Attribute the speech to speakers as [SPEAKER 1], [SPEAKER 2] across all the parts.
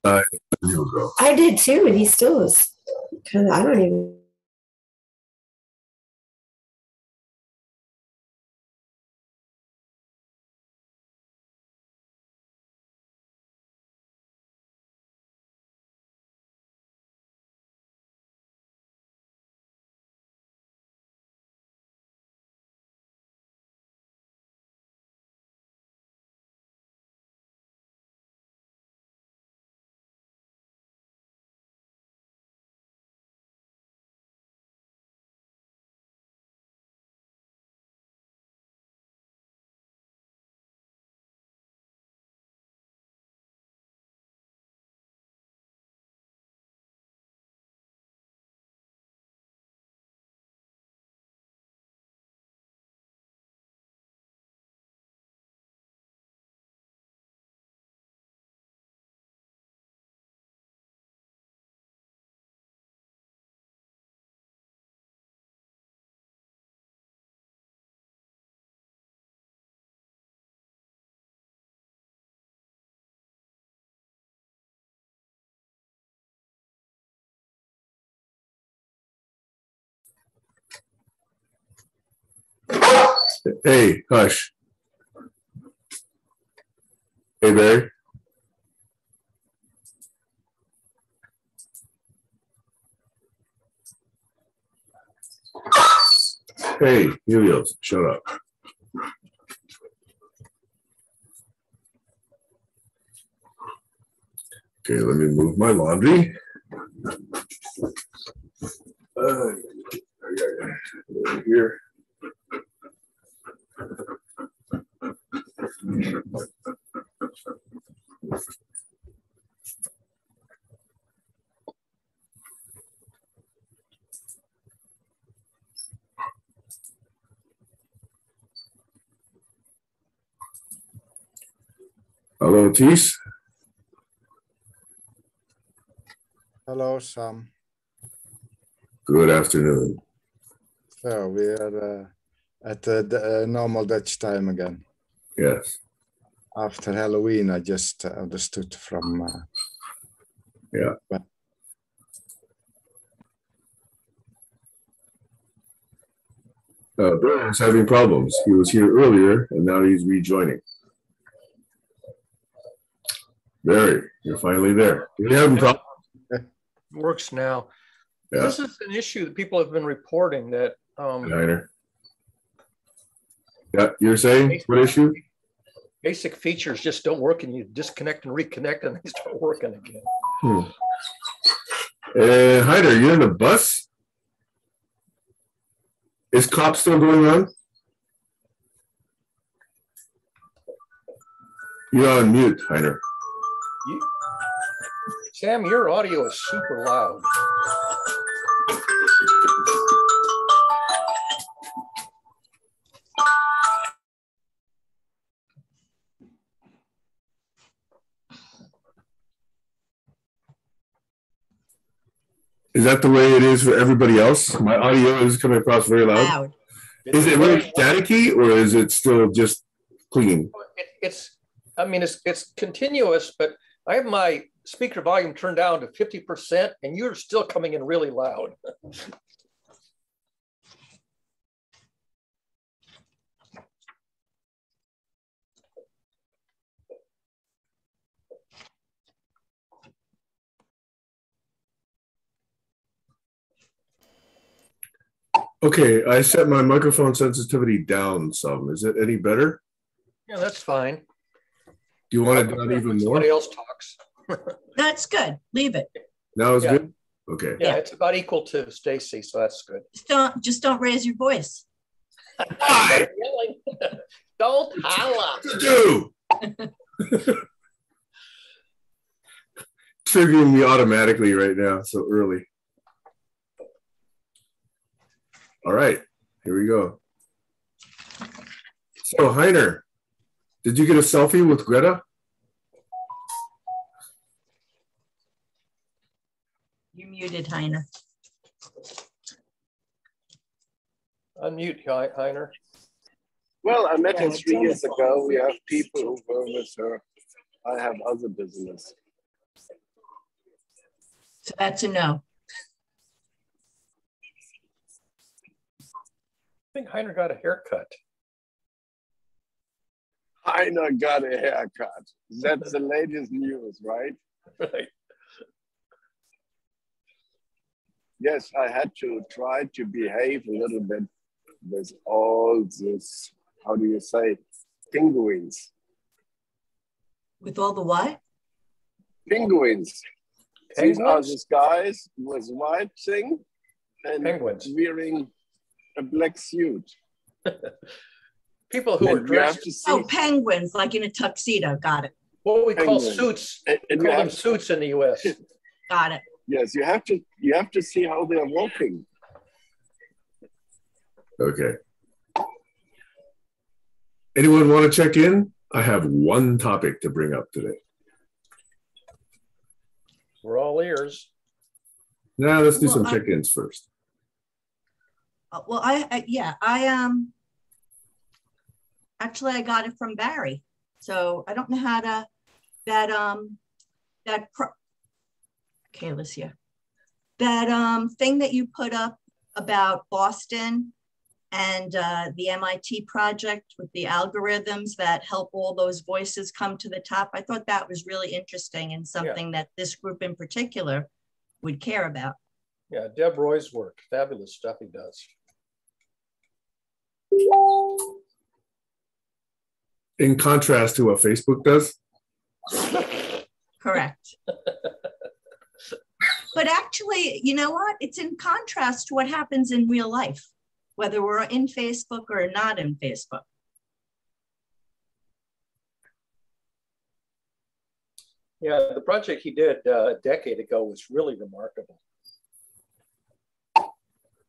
[SPEAKER 1] He'll go.
[SPEAKER 2] I did too, and he still is kind of, I don't even.
[SPEAKER 1] Hey, hush. Hey, Barry. Hey, Helios, shut up. Okay, let me move my laundry. Here. Hello, Tis.
[SPEAKER 3] Hello, Sam.
[SPEAKER 1] Good afternoon.
[SPEAKER 3] So we are at the normal Dutch time again.
[SPEAKER 1] Yes.
[SPEAKER 3] After Halloween, I just understood from.
[SPEAKER 1] Yeah. Brian's having problems. He was here earlier, and now he's rejoining. Barry, you're finally there. Do you have problems?
[SPEAKER 4] Works now.
[SPEAKER 1] Yeah.
[SPEAKER 4] This is an issue that people have been reporting that.
[SPEAKER 1] Heiner. Yeah, you're saying what issue?
[SPEAKER 4] Basic features just don't work, and you disconnect and reconnect, and they start working again.
[SPEAKER 1] Heiner, you're in the bus? Is COP still going on? You're on mute, Heiner.
[SPEAKER 4] Sam, your audio is super loud.
[SPEAKER 1] Is that the way it is for everybody else? My audio is coming across very loud. Is it really staticky, or is it still just clean?
[SPEAKER 4] It's continuous, but I have my speaker volume turned down to 50%, and you're still coming in really loud.
[SPEAKER 1] Okay, I set my microphone sensitivity down some. Is it any better?
[SPEAKER 4] Yeah, that's fine.
[SPEAKER 1] Do you want it down even more?
[SPEAKER 4] Somebody else talks.
[SPEAKER 5] That's good. Leave it.
[SPEAKER 1] Now it's good? Okay.
[SPEAKER 4] Yeah, it's about equal to Stacy, so that's good.
[SPEAKER 5] Just don't raise your voice.
[SPEAKER 4] Don't holla.
[SPEAKER 1] Do. Triggering me automatically right now, so early. All right, here we go. So, Heiner, did you get a selfie with Greta?
[SPEAKER 5] You're muted, Heiner.
[SPEAKER 4] Unmute, Heiner.
[SPEAKER 6] Well, I met her 3 years ago. We have people who were with her. I have other business.
[SPEAKER 5] So that's a no.
[SPEAKER 4] I think Heiner got a haircut.
[SPEAKER 6] Heiner got a haircut. That's the latest news, right?
[SPEAKER 4] Right.
[SPEAKER 6] Yes, I had to try to behave a little bit with all this, how do you say, penguins.
[SPEAKER 5] With all the what?
[SPEAKER 6] Penguins. These are
[SPEAKER 4] Penguins?
[SPEAKER 6] these guys with white thing and
[SPEAKER 4] Penguins.
[SPEAKER 6] wearing a black suit.
[SPEAKER 4] People who are
[SPEAKER 6] And you have
[SPEAKER 4] dressed,
[SPEAKER 6] to see,
[SPEAKER 5] Oh, penguins, like in a tuxedo. Got it.
[SPEAKER 4] what we call
[SPEAKER 6] Penguins.
[SPEAKER 4] suits.
[SPEAKER 6] and
[SPEAKER 4] We
[SPEAKER 6] you
[SPEAKER 4] call them
[SPEAKER 6] have,
[SPEAKER 4] suits in the US.
[SPEAKER 5] Got it.
[SPEAKER 6] yes, you have to see how they're walking.
[SPEAKER 1] Okay. Anyone want to check in? I have one topic to bring up today.
[SPEAKER 4] We're all ears.
[SPEAKER 1] Now let's do
[SPEAKER 5] Well,
[SPEAKER 1] some check-ins first.
[SPEAKER 5] Well, actually I got it from Barry. So I don't know how to, Kayla's here. That thing that you put up about Boston and the MIT project with the algorithms that help all those voices come to the top. I thought that was really interesting and something that this group in particular would care about.
[SPEAKER 4] Yeah, Deb Roy's work, fabulous stuff he does.
[SPEAKER 1] In contrast to what Facebook does.
[SPEAKER 5] Correct. But actually, you know what? It's in contrast to what happens in real life, whether we're in Facebook or not in Facebook.
[SPEAKER 4] Yeah, the project he did a decade ago was really remarkable.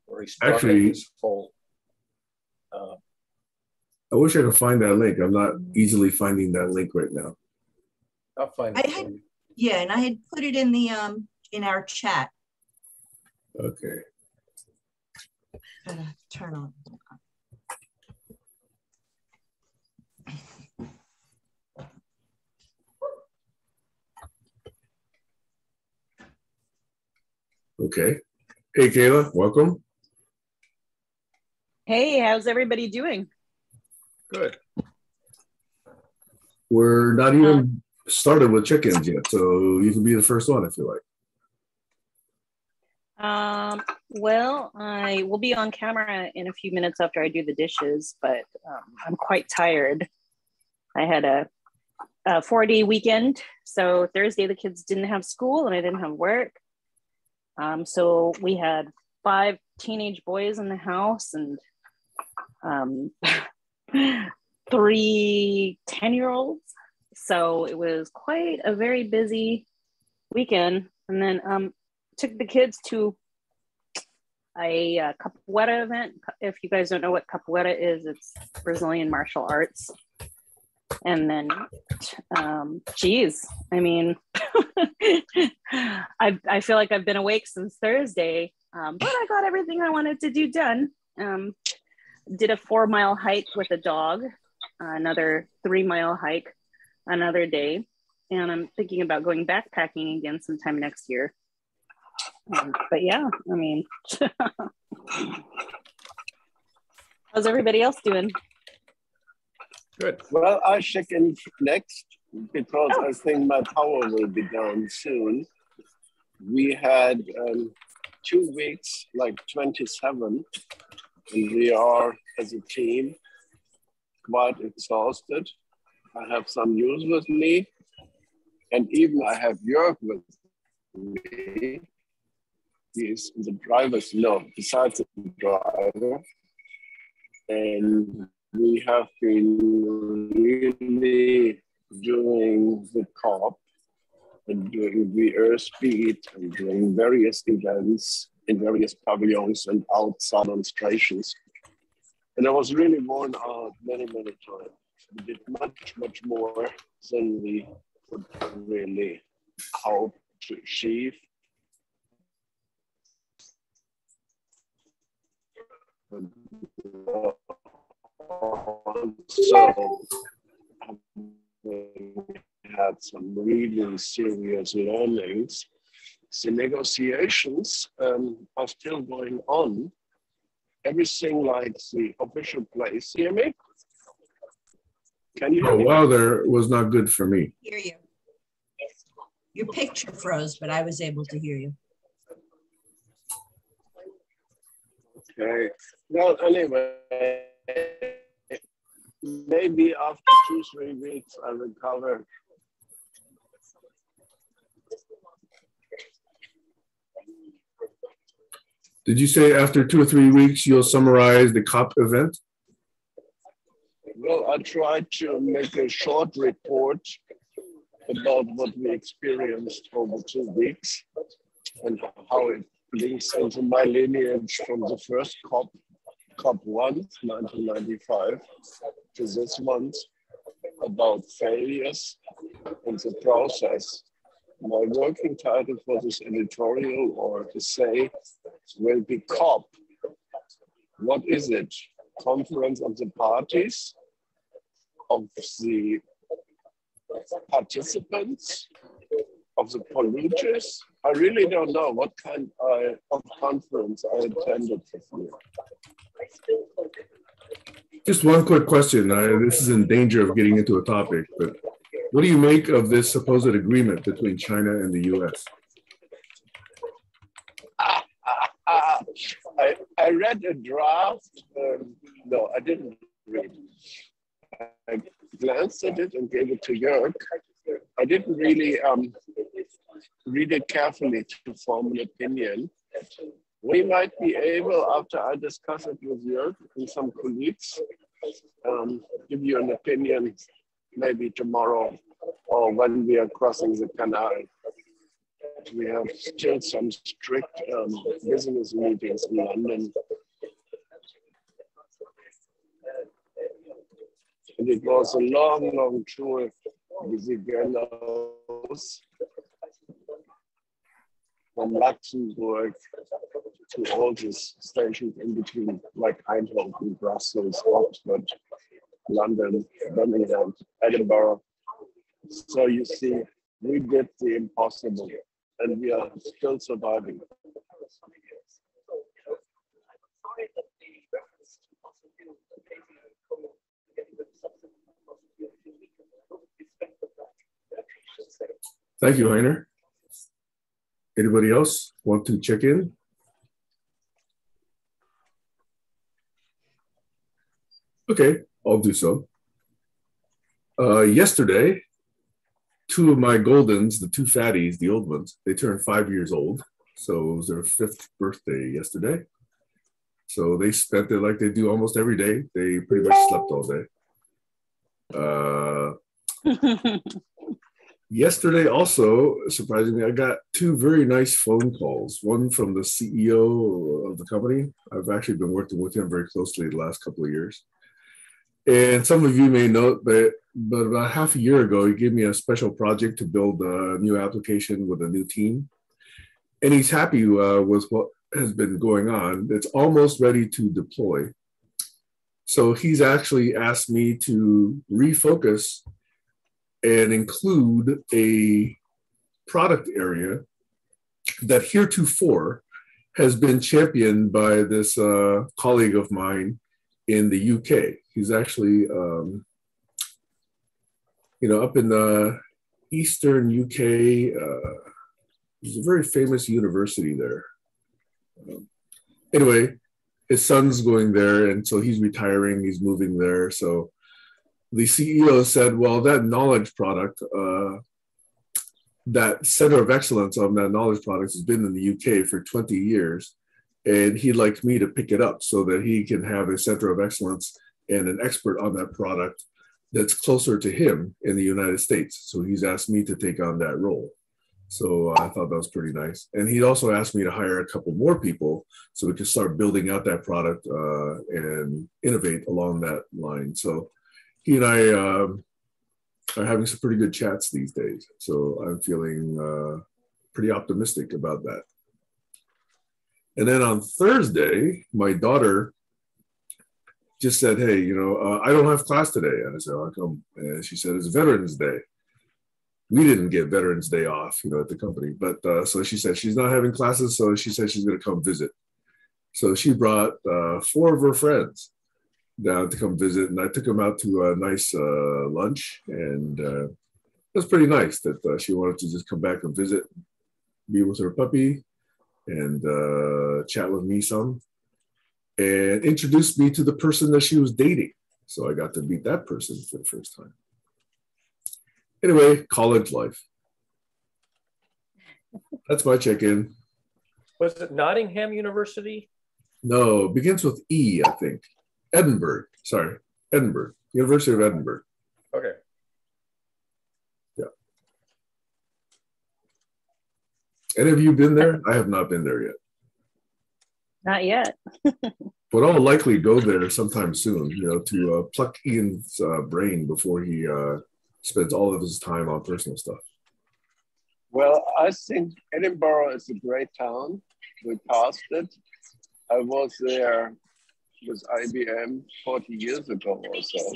[SPEAKER 4] Where he started
[SPEAKER 1] Actually,
[SPEAKER 4] this whole.
[SPEAKER 1] I wish I could find that link. I'm not easily finding that link right now.
[SPEAKER 4] I'll find it. For you.
[SPEAKER 5] Yeah, and I had put it in the in our chat.
[SPEAKER 1] Okay.
[SPEAKER 5] Gotta turn on.
[SPEAKER 1] Okay. Hey, Kayla, welcome.
[SPEAKER 7] Hey, how's everybody doing?
[SPEAKER 4] Good.
[SPEAKER 1] We're not even started with check-ins yet, so you can be the first one if you like.
[SPEAKER 7] Well, I will be on camera in a few minutes after I do the dishes, but I'm quite tired. I had a 4-day weekend, so Thursday the kids didn't have school and I didn't have work. So we had 5 teenage boys in the house and 3 10-year-olds. So it was quite a very busy weekend. And then took the kids to a capoeira event. If you guys don't know what capoeira is, it's Brazilian martial arts. And then, geez, I mean, I feel like I've been awake since Thursday, but I got everything I wanted to do done. Did a 4-mile hike with a dog, another 3-mile hike another day. And I'm thinking about going backpacking again sometime next year. But yeah, I mean, how's everybody else doing?
[SPEAKER 4] Good.
[SPEAKER 6] Well, I check in next because I think my power will be down soon. We had 2 weeks, like 27, and we are, as a team, quite exhausted. I have some news with me, and even I have Jörg with me. He is the driver's, no, besides the driver. And we have been really doing the COP and doing the airspeed and doing various events in various pavilions and outside demonstrations. And I was really worn out many times. We did much more than we would really hope to achieve. So we had some really serious learnings. the negotiations are still going on. Everything like the official place. Hear me? Can you hear
[SPEAKER 1] Oh,
[SPEAKER 6] me?
[SPEAKER 1] wow, there was not good for me.
[SPEAKER 5] Hear you. Your picture froze, but I was able to hear you.
[SPEAKER 6] Okay. Well, anyway, maybe after 2-3 weeks I recover.
[SPEAKER 1] Did you say after 2 or 3 weeks you'll summarize the COP event?
[SPEAKER 6] Well, I tried to make a short report about what we experienced over 2 weeks and how it links into my lineage from the first COP 1, 1995, to this one about failures and the process. My working title for this editorial, or to say, will be COP. What is it? Conference of the Parties, of the participants, of the polluters? I really don't know what kind of conference I attended this year.
[SPEAKER 1] Just one quick question. This is in danger of getting into a topic, but what do you make of this supposed agreement between China and the US?
[SPEAKER 6] I read a draft. No, I didn't read. I glanced at it and gave it to Jörg. I didn't really read it carefully to form an opinion. We might be able, after I discuss it with Jörg and some colleagues, give you an opinion maybe tomorrow or when we are crossing the canal. We have still some strict business meetings in London. And it was a long, long tour with the gallows from Luxembourg to all these stations in between, like Eindhoven, Brussels, Oxford, London, Birmingham, Edinburgh. So you see, we did the impossible and we are still surviving.
[SPEAKER 1] Thank you, Heiner. Anybody else want to check in? Okay, I'll do so. Yesterday, 2 of my Goldens, the 2 fatties, the old ones, they turned 5 years old. So it was their 5th birthday yesterday. So they spent it like they do almost every day. They pretty much slept all day. Yesterday also, surprisingly, I got 2 very nice phone calls. One from the CEO of the company. I've actually been working with him very closely the last couple of years. And some of you may know that, but about half a year ago, he gave me a special project to build a new application with a new team. And he's happy with what has been going on. It's almost ready to deploy. So he's actually asked me to refocus and include a product area that heretofore has been championed by this colleague of mine in the UK. He's actually, up in the Eastern UK. There's a very famous university there. Anyway, his son's going there, and so he's retiring, he's moving there. So the CEO said, well, that knowledge product, that center of excellence on that knowledge product has been in the UK for 20 years. And he'd like me to pick it up so that he can have a center of excellence and an expert on that product that's closer to him in the United States. So he's asked me to take on that role. So I thought that was pretty nice. And he also asked me to hire a couple more people so we could start building out that product and innovate along that line. So he and I are having some pretty good chats these days. So I'm feeling pretty optimistic about that. And then on Thursday, my daughter just said, hey, I don't have class today. And I said, how come? And she said, it's Veterans Day. we didn't get Veterans Day off, at the company. But so she said she's not having classes, so she said she's going to come visit. So she brought 4 of her friends down to come visit, and I took them out to a nice lunch, and it was pretty nice that she wanted to just come back and visit, be with her puppy, and chat with me some, and introduce me to the person that she was dating. So I got to meet that person for the first time. Anyway, college life. That's my check-in.
[SPEAKER 4] Was it Nottingham University?
[SPEAKER 1] No, it begins with E, I think. Edinburgh. Sorry, Edinburgh. University of Edinburgh.
[SPEAKER 4] Okay.
[SPEAKER 1] Yeah. Any of you been there? I have not been there yet.
[SPEAKER 7] Not yet.
[SPEAKER 1] But I'll likely go there sometime soon, to pluck Ian's brain before he spends all of his time on personal stuff.
[SPEAKER 6] Well, I think Edinburgh is a great town. We passed it. I was there with IBM 40 years ago or so.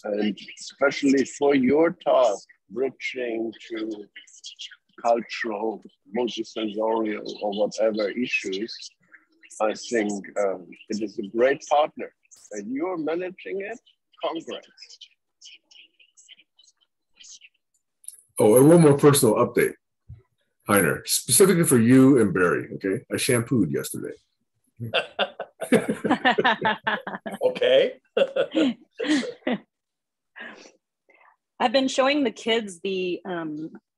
[SPEAKER 6] And especially for your task, bridging to cultural, multisensorial, or whatever issues, I think it is a great partner. And you're managing it, congrats.
[SPEAKER 1] Oh, and one more personal update, Heiner, specifically for you and Barry, okay? I shampooed yesterday.
[SPEAKER 4] Okay.
[SPEAKER 7] I've been showing the kids the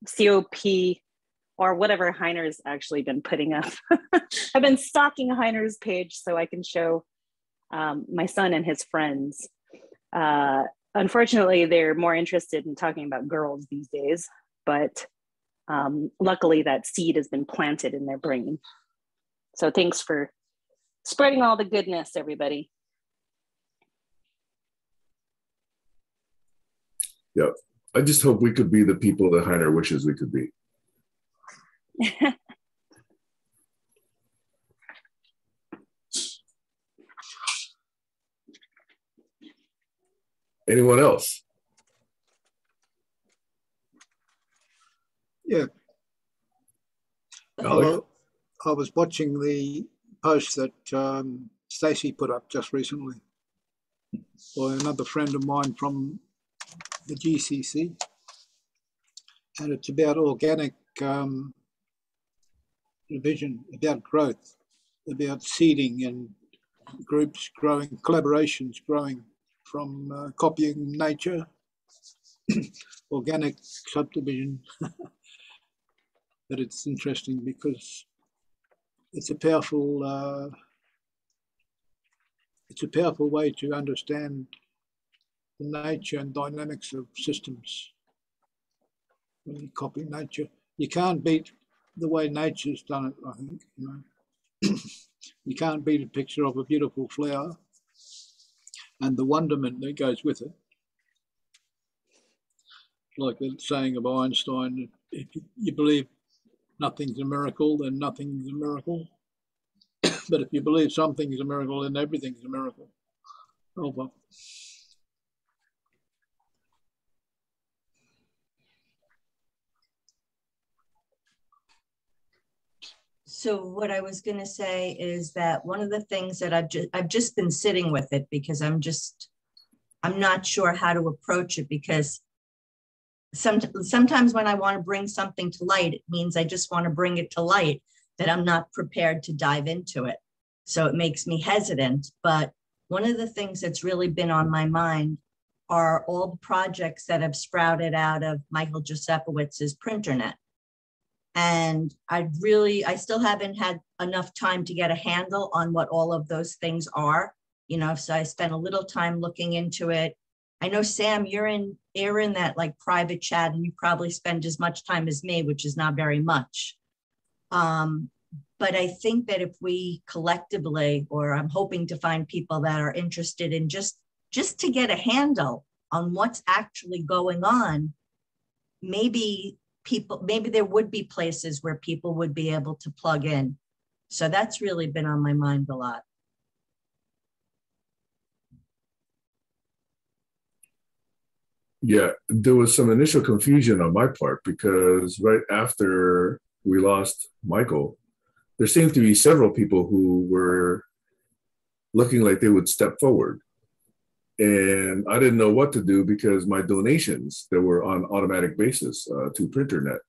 [SPEAKER 7] COP or whatever Heiner's actually been putting up. I've been stalking Heiner's page so I can show my son and his friends. Unfortunately, they're more interested in talking about girls these days, but luckily that seed has been planted in their brain. So thanks for spreading all the goodness, everybody.
[SPEAKER 1] Yep. I just hope we could be the people that Heiner wishes we could be. Anyone else?
[SPEAKER 8] Yeah.
[SPEAKER 1] Alex?
[SPEAKER 8] I was watching the post that Stacey put up just recently by another friend of mine from the GCC, and it's about organic division, about growth, about seeding and groups growing, collaborations growing from copying nature, organic subdivision. But it's interesting because it's a powerful way to understand the nature and dynamics of systems. When you copy nature, you can't beat the way nature's done it, I think. You can't beat a picture of a beautiful flower and the wonderment that goes with it. Like the saying of Einstein, if you believe nothing's a miracle, then nothing's a miracle. But if you believe something's a miracle, then everything's a miracle. Oh, well.
[SPEAKER 5] So what I was going to say is that one of the things that I've just been sitting with it because I'm not sure how to approach it, because sometimes when I want to bring something to light, it means I just want to bring it to light, that I'm not prepared to dive into it. So it makes me hesitant. But one of the things that's really been on my mind are all the projects that have sprouted out of Michael Josepowicz's Printernet. And I still haven't had enough time to get a handle on what all of those things are, so I spent a little time looking into it. I know, Sam, you're in that like private chat, and you probably spend as much time as me, which is not very much. But I think that if we collectively, or I'm hoping to find people that are interested in just to get a handle on what's actually going on, maybe there would be places where people would be able to plug in. So that's really been on my mind a lot.
[SPEAKER 1] Yeah, there was some initial confusion on my part because right after we lost Michael, there seemed to be several people who were looking like they would step forward. And I didn't know what to do because my donations that were on automatic basis to PrinterNet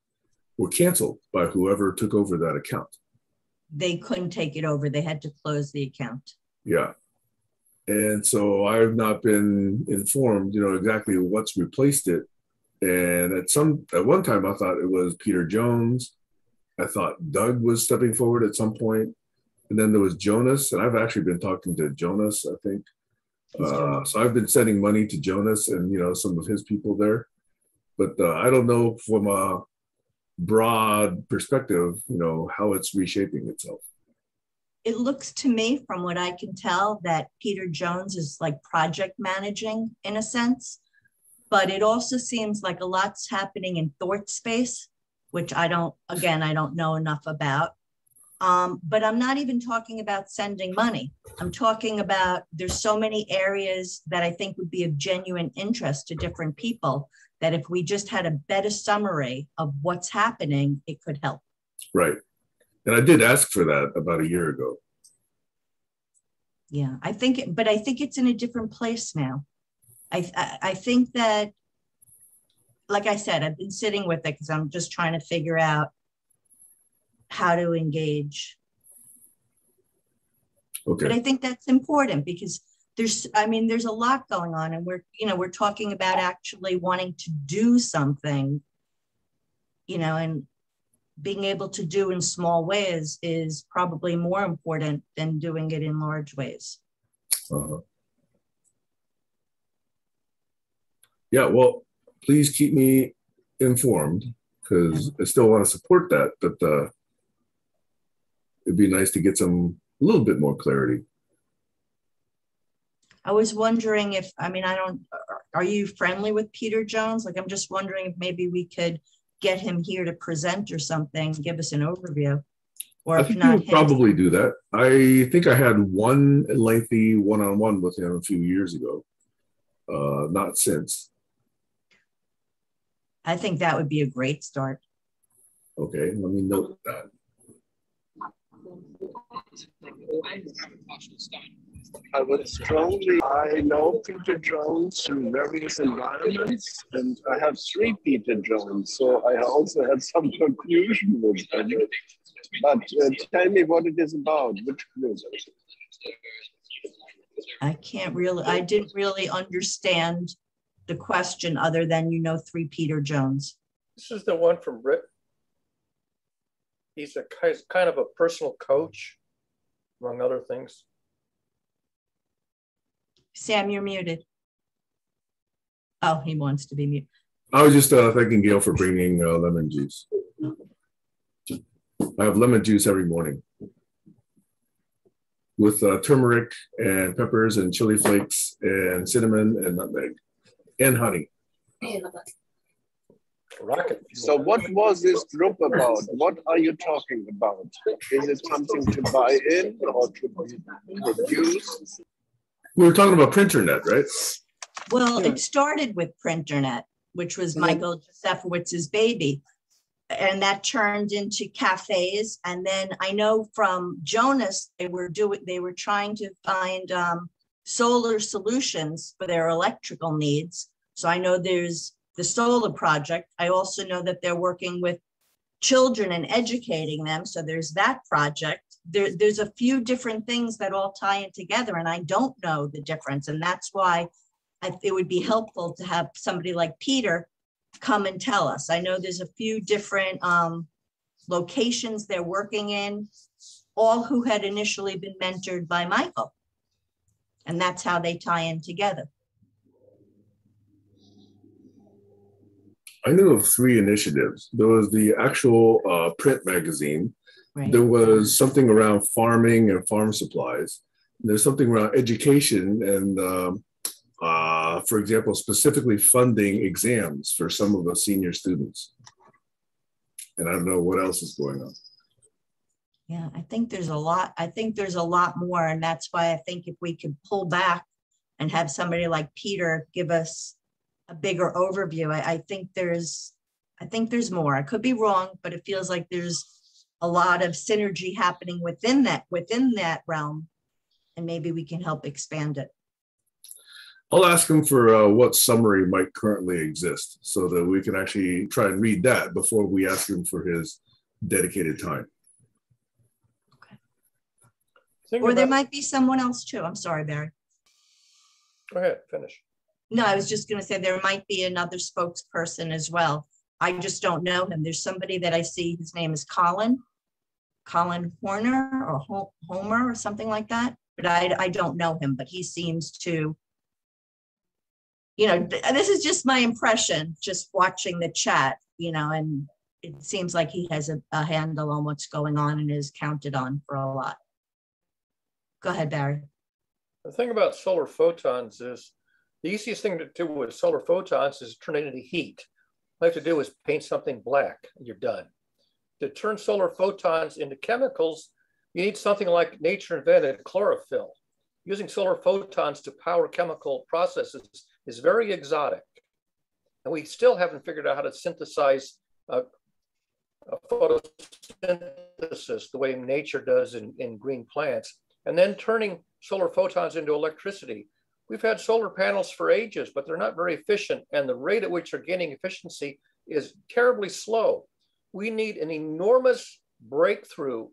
[SPEAKER 1] were canceled by whoever took over that account.
[SPEAKER 5] They couldn't take it over. They had to close the account.
[SPEAKER 1] Yeah. And so I've not been informed, exactly what's replaced it. And at one time I thought it was Peter Jones. I thought Doug was stepping forward at some point. And then there was Jonas, and I've actually been talking to Jonas, I think. So I've been sending money to Jonas and, some of his people there. But I don't know from a broad perspective, how it's reshaping itself.
[SPEAKER 5] It looks to me, from what I can tell, that Peter Jones is like project managing in a sense, but it also seems like a lot's happening in Thort space, which I don't know enough about. But I'm not even talking about sending money. I'm talking about there's so many areas that I think would be of genuine interest to different people that if we just had a better summary of what's happening, it could help.
[SPEAKER 1] Right. And I did ask for that about a year ago.
[SPEAKER 5] Yeah, I think it's in a different place now. I think that, like I said, I've been sitting with it because I'm just trying to figure out how to engage.
[SPEAKER 1] Okay.
[SPEAKER 5] But I think that's important because there's a lot going on, and we're talking about actually wanting to do something, and being able to do in small ways is probably more important than doing it in large ways.
[SPEAKER 1] Yeah, well, please keep me informed because I still want to support that, but it'd be nice to get a little bit more clarity.
[SPEAKER 5] I was wondering if, are you friendly with Peter Jones? Like, I'm just wondering if maybe we could get him here to present or something, give us an overview. Or if not,
[SPEAKER 1] probably do that. I think I had one lengthy one-on-one with him a few years ago. Not since.
[SPEAKER 5] I think that would be a great start.
[SPEAKER 1] Okay, let me note that.
[SPEAKER 6] I know Peter Jones in various environments, and I have 3 Peter Jones, so I also had some confusion with them. But tell me what it is about, which group?
[SPEAKER 5] I didn't really understand the question other than 3 Peter Jones.
[SPEAKER 4] This is the one from Britain. He's kind of a personal coach, among other things.
[SPEAKER 5] Sam, you're muted. Oh, he wants to be muted.
[SPEAKER 1] I was just thanking Gail for bringing lemon juice. I have lemon juice every morning with turmeric and peppers and chili flakes and cinnamon and nutmeg and honey.
[SPEAKER 4] Rocket.
[SPEAKER 6] So what was this group about? What are you talking about? Is it something to buy in or to produce?
[SPEAKER 1] We were talking about PrinterNet, right?
[SPEAKER 5] Well, it started with PrinterNet, which was Michael Josefowicz's baby. And that turned into cafes. And then I know from Jonas, they were trying to find solar solutions for their electrical needs. So I know there's the solar project. I also know that they're working with children and educating them. So there's that project. There's a few different things that all tie in together, and I don't know the difference. And that's why it would be helpful to have somebody like Peter come and tell us. I know there's a few different locations they're working in, all who had initially been mentored by Michael. And that's how they tie in together.
[SPEAKER 1] I knew of 3 initiatives. There was the actual print magazine.
[SPEAKER 5] Right.
[SPEAKER 1] There was something around farming and farm supplies. There's something around education and, for example, specifically funding exams for some of the senior students. And I don't know what else is going on.
[SPEAKER 5] Yeah, I think there's a lot. I think there's a lot more. And that's why I think if we could pull back and have somebody like Peter give us a bigger overview. I think there's more. I could be wrong, but it feels like there's a lot of synergy happening within that realm, and maybe we can help expand it.
[SPEAKER 1] I'll ask him for what summary might currently exist so that we can actually try and read that before we ask him for his dedicated time.
[SPEAKER 5] Okay. Or there might be someone else too. I'm sorry, Barry.
[SPEAKER 4] Go ahead, finish.
[SPEAKER 5] No, I was just going to say there might be another spokesperson as well. I just don't know him. There's somebody that I see, his name is Colin Horner or Homer or something like that, but I don't know him, but he seems to, you know, this is just my impression, just watching the chat, you know, and it seems like he has a handle on what's going on and is counted on for a lot. Go ahead, Barry.
[SPEAKER 4] The thing about solar photons is the easiest thing to do with solar photons is turn it into heat. All you have to do is paint something black and you're done. To turn solar photons into chemicals, you need something like nature invented chlorophyll. Using solar photons to power chemical processes is very exotic. And we still haven't figured out how to synthesize a photosynthesis the way nature does in green plants. And then turning solar photons into electricity. We've had solar panels for ages, but they're not very efficient. And the rate at which they're gaining efficiency is terribly slow. We need an enormous breakthrough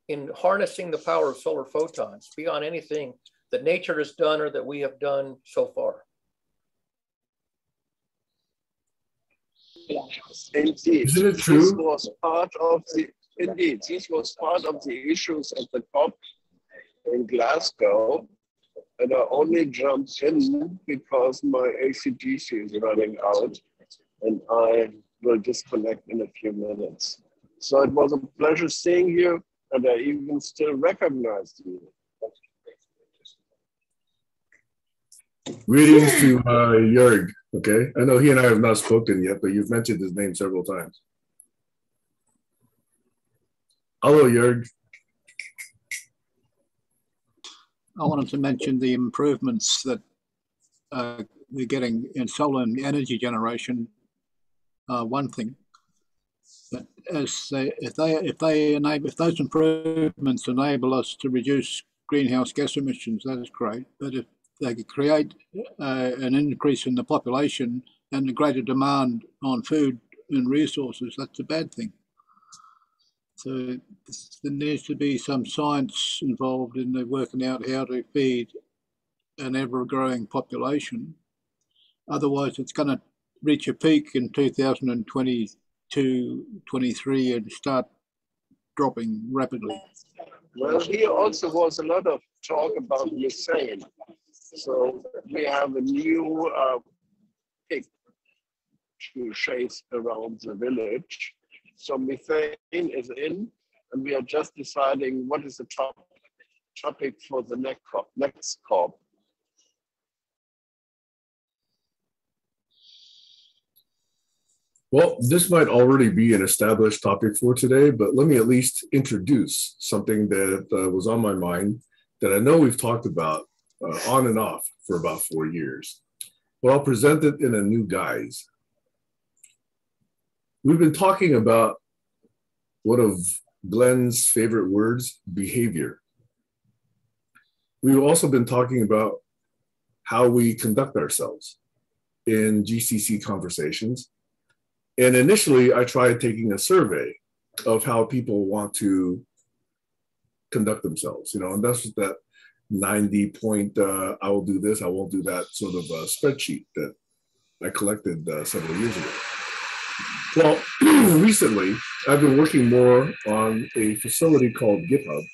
[SPEAKER 4] in harnessing the power of solar photons beyond anything that nature has done or that we have done so far.
[SPEAKER 6] Indeed,
[SPEAKER 1] Isn't it true?
[SPEAKER 6] This was part of the issues at the COP in Glasgow, and I only jumped in because my AC/DC is running out, and I will disconnect in a few minutes. So it was a pleasure seeing you, and I even still recognized you.
[SPEAKER 1] Greetings to Jörg, okay? I know he and I have not spoken yet, but you've mentioned his name several times. Hello, Jörg.
[SPEAKER 8] I wanted to mention the improvements that we're getting in solar and energy generation. One thing, but if those improvements enable us to reduce greenhouse gas emissions, that is great. But if they could create an increase in the population and a greater demand on food and resources, that's a bad thing. So there needs to be some science involved in the working out how to feed an ever-growing population. Otherwise, it's going to reach a peak in 2022, 23 and start dropping rapidly.
[SPEAKER 6] Well, here also was a lot of talk about methane. So we have a new pig to chase around the village. So methane is in, and we are just deciding what is the topic for the next COP.
[SPEAKER 1] Well, this might already be an established topic for today, but let me at least introduce something that was on my mind that I know we've talked about on and off for about 4 years. But I'll present it in a new guise. We've been talking about one of Glenn's favorite words, behavior. We've also been talking about how we conduct ourselves in GCC conversations. And initially, I tried taking a survey of how people want to conduct themselves, you know, and that's that 90-point, I will do this, I won't do that sort of spreadsheet that I collected several years ago. Well, recently, I've been working more on a facility called GitHub,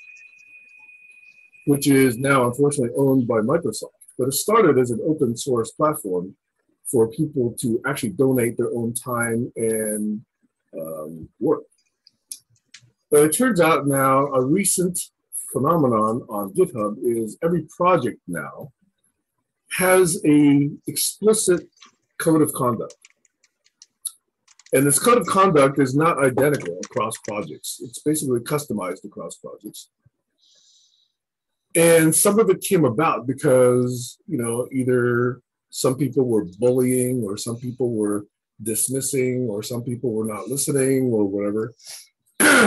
[SPEAKER 1] which is now unfortunately owned by Microsoft, but it started as an open source platform for people to actually donate their own time and work. But it turns out now a recent phenomenon on GitHub is every project now has an explicit code of conduct. And this code of conduct is not identical across projects. It's basically customized across projects. And some of it came about because, you know, either Some people were bullying, or some people were dismissing, or some people were not listening, or whatever.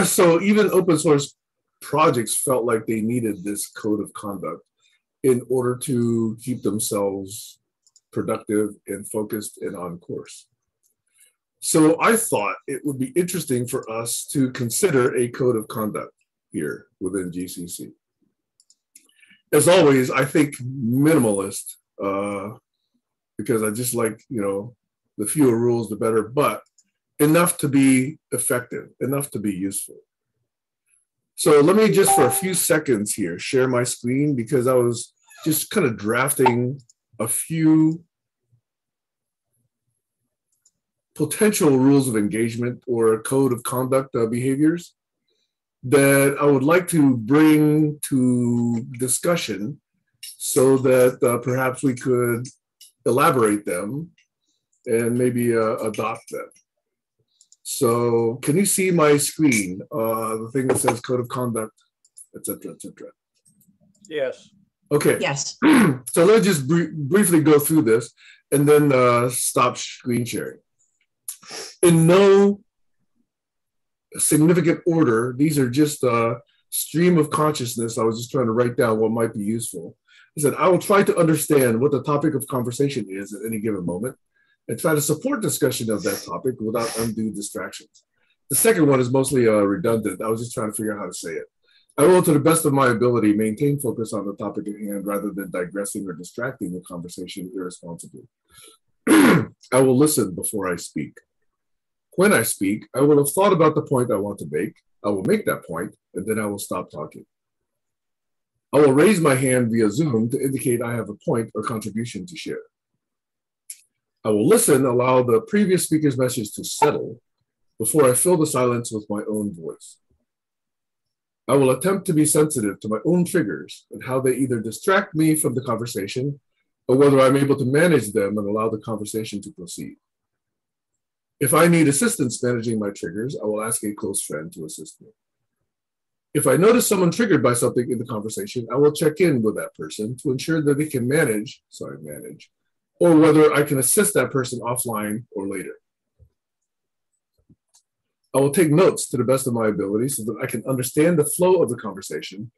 [SPEAKER 1] So even open source projects felt like they needed this code of conduct in order to keep themselves productive and focused and on course. So I thought it would be interesting for us to consider a code of conduct here within GCC. As always, I think minimalist, because I just like, the fewer rules, the better, but enough to be effective, enough to be useful. So let me just for a few seconds here share my screen, because I was just kind of drafting a few potential rules of engagement or a code of conduct behaviors that I would like to bring to discussion so that perhaps we could elaborate them and maybe adopt them. So can you see my screen, the thing that says code of conduct, et cetera, et cetera?
[SPEAKER 4] Yes.
[SPEAKER 1] Okay.
[SPEAKER 2] Yes.
[SPEAKER 1] So let's just briefly go through this and then stop screen sharing. In no significant order, these are just a stream of consciousness. I was just trying to write down what might be useful. I said, I will try to understand what the topic of conversation is at any given moment and try to support discussion of that topic without undue distractions. The second one is mostly redundant. I was just trying to figure out how to say it. I will, to the best of my ability, maintain focus on the topic at hand rather than digressing or distracting the conversation irresponsibly. I will listen before I speak. When I speak, I will have thought about the point I want to make. I will make that point, and then I will stop talking. I will raise my hand via Zoom to indicate I have a point or contribution to share. I will listen, allow the previous speaker's message to settle before I fill the silence with my own voice. I will attempt to be sensitive to my own triggers and how they either distract me from the conversation or whether I'm able to manage them and allow the conversation to proceed. If I need assistance managing my triggers, I will ask a close friend to assist me. If I notice someone triggered by something in the conversation, I will check in with that person to ensure that they can manage, or whether I can assist that person offline or later. I will take notes to the best of my ability so that I can understand the flow of the conversation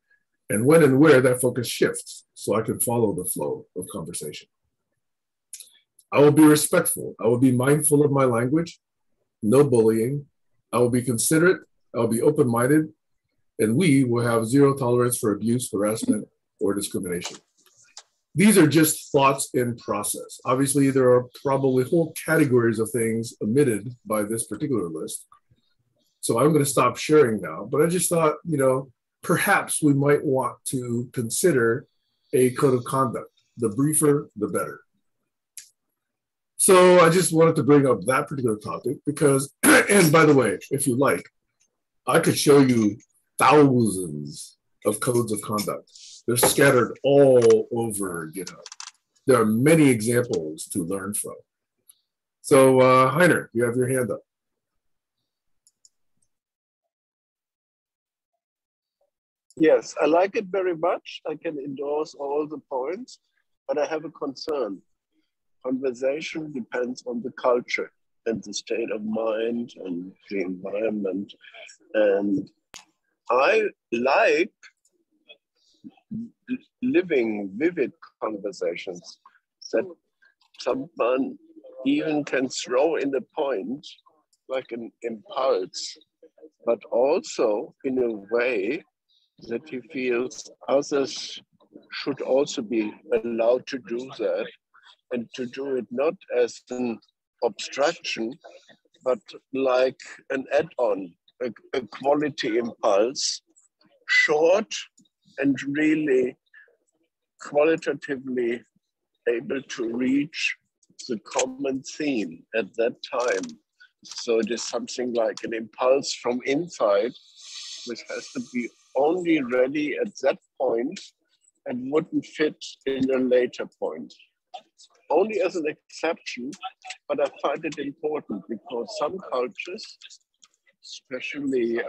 [SPEAKER 1] and when and where that focus shifts so I can follow the flow of conversation. I will be respectful. I will be mindful of my language, no bullying. I will be considerate. I will be open-minded, and we will have zero tolerance for abuse, harassment, or discrimination. These are just thoughts in process. Obviously, there are probably whole categories of things omitted by this particular list. So I'm going to stop sharing now, but I just thought, perhaps we might want to consider a code of conduct. The briefer, the better. So I just wanted to bring up that particular topic because, and by the way, if you like, I could show you thousands of codes of conduct. They're scattered all over GitHub. There are many examples to learn from. So Heiner, you have your hand up.
[SPEAKER 6] Yes, I like it very much. I can endorse all the points, but I have a concern. Conversation depends on the culture and the state of mind and the environment. And I like living, vivid conversations that someone even can throw in a point like an impulse, but also in a way that he feels others should also be allowed to do that, and to do it not as an obstruction, but like an add-on, a quality impulse, short and really qualitatively able to reach the common theme at that time. So it is something like an impulse from inside, which has to be only ready at that point and wouldn't fit in a later point. Only as an exception, but I find it important because some cultures, especially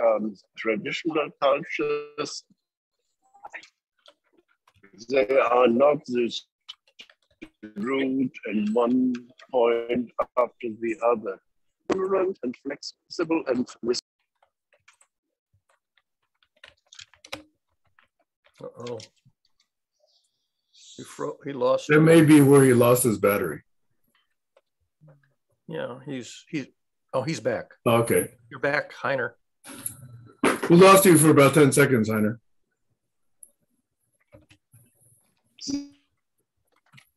[SPEAKER 6] traditional cultures, they are not this route and one point after the other. Tolerant and flexible and
[SPEAKER 4] Uh-oh. He lost.
[SPEAKER 1] That may be where he lost his battery.
[SPEAKER 4] Yeah, he's back.
[SPEAKER 1] Okay.
[SPEAKER 4] You're back, Heiner.
[SPEAKER 1] We lost you for about 10 seconds, Heiner.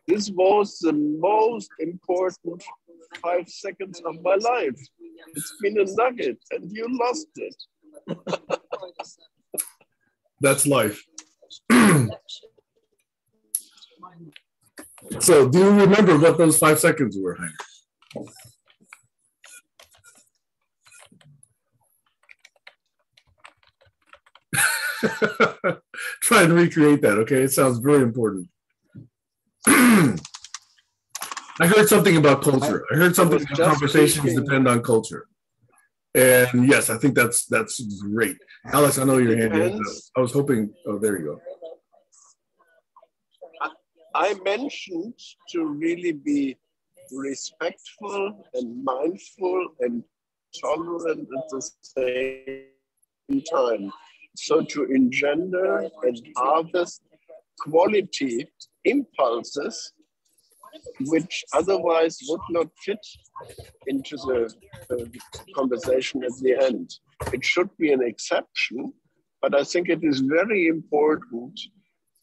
[SPEAKER 6] This was the most important 5 seconds of my life. It's been a nugget and you lost it.
[SPEAKER 1] That's life. So do you remember what those 5 seconds were, Heiner? Try and recreate that, okay? It sounds very important. I heard something about culture. I heard something about conversations depend on culture. And yes, I think that's great. Alex, I know your hand is up. I was hoping, oh, there you go.
[SPEAKER 6] I mentioned to really be respectful and mindful and tolerant at the same time. So to engender and harvest quality impulses which otherwise would not fit into the conversation at the end. It should be an exception, but I think it is very important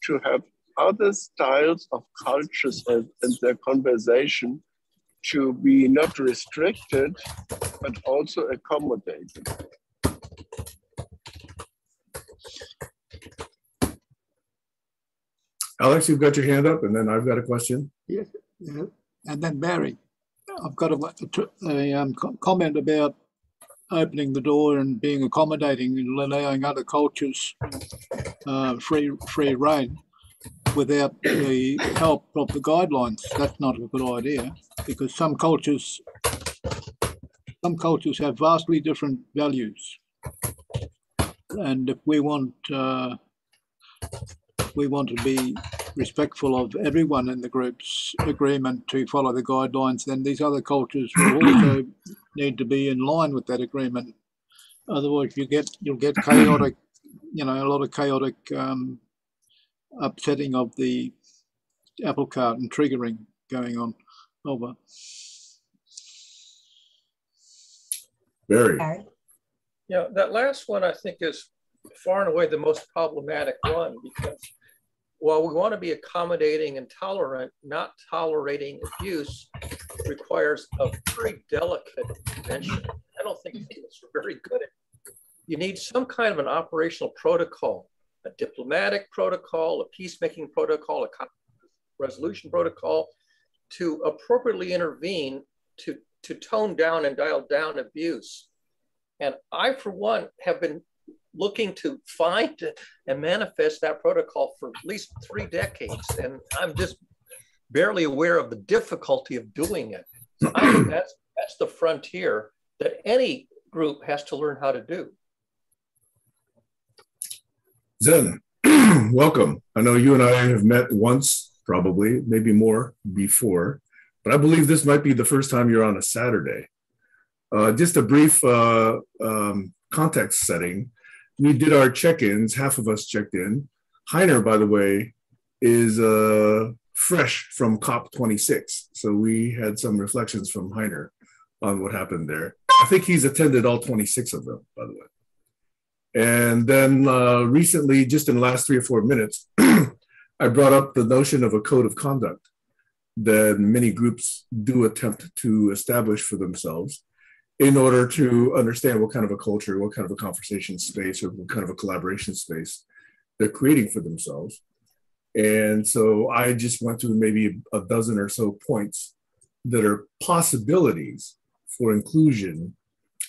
[SPEAKER 6] to have other styles of cultures and their conversation to be not restricted, but also accommodated.
[SPEAKER 1] Alex, you've got your hand up, and then I've got a question.
[SPEAKER 8] Yes, yeah. And then Barry, I've got a comment about opening the door and being accommodating and allowing other cultures free reign without the help of the guidelines. That's not a good idea, because some cultures have vastly different values, and if we want to be respectful of everyone in the group's agreement to follow the guidelines, then these other cultures will also need to be in line with that agreement. Otherwise, you'll get chaotic, a lot of chaotic upsetting of the apple cart and triggering going on. Over.
[SPEAKER 1] Barry.
[SPEAKER 4] Yeah, that last one I think is far and away the most problematic one, because while we want to be accommodating and tolerant, not tolerating abuse requires a very delicate dimension. I don't think it's very good at it. You need some kind of an operational protocol, a diplomatic protocol, a peacemaking protocol, a conflict resolution protocol to appropriately intervene to tone down and dial down abuse. And I, for one, have been looking to find and manifest that protocol for at least 3 decades. And I'm just barely aware of the difficulty of doing it. So I think that's the frontier that any group has to learn how to do.
[SPEAKER 1] Zen, welcome. I know you and I have met once, probably, maybe more before, but I believe this might be the first time you're on a Saturday. Just a brief context setting. We did our check-ins, half of us checked in. Heiner, by the way, is fresh from COP26. So we had some reflections from Heiner on what happened there. I think he's attended all 26 of them, by the way. And then recently, just in the last 3 or 4 minutes, I brought up the notion of a code of conduct that many groups do attempt to establish for themselves in order to understand what kind of a culture, what kind of a conversation space, or what kind of a collaboration space they're creating for themselves. And so I just went through maybe a dozen or so points that are possibilities for inclusion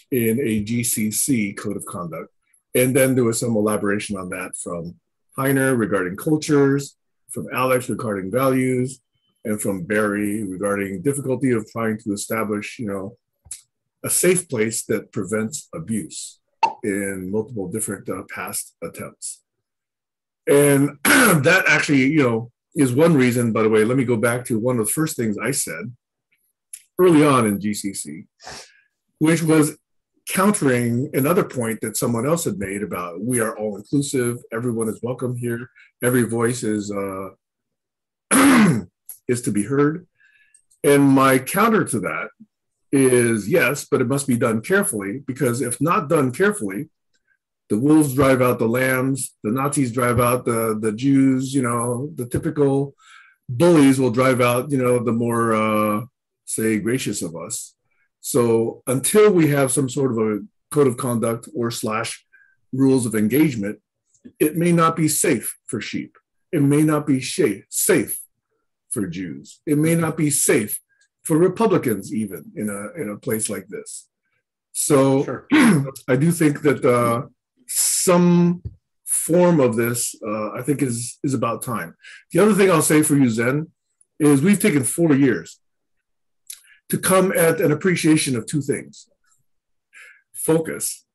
[SPEAKER 1] in a GCC code of conduct. And then there was some elaboration on that from Heiner regarding cultures, from Alex regarding values, and from Barry regarding difficulty of trying to establish, a safe place that prevents abuse in multiple different past attempts. And that actually, is one reason, by the way. Let me go back to one of the first things I said early on in GCC, which was countering another point that someone else had made about we are all inclusive, everyone is welcome here, every voice is is to be heard. And my counter to that is yes, but it must be done carefully, because if not done carefully, the wolves drive out the lambs, the Nazis drive out the Jews, you know, the typical bullies will drive out, you know, the more, say, gracious of us. So until we have some sort of a code of conduct or / rules of engagement, it may not be safe for sheep. It may not be safe for Jews. It may not be safe for Republicans, even in a place like this. So sure. I do think that some form of this, I think, is about time. The other thing I'll say for you, Zen, is we've taken 4 years to come at an appreciation of two things. Focus.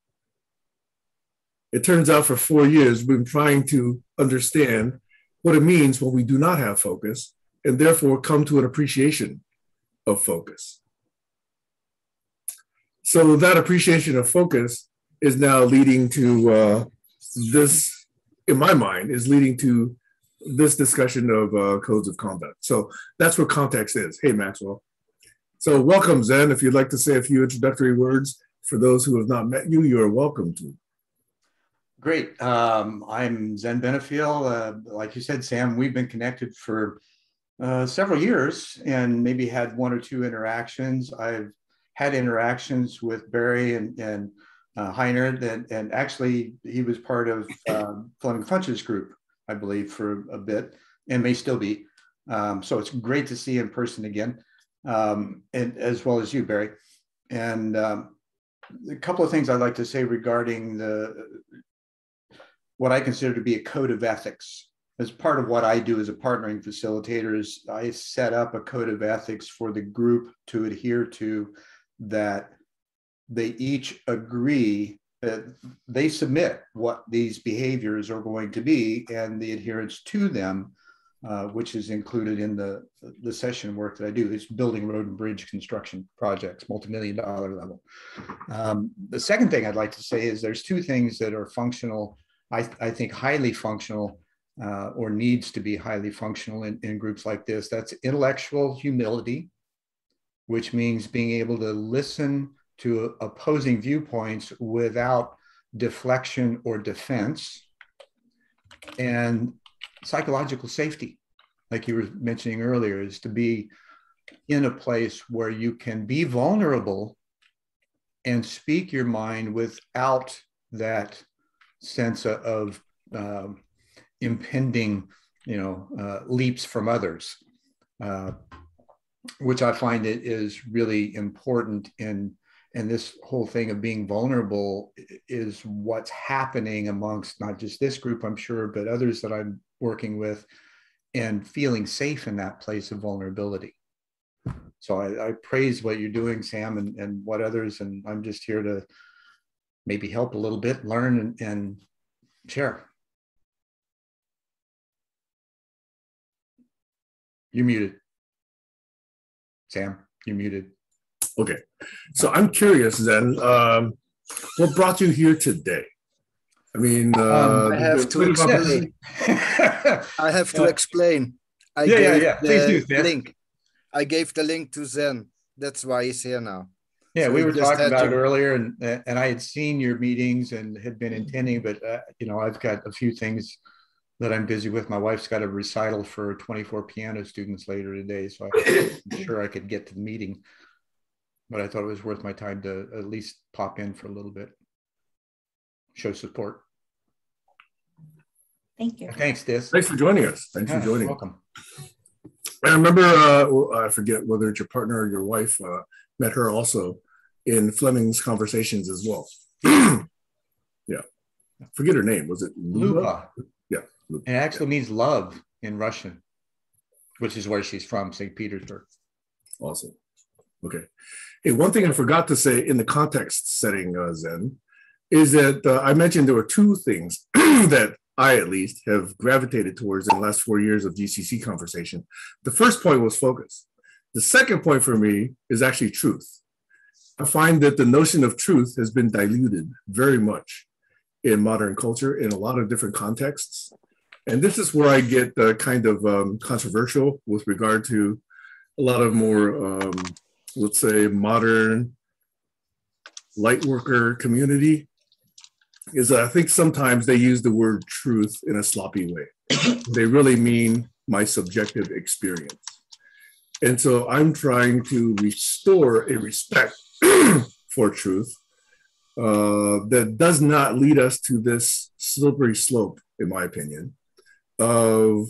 [SPEAKER 1] It turns out for 4 years, we've been trying to understand what it means when we do not have focus, and therefore come to an appreciation of focus. So that appreciation of focus is now leading to this, in my mind, is leading to this discussion of codes of conduct. So that's what context is. Hey, Maxwell. So welcome, Zen. If you'd like to say a few introductory words for those who have not met you, you're welcome to.
[SPEAKER 9] Great. I'm Zen Benefiel. Like you said, Sam, we've been connected for several years and maybe had 1 or 2 interactions. I've had interactions with Barry and Heiner, and actually he was part of Fleming Funch's group, I believe, for a bit, and may still be. So it's great to see you in person again, and as well as you, Barry. And a couple of things I'd like to say regarding what I consider to be a code of ethics. As part of what I do as a partnering facilitator is I set up a code of ethics for the group to adhere to, that they each agree that they submit what these behaviors are going to be and the adherence to them, which is included in the session work that I do. Is building road and bridge construction projects, multi-million-dollar level. The second thing I'd like to say is there's 2 things that are functional, I think highly functional, or needs to be highly functional in groups like this. That's intellectual humility, which means being able to listen to opposing viewpoints without deflection or defense, and psychological safety, like you were mentioning earlier, is to be in a place where you can be vulnerable and speak your mind without that sense of impending, leaps from others, which I find it is really important in this whole thing of being vulnerable is what's happening amongst not just this group, I'm sure, but others that I'm working with, and feeling safe in that place of vulnerability. So I praise what you're doing, Sam, and what others, and I'm just here to maybe help a little bit, learn and share. You're muted. Sam, you're muted.
[SPEAKER 1] Okay. So I'm curious then, what brought you here today? I mean,
[SPEAKER 3] I have to explain. I have to explain. I gave
[SPEAKER 9] Please do, Zen.
[SPEAKER 3] Link. I gave the link to Zen. That's why he's here now.
[SPEAKER 9] Yeah,
[SPEAKER 3] So
[SPEAKER 9] we were talking about it earlier, and I had seen your meetings and had been intending, but I've got a few things that I'm busy with. My wife's got a recital for 24 piano students later today, so I'm sure I could get to the meeting. But I thought it was worth my time to at least pop in for a little bit, show support.
[SPEAKER 5] Thank you.
[SPEAKER 9] Thanks, Dis.
[SPEAKER 1] Thanks for joining us. Thanks for joining.
[SPEAKER 9] Welcome.
[SPEAKER 1] I remember, I forget whether it's your partner or your wife, met her also in Fleming's conversations as well. Yeah. Forget her name. Was it
[SPEAKER 9] Luba?
[SPEAKER 1] Yeah. Luba.
[SPEAKER 9] It actually means love in Russian, which is where she's from, St. Petersburg.
[SPEAKER 1] Awesome. Okay. Hey, one thing I forgot to say in the context setting, Zen, is that I mentioned there were 2 things that I at least have gravitated towards in the last 4 years of GCC conversation. The first point was focus. The second point for me is actually truth. I find that the notion of truth has been diluted very much in modern culture in a lot of different contexts. And this is where I get kind of controversial with regard to a lot of more, let's say, modern light worker community, is that I think sometimes they use the word truth in a sloppy way. They really mean my subjective experience. And so I'm trying to restore a respect for truth that does not lead us to this slippery slope, in my opinion, of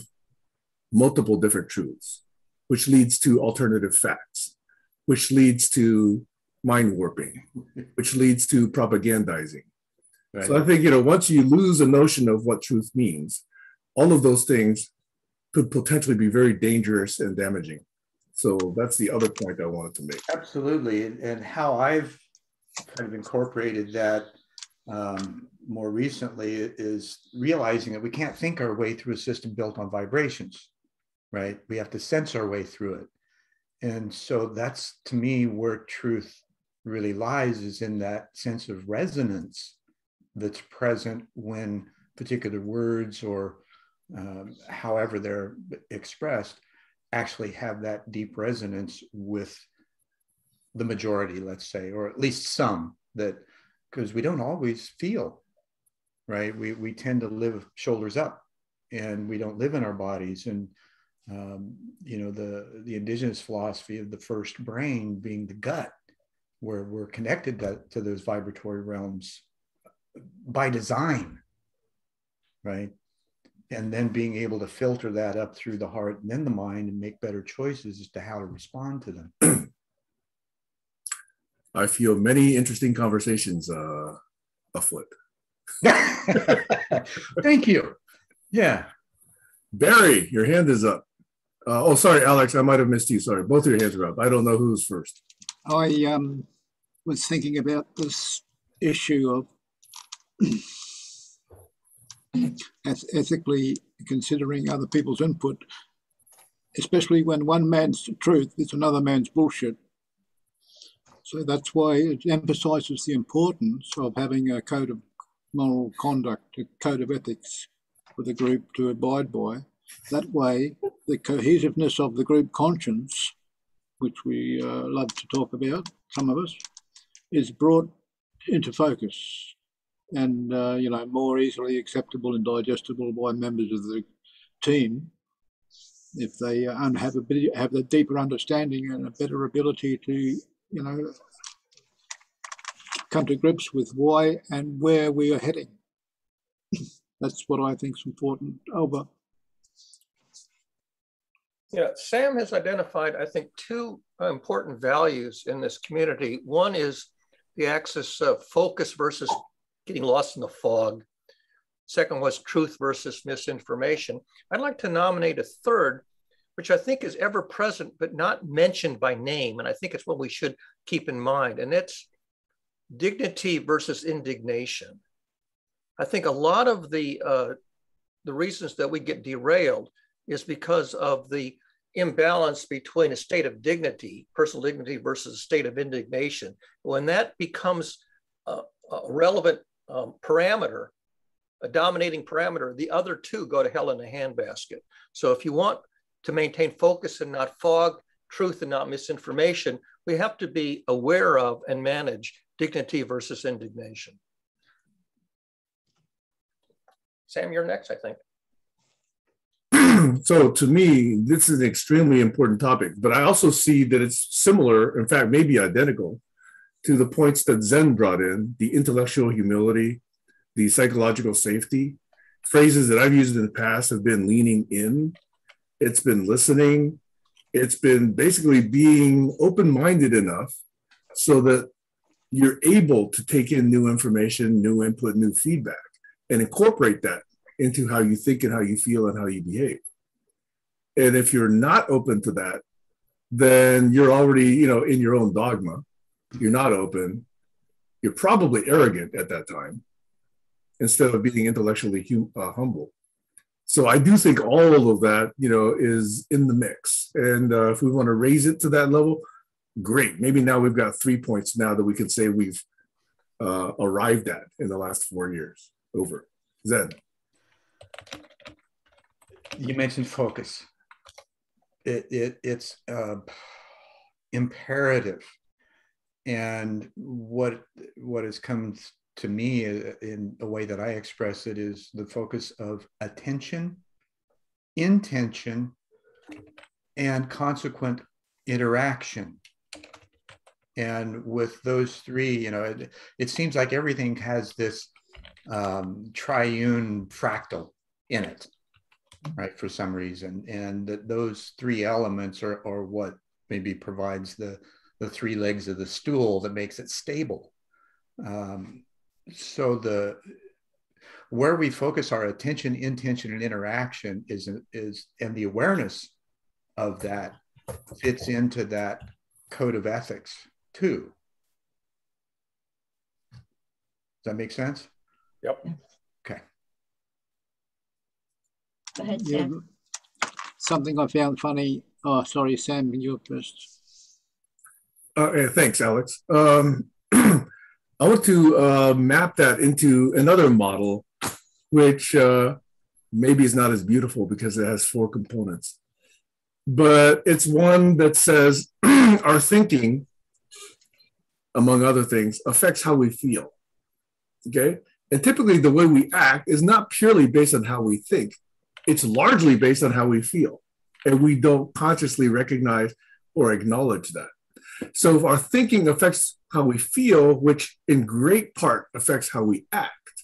[SPEAKER 1] multiple different truths, which leads to alternative facts, which leads to mind warping, which leads to propagandizing. Right. So I think, once you lose a notion of what truth means, all of those things could potentially be very dangerous and damaging. So that's the other point I wanted to make.
[SPEAKER 9] Absolutely. And how I've kind of incorporated that more recently is realizing that we can't think our way through a system built on vibrations, right? We have to sense our way through it. And so that's, to me, where truth really lies, is in that sense of resonance that's present when particular words or however they're expressed actually have that deep resonance with the majority, let's say, or at least some, that, because we don't always feel, right? We tend to live shoulders up, and we don't live in our bodies. And the indigenous philosophy of the first brain being the gut, where we're connected to those vibratory realms by design, right? And then being able to filter that up through the heart and then the mind and make better choices as to how to respond to them.
[SPEAKER 1] I feel many interesting conversations afoot.
[SPEAKER 9] Thank you. Yeah.
[SPEAKER 1] Barry, your hand is up. Sorry, Alex, I might have missed you. Sorry, both of your hands are up. I don't know who's first.
[SPEAKER 8] I was thinking about this issue of ethically considering other people's input, especially when one man's truth is another man's bullshit. So that's why it emphasizes the importance of having a code of moral conduct, a code of ethics for the group to abide by. That way, the cohesiveness of the group conscience, which we love to talk about, some of us, is brought into focus and more easily acceptable and digestible by members of the team if they have a deeper understanding and a better ability to come to grips with why and where we are heading. That's what I think is important. Over.
[SPEAKER 4] Yeah, Sam has identified, I think, two important values in this community. One is the axis of focus versus getting lost in the fog. Second was truth versus misinformation. I'd like to nominate a third, which I think is ever present, but not mentioned by name. And I think it's what we should keep in mind. And it's dignity versus indignation. I think a lot of the reasons that we get derailed is because of the imbalance between a state of dignity, personal dignity, versus a state of indignation. When that becomes a relevant parameter, a dominating parameter, the other two go to hell in a handbasket. So if you want to maintain focus and not fog, truth and not misinformation, we have to be aware of and manage dignity versus indignation. Sam, you're next, I think.
[SPEAKER 1] So to me, this is an extremely important topic, but I also see that it's similar, in fact, maybe identical to the points that Zen brought in, the intellectual humility, the psychological safety. Phrases that I've used in the past have been leaning in, it's been listening, it's been basically being open-minded enough so that you're able to take in new information, new input, new feedback, and incorporate that into how you think and how you feel and how you behave. And if you're not open to that, then you're already, in your own dogma. You're not open. You're probably arrogant at that time. instead of being intellectually humble. So I do think all of that, is in the mix. And if we want to raise it to that level, great. Maybe now we've got 3 points now that we can say we've arrived at in the last 4 years. Over. Zen.
[SPEAKER 9] You mentioned focus. It's imperative. And what has come to me in a way that I express it is the focus of attention, intention, and consequent interaction. And with those three, it seems like everything has this triune fractal in it, right, for some reason. And that those three elements are what maybe provides the three legs of the stool that makes it stable. So where we focus our attention, intention, and interaction is and the awareness of that fits into that code of ethics too. Does that make sense?
[SPEAKER 4] Yep.
[SPEAKER 9] Okay.
[SPEAKER 5] Go ahead, Sam.
[SPEAKER 8] Something I found funny. Oh, sorry, Sam, you're first.
[SPEAKER 1] Thanks, Alex. I want to map that into another model, which maybe is not as beautiful because it has 4 components. But it's one that says our thinking, among other things, affects how we feel. Okay? And typically the way we act is not purely based on how we think. It's largely based on how we feel. And we don't consciously recognize or acknowledge that. So if our thinking affects how we feel, which in great part affects how we act,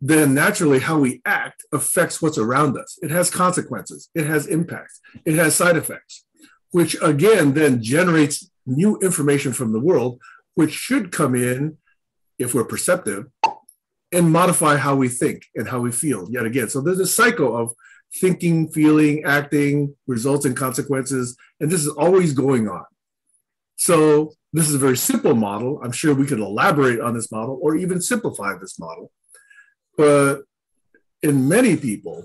[SPEAKER 1] then naturally how we act affects what's around us. It has consequences, it has impacts, it has side effects, which again then generates new information from the world, which should come in, if we're perceptive, and modify how we think and how we feel yet again. So there's a cycle of thinking, feeling, acting, results and consequences, and this is always going on. So this is a very simple model. I'm sure we could elaborate on this model or even simplify this model. But in many people,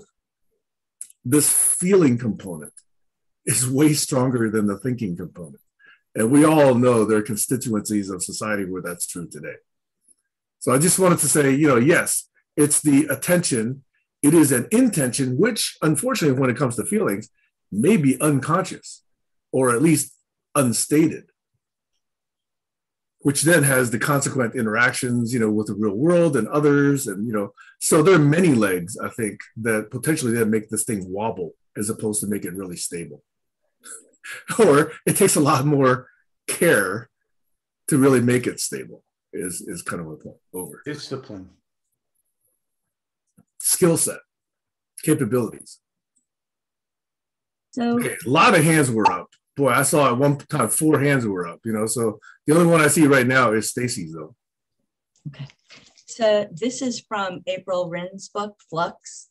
[SPEAKER 1] this feeling component is way stronger than the thinking component. And we all know there are constituencies of society where that's true today. So I just wanted to say, yes, it's the attention. It is an intention, which unfortunately, when it comes to feelings, may be unconscious or at least unstated, which then has the consequent interactions, with the real world and others. And, so there are many legs, I think, that potentially then make this thing wobble as opposed to make it really stable. Or it takes a lot more care to really make it stable is kind of a point. Over.
[SPEAKER 9] Discipline.
[SPEAKER 1] Skill set, capabilities.
[SPEAKER 5] So
[SPEAKER 1] okay, a lot of hands were up. Boy, I saw at one time 4 hands were up, so the only one I see right now is Stacy's though.
[SPEAKER 5] Okay. So this is from April Rin's book, Flux.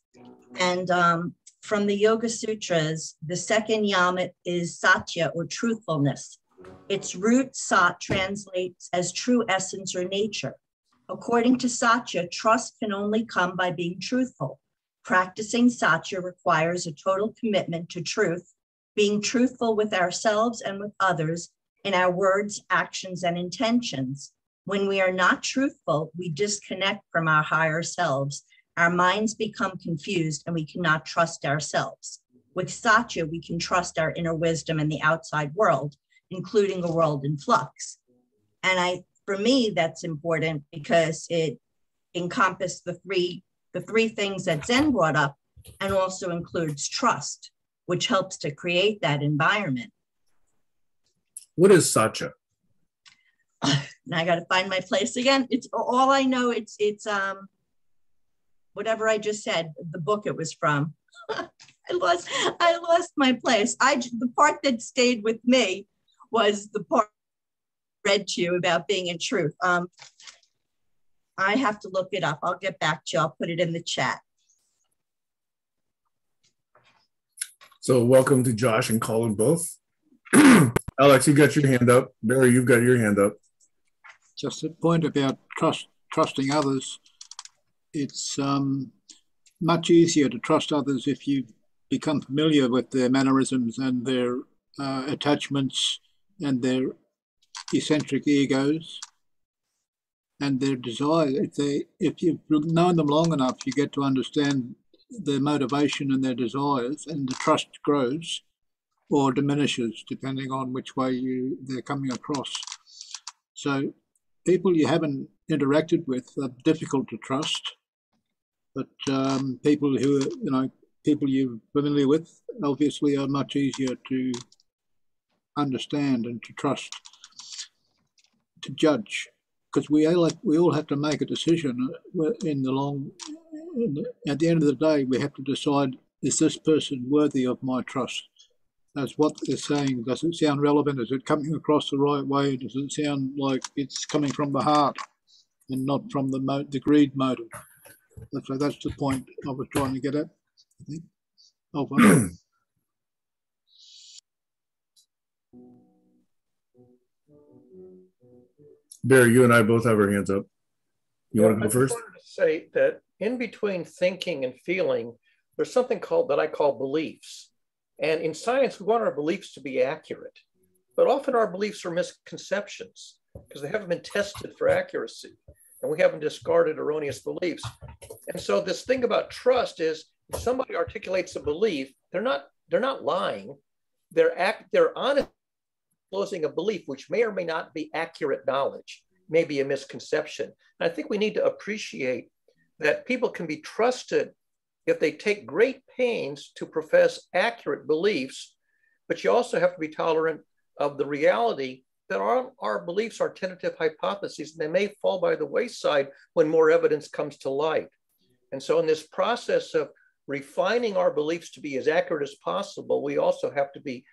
[SPEAKER 5] And from the Yoga Sutras, the second yama is satya, or truthfulness. Its root sat translates as true essence or nature. According to Satya, trust can only come by being truthful. Practicing Satya requires a total commitment to truth, being truthful with ourselves and with others in our words, actions, and intentions. When we are not truthful, we disconnect from our higher selves. Our minds become confused and we cannot trust ourselves. With Satya, we can trust our inner wisdom and the outside world, including a world in flux. And for me, that's important because it encompassed the three things that Zen brought up, and also includes trust, which helps to create that environment.
[SPEAKER 1] What is Satya?
[SPEAKER 5] Now I got to find my place again. It's all I know. It's whatever I just said, the book it was from. I lost my place. The part that stayed with me was the part I read to you about being in truth. I have to look it up. I'll get back to you. I'll put it in the chat.
[SPEAKER 1] So welcome to Josh and Colin both. Alex, you got your hand up. Barry, you've got your hand up.
[SPEAKER 8] Just a point about trusting others. it's much easier to trust others if you become familiar with their mannerisms and their attachments and their eccentric egos and their desires. If you've known them long enough, you get to understand their motivation and their desires, and the trust grows or diminishes depending on which way they're coming across. So people you haven't interacted with are difficult to trust, but people you're familiar with obviously are much easier to understand and to trust, to judge, because we all have to make a decision at the end of the day. We have to decide, is this person worthy of my trust? As what they're saying, does it sound relevant? Is it coming across the right way? Does it sound like it's coming from the heart and not from the greed motive? So that's the point I was trying to get at, I think. Over.
[SPEAKER 1] Barry, you and I both have our hands up. You want to go first?
[SPEAKER 4] I wanted to say that in between thinking and feeling, there's something that I call beliefs. And in science, we want our beliefs to be accurate. But often our beliefs are misconceptions because they haven't been tested for accuracy. And we haven't discarded erroneous beliefs. And so this thing about trust is, if somebody articulates a belief, they're not lying. They're honest, disclosing a belief, which may or may not be accurate knowledge, may be a misconception. And I think we need to appreciate that people can be trusted if they take great pains to profess accurate beliefs, but you also have to be tolerant of the reality that our beliefs are tentative hypotheses, and they may fall by the wayside when more evidence comes to light. And so in this process of refining our beliefs to be as accurate as possible, we also have to be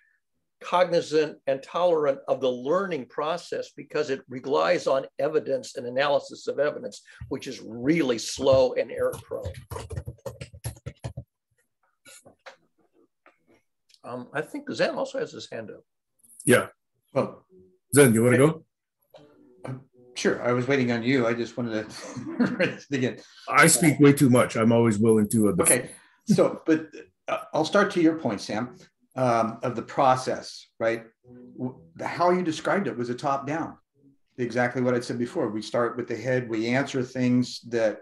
[SPEAKER 4] cognizant and tolerant of the learning process, because it relies on evidence and analysis of evidence, which is really slow and error prone. I think Zen also has his hand up.
[SPEAKER 1] Yeah. Well, Zen, you want to go?
[SPEAKER 9] Sure. I was waiting on you. I just wanted to raise it again.
[SPEAKER 1] I speak way too much. I'm always willing to.
[SPEAKER 9] Okay. So, but I'll start to your point, Sam, of the process, right? How you described it was a top down. Exactly what I said before. We start with the head. We answer things that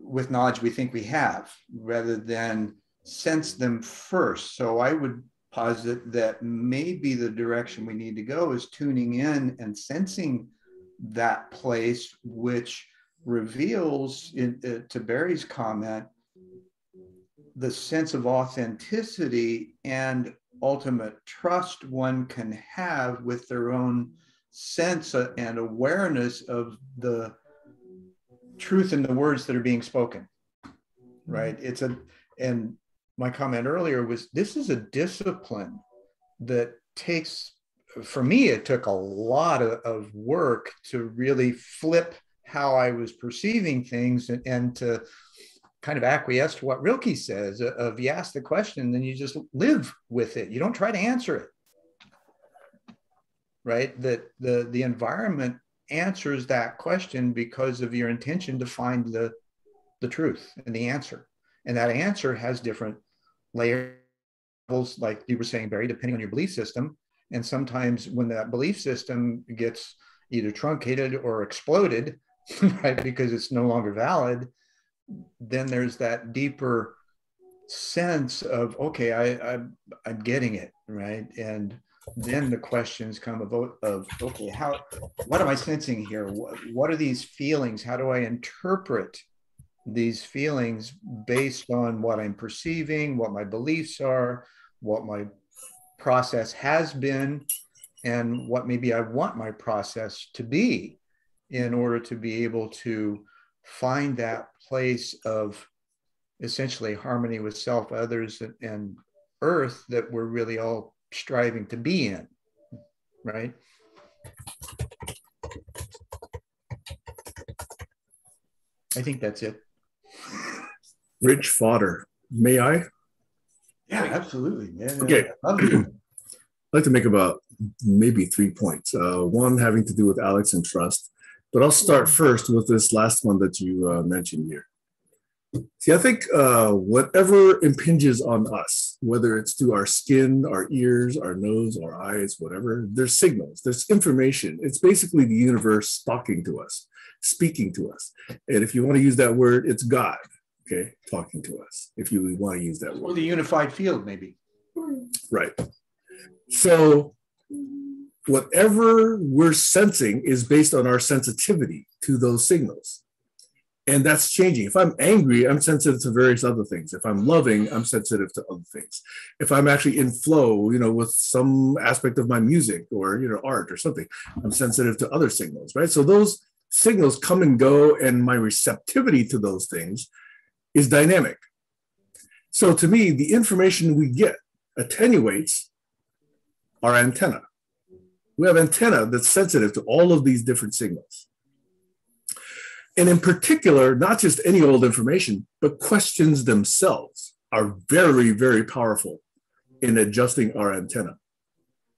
[SPEAKER 9] with knowledge we think we have, rather than sense them first. So I would posit that maybe the direction we need to go is tuning in and sensing that place, which reveals, to Barry's comment, the sense of authenticity and ultimate trust one can have with their own sense and awareness of the truth in the words that are being spoken, right? And my comment earlier was, this is a discipline that takes, for me, it took a lot of work to really flip how I was perceiving things and to kind of acquiesce to what Rilke says of, you ask the question, then you just live with it. You don't try to answer it, right? That the environment answers that question because of your intention to find the truth and the answer. And that answer has different layers, like you were saying, Barry, depending on your belief system. And sometimes when that belief system gets either truncated or exploded, right, because it's no longer valid, then there's that deeper sense of, okay, I'm getting it, right? And then the questions come of okay, what am I sensing here? What are these feelings? How do I interpret these feelings based on what I'm perceiving, what my beliefs are, what my process has been, and what maybe I want my process to be, in order to be able to find that place of essentially harmony with self, others, and earth that we're really all striving to be in, right? I think that's it.
[SPEAKER 1] Rich fodder. May I?
[SPEAKER 9] Yeah, absolutely. Yeah,
[SPEAKER 1] okay. I'd like to make about maybe 3 points. One having to do with Alex and trust. But I'll start first with this last one that you mentioned here. See, I think whatever impinges on us, whether it's through our skin, our ears, our nose, our eyes, whatever, there's signals, there's information. It's basically the universe talking to us, speaking to us. And if you want to use that word, it's God, okay, talking to us, if you want to use that word.
[SPEAKER 9] Or the unified field, maybe.
[SPEAKER 1] Right. So whatever we're sensing is based on our sensitivity to those signals. And that's changing. If I'm angry, I'm sensitive to various other things. If I'm loving, I'm sensitive to other things. If I'm actually in flow, you know, with some aspect of my music or, you know, art or something, I'm sensitive to other signals, right? So those signals come and go, and my receptivity to those things is dynamic. So to me, the information we get attenuates our antenna. We have antenna that's sensitive to all of these different signals. And in particular, not just any old information, but questions themselves are very, very powerful in adjusting our antenna.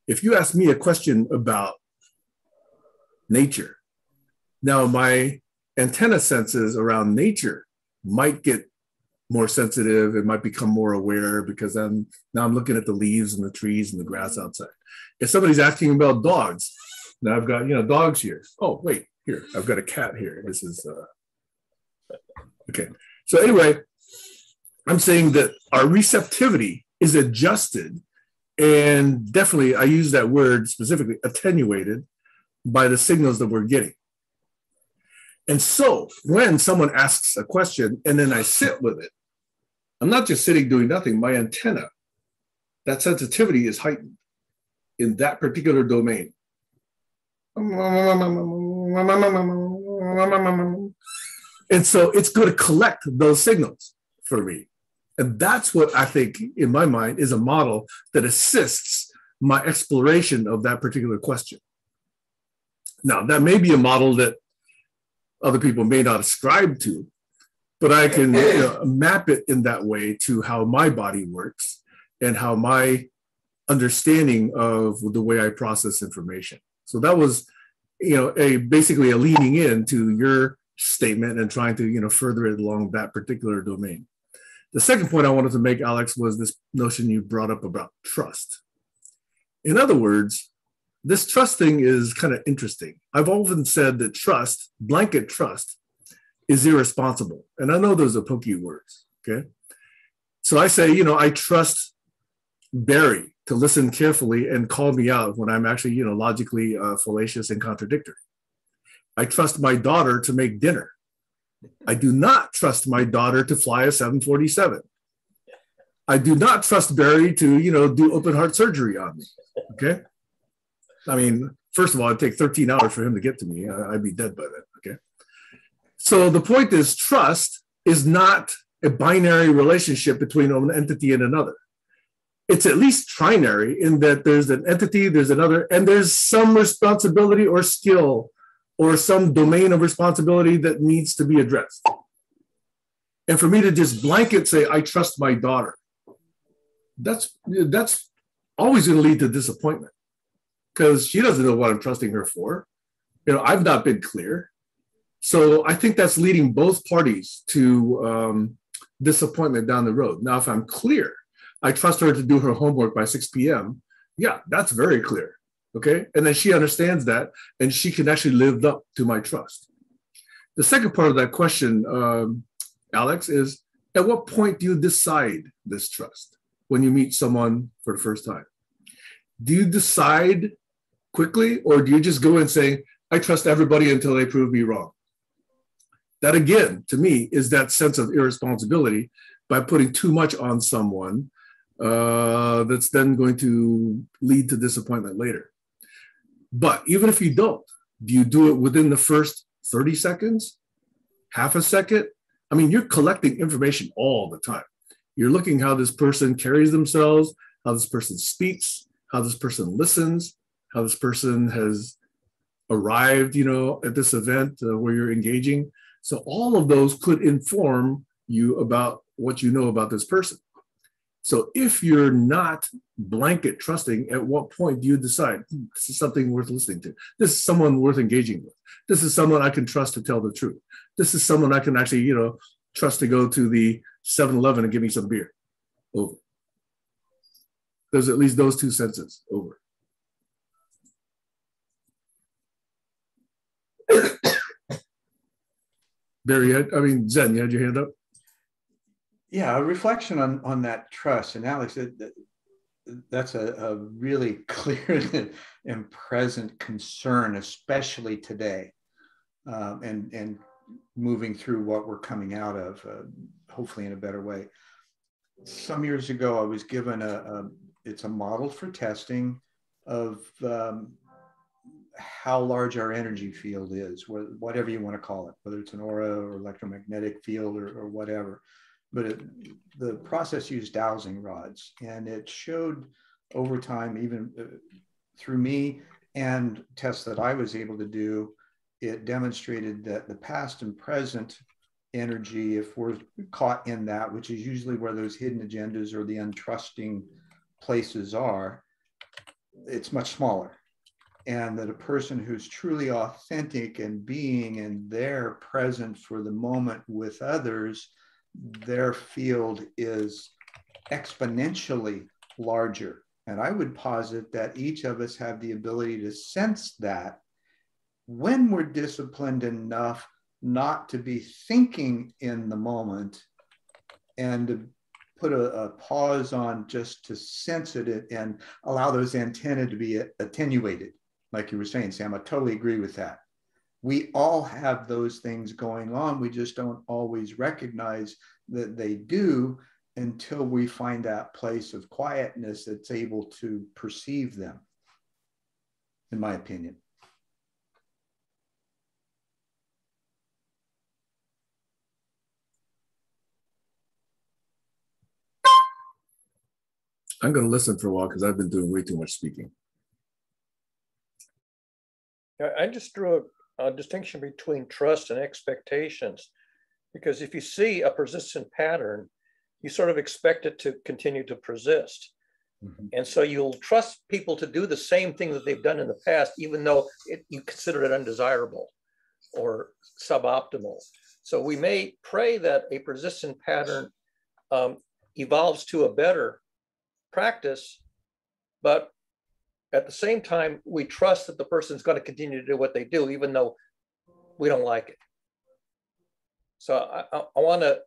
[SPEAKER 1] If you ask me a question about nature, now my antenna senses around nature might get more sensitive. It might become more aware because now I'm looking at the leaves and the trees and the grass outside. If somebody's asking about dogs, now I've got, you know, dogs here. Oh, wait. Here, I've got a cat here. This is, okay. So anyway, I'm saying that our receptivity is adjusted, and definitely I use that word specifically, attenuated by the signals that we're getting. And so when someone asks a question and then I sit with it, I'm not just sitting doing nothing. My antenna, that sensitivity is heightened in that particular domain. And so it's going to collect those signals for me. And that's what I think, in my mind, is a model that assists my exploration of that particular question. Now, that may be a model that other people may not ascribe to, but I can map it in that way to how my body works and how my understanding of the way I process information. So that was, basically a leading into your statement and trying to, further it along that particular domain. The second point I wanted to make, Alex, was this notion you brought up about trust. In other words, this trust thing is kind of interesting. I've often said that trust, blanket trust, is irresponsible. And I know those are pokey words, okay? So I say, I trust Barry to listen carefully and call me out when I'm actually, logically fallacious and contradictory. I trust my daughter to make dinner. I do not trust my daughter to fly a 747. I do not trust Barry to, do open heart surgery on me, okay? I mean, first of all, it'd take 13 hours for him to get to me. I'd be dead by then, okay? So the point is, trust is not a binary relationship between an entity and another. It's at least trinary in that there's an entity, there's another, and there's some responsibility or skill or some domain of responsibility that needs to be addressed. And for me to just blanket say, I trust my daughter, that's always going to lead to disappointment because she doesn't know what I'm trusting her for. I've not been clear. So I think that's leading both parties to disappointment down the road. Now, if I'm clear, I trust her to do her homework by 6 p.m. Yeah, that's very clear, okay? And then she understands that, and she can actually live up to my trust. The second part of that question, Alex, is at what point do you decide this trust when you meet someone for the first time? Do you decide quickly, or do you just go in saying, I trust everybody until they prove me wrong? That, again, to me, is that sense of irresponsibility by putting too much on someone that's then going to lead to disappointment later. But even if you don't, do you do it within the first 30 seconds, half a second? I mean, you're collecting information all the time. You're looking how this person carries themselves, how this person speaks, how this person listens, how this person has arrived, at this event where you're engaging. So all of those could inform you about what you know about this person. So if you're not blanket trusting, at what point do you decide this is something worth listening to? This is someone worth engaging with. This is someone I can trust to tell the truth. This is someone I can actually, trust to go to the 7-Eleven and give me some beer. Over. There's at least those two senses. Over. Barry, Zen, you had your hand up?
[SPEAKER 9] Yeah, a reflection on that trust. And Alex, that's a really clear and present concern, especially today, and moving through what we're coming out of, hopefully in a better way. Some years ago, I was given it's a model for testing of how large our energy field is, whatever you want to call it, whether it's an aura or electromagnetic field or whatever. But the process used dowsing rods, and it showed over time, even through me and tests that I was able to do, it demonstrated that the past and present energy, if we're caught in that, which is usually where those hidden agendas or the untrusting places are, it's much smaller. And that a person who's truly authentic and being and there present for the moment with others, their field is exponentially larger. And I would posit that each of us have the ability to sense that when we're disciplined enough not to be thinking in the moment and to put a pause on just to sense it and allow those antennae to be attenuated. Like you were saying, Sam, I totally agree with that. We all have those things going on. We just don't always recognize that they do until we find that place of quietness that's able to perceive them, in my opinion.
[SPEAKER 1] I'm going to listen for a while because I've been doing way too much speaking.
[SPEAKER 4] I just drew a distinction between trust and expectations, because if you see a persistent pattern, you sort of expect it to continue to persist. Mm-hmm. And so you'll trust people to do the same thing that they've done in the past, even though you consider it undesirable or suboptimal. So we may pray that a persistent pattern evolves to a better practice, but at the same time, we trust that the person's going to continue to do what they do, even though we don't like it. So I want to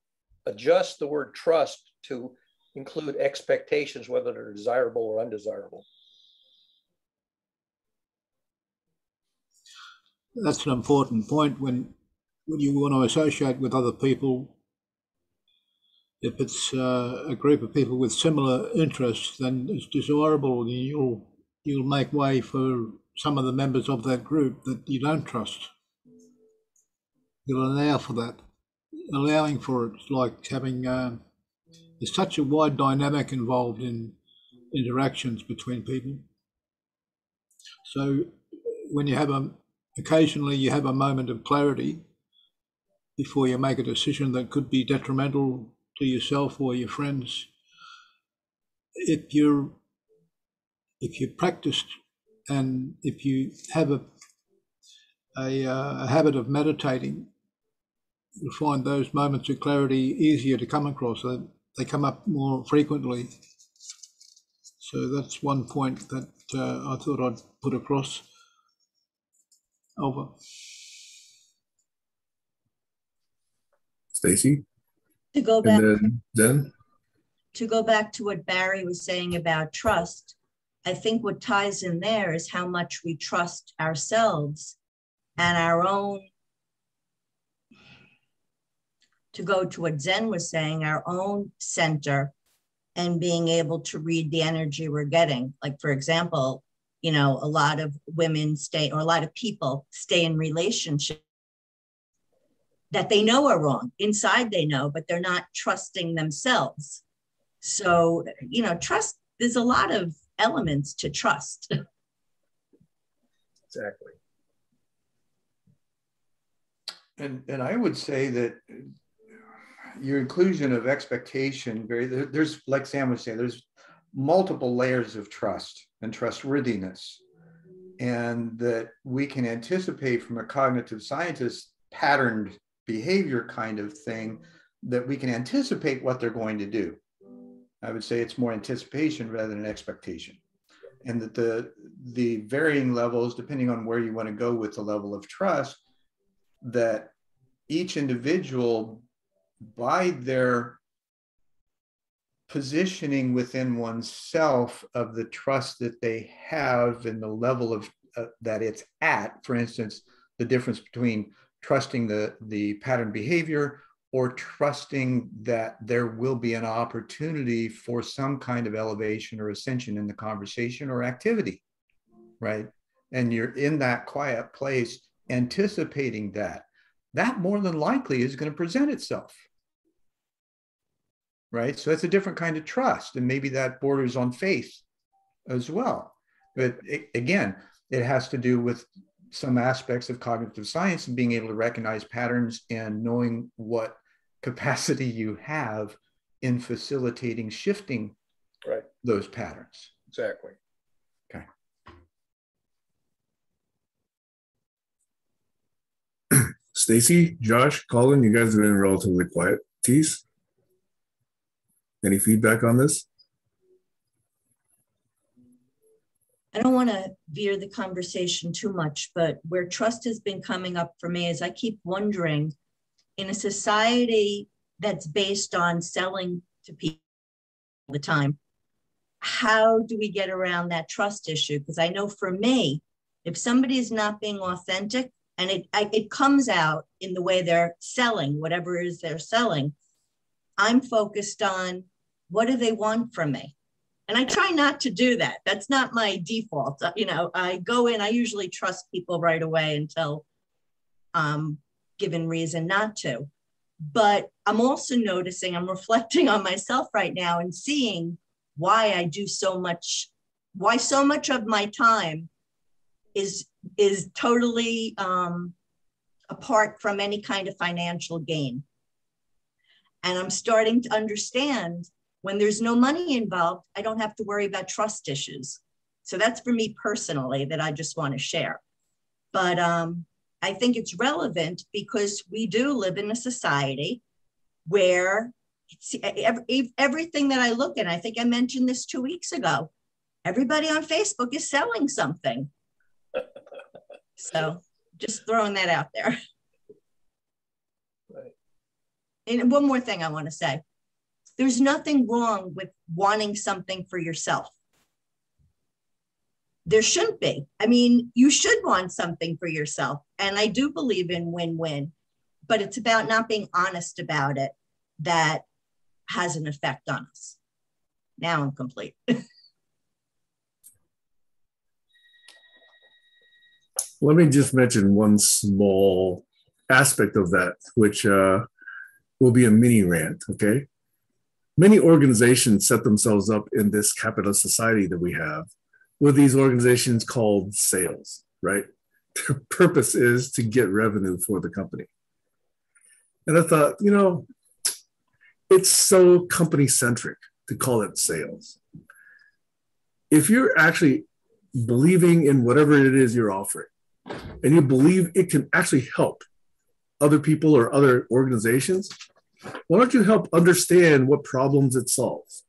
[SPEAKER 4] adjust the word trust to include expectations, whether they're desirable or undesirable.
[SPEAKER 8] That's an important point when you want to associate with other people. If it's a group of people with similar interests, then it's desirable. You'll make way for some of the members of that group that you don't trust. You'll allow for that. Allowing for it's like having there's such a wide dynamic involved in interactions between people. So when you have occasionally you have a moment of clarity before you make a decision that could be detrimental to yourself or your friends. If you're practiced and if you have a habit of meditating, you'll find those moments of clarity easier to come across. They come up more frequently. So that's one point that I thought I'd put across. Over.
[SPEAKER 1] Stacy?
[SPEAKER 5] To go back,
[SPEAKER 1] and then
[SPEAKER 5] to go back to what Barry was saying about trust, I think what ties in there is how much we trust ourselves and our own, to go to what Zen was saying, our own center and being able to read the energy we're getting. Like, for example, a lot of women stay, or a lot of people stay in relationships that they know are wrong. Inside they know, but they're not trusting themselves. So, trust, there's a lot of elements to trust.
[SPEAKER 4] Exactly.
[SPEAKER 9] And I would say that your inclusion of expectation, there's, like Sam was saying, there's multiple layers of trust and trustworthiness, and that we can anticipate from a cognitive scientist patterned behavior kind of thing, that we can anticipate what they're going to do. I would say it's more anticipation rather than expectation. And that the varying levels, depending on where you want to go with the level of trust, that each individual, by their positioning within oneself of the trust that they have and the level of that it's at, for instance, the difference between trusting the pattern behavior or trusting that there will be an opportunity for some kind of elevation or ascension in the conversation or activity, right? And you're in that quiet place anticipating that more than likely is going to present itself, right? So that's a different kind of trust, and maybe that borders on faith as well. But again, it has to do with some aspects of cognitive science and being able to recognize patterns and knowing what capacity you have in facilitating shifting those patterns.
[SPEAKER 4] Exactly.
[SPEAKER 9] Okay.
[SPEAKER 1] Stacy, Josh, Colin, you guys have been relatively quiet. Tease, any feedback on this?
[SPEAKER 5] I don't want to veer the conversation too much, but where trust has been coming up for me is I keep wondering, in a society that's based on selling to people all the time, how do we get around that trust issue? Because I know for me, if somebody is not being authentic, and it comes out in the way they're selling, whatever it is they're selling, I'm focused on what do they want from me? And I try not to do that. That's not my default. You know, I go in, I usually trust people right away until given reason not to. But I'm also noticing, I'm reflecting on myself right now and seeing why I do so much, why so much of my time is totally apart from any kind of financial gain. And I'm starting to understand when there's no money involved, I don't have to worry about trust issues. So that's for me personally that I just want to share. But I think it's relevant because we do live in a society where it's, everything that I look at, I think I mentioned this 2 weeks ago, everybody on Facebook is selling something. So just throwing that out there.
[SPEAKER 4] Right.
[SPEAKER 5] And one more thing I want to say. There's nothing wrong with wanting something for yourself. There shouldn't be. I mean, you should want something for yourself. And I do believe in win-win, but it's about not being honest about it that has an effect on us. Now I'm complete.
[SPEAKER 1] Let me just mention one small aspect of that, which will be a mini rant, okay? Many organizations set themselves up in this capitalist society that we have with these organizations called sales, right? Their purpose is to get revenue for the company. And I thought, you know, it's so company-centric to call it sales. If you're actually believing in whatever it is you're offering, and you believe it can actually help other people or other organizations, why don't you help understand what problems it solves?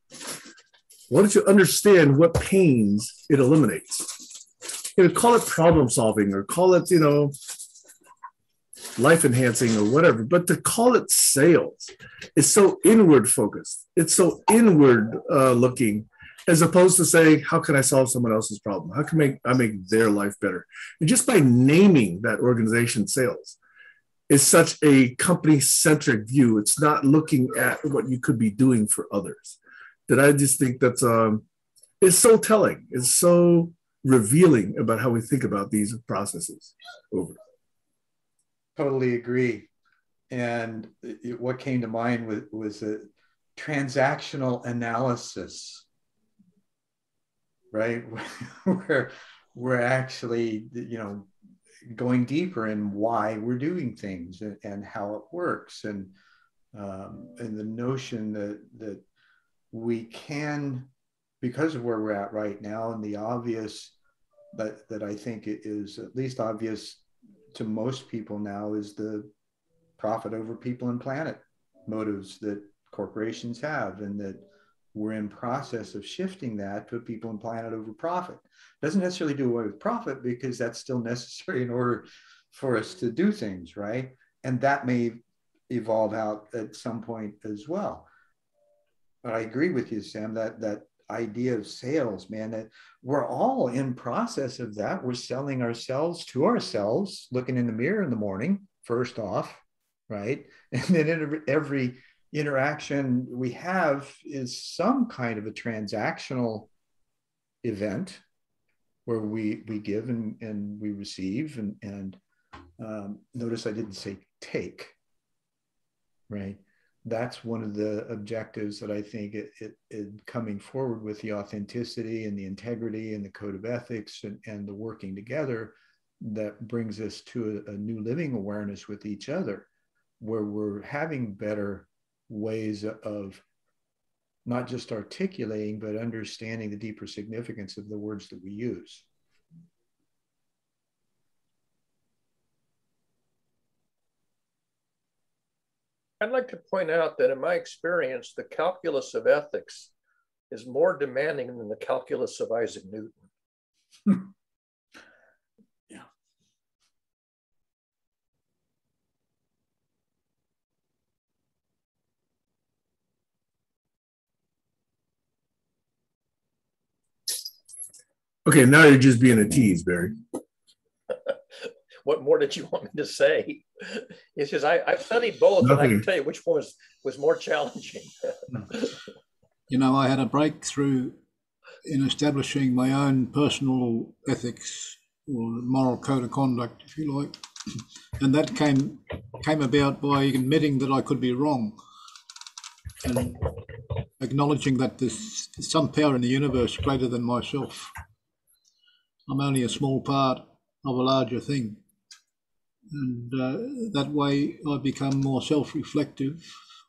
[SPEAKER 1] Why don't you understand what pains it eliminates? You know, call it problem solving or call it, you know, life enhancing or whatever, but to call it sales is so inward focused. It's so inward looking, as opposed to saying, how can I solve someone else's problem? How can I make their life better? And just by naming that organization sales is such a company-centric view. It's not looking at what you could be doing for others. That I just think that's it's so telling. It's so revealing about how we think about these processes. Over.
[SPEAKER 9] Totally agree. And what came to mind was a transactional analysis, right? Where we're actually, you know, going deeper in why we're doing things and how it works. And and the notion that we can, because of where we're at right now, and the obvious that I think is at least obvious to most people now is the profit over people and planet motives that corporations have, and that we're in process of shifting that to people and planet over profit. Doesn't necessarily do away with profit, because that's still necessary in order for us to do things, right? And that may evolve out at some point as well. But I agree with you, Sam, that idea of sales, man, that we're all in process of that. We're selling ourselves to ourselves, looking in the mirror in the morning, first off, right? And then every interaction we have is some kind of a transactional event where we give and we receive, and notice I didn't say take, right? That's one of the objectives that I think it coming forward with the authenticity and the integrity and the code of ethics and the working together, that brings us to a new living awareness with each other, where we're having better ways of not just articulating, but understanding the deeper significance of the words that we use.
[SPEAKER 4] I'd like to point out that in my experience, the calculus of ethics is more demanding than the calculus of Isaac Newton.
[SPEAKER 1] Yeah. Okay, now you're just being a tease, Barry.
[SPEAKER 4] What more did you want me to say? It's just I've studied both,
[SPEAKER 1] Nothing.
[SPEAKER 4] and I can tell you which one was more challenging.
[SPEAKER 8] You know, I had a breakthrough in establishing my own personal ethics or moral code of conduct, if you like, and that came about by admitting that I could be wrong and acknowledging that there's some power in the universe greater than myself. I'm only a small part of a larger thing. And that way I become more self-reflective,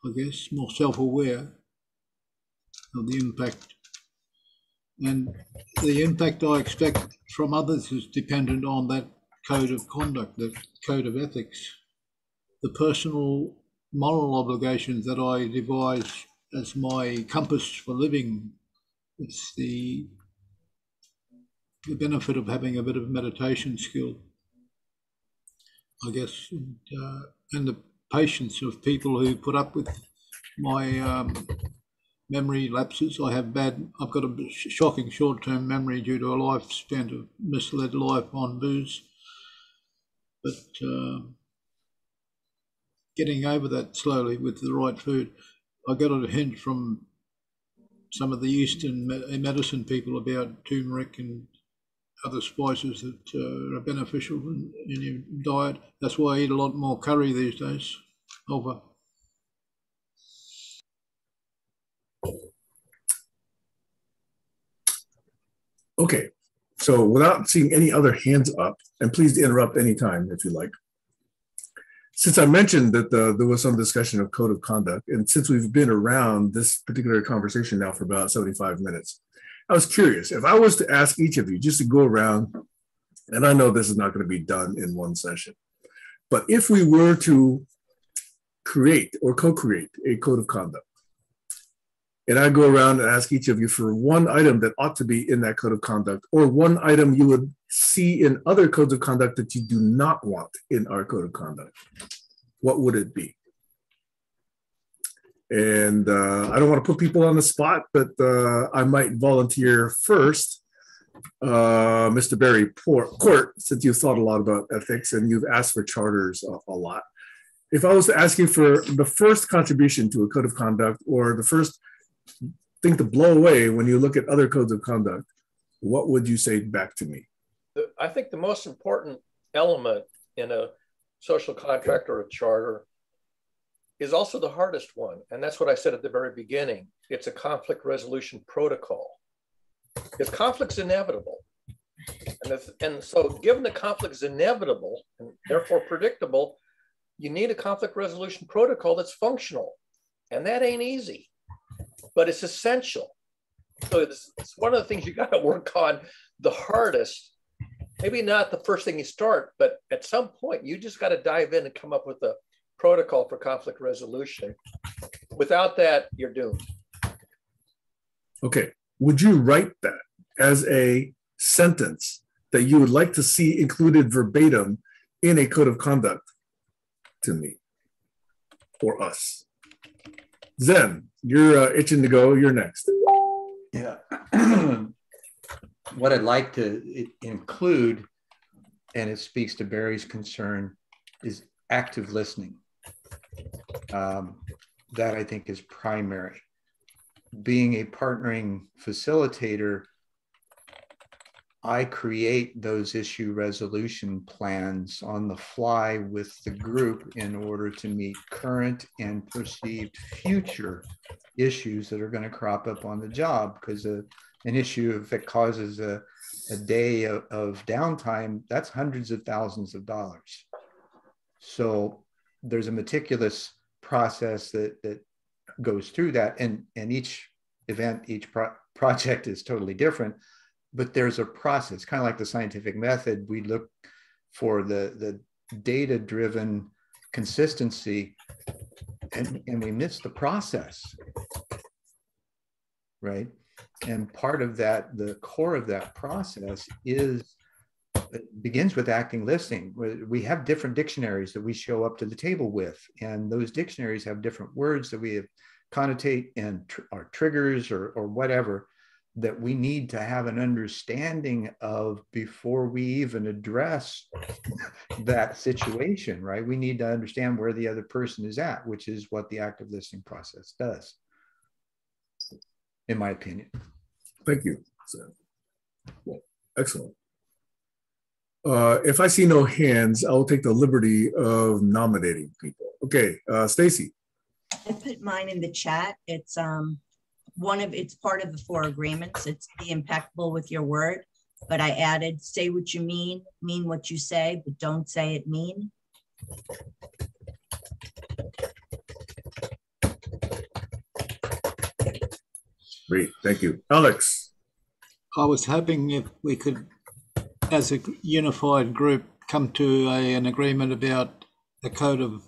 [SPEAKER 8] I guess, more self-aware of the impact. And the impact I expect from others is dependent on that code of conduct, that code of ethics, the personal moral obligations that I devise as my compass for living. It's the benefit of having a bit of meditation skill, I guess, and the patience of people who put up with my memory lapses. I've got a shocking short-term memory due to a life spent a misled life on booze. But getting over that slowly with the right food. I got a hint from some of the Eastern medicine people about turmeric and other spices that are beneficial in your diet. That's why I eat a lot more curry these days. Over.
[SPEAKER 1] Okay, so without seeing any other hands up, and please interrupt anytime if you like. Since I mentioned that there was some discussion of code of conduct, and since we've been around this particular conversation now for about 75 minutes, I was curious if I was to ask each of you just to go around, and I know this is not going to be done in one session, but if we were to create or co-create a code of conduct, and I go around and ask each of you for one item that ought to be in that code of conduct, or one item you would see in other codes of conduct that you do not want in our code of conduct, what would it be? And I don't want to put people on the spot, but I might volunteer first. Mr. Barry Court, since you've thought a lot about ethics and you've asked for charters a lot. If I was to ask you for the first contribution to a code of conduct, or the first thing to blow away when you look at other codes of conduct, what would you say back to me?
[SPEAKER 4] I think the most important element in a social contract or a charter is also the hardest one. And that's what I said at the very beginning. It's a conflict resolution protocol. Because conflict's inevitable. And so given the conflict is inevitable and therefore predictable, you need a conflict resolution protocol that's functional. And that ain't easy, but it's essential. So it's one of the things you got to work on the hardest. Maybe not the first thing you start, but at some point, you just got to dive in and come up with a protocol for conflict resolution. Without that, you're doomed.
[SPEAKER 1] Okay. Would you write that as a sentence that you would like to see included verbatim in a code of conduct to me or us? Zen, you're itching to go. You're next.
[SPEAKER 9] Yeah. What I'd like to include, and it speaks to Barry's concern, is active listening. That I think is primary. Being a partnering facilitator, I create those issue resolution plans on the fly with the group in order to meet current and perceived future issues that are going to crop up on the job. Because an issue, if it causes a day of downtime, that's hundreds of thousands of dollars. So there's a meticulous process that goes through that, and each event, each project is totally different, but there's a process, kind of like the scientific method. We look for the data-driven consistency, and we miss the process, right? And part of that, the core of that process it begins with acting listening. We have different dictionaries that we show up to the table with, and those dictionaries have different words that we have connotate and are triggers or whatever that we need to have an understanding of before we even address that situation, right? We need to understand where the other person is at, which is what the active listening process does, in my opinion.
[SPEAKER 1] Thank you. Well, excellent. If I see no hands, I'll take the liberty of nominating people. Okay, Stacy.
[SPEAKER 5] I put mine in the chat. It's it's part of the 4 agreements. It's be impeccable with your word, but I added say what you mean what you say, but don't say it mean.
[SPEAKER 1] Great, thank you. Alex.
[SPEAKER 8] I was hoping if we could, as a unified group, come to an agreement about a code of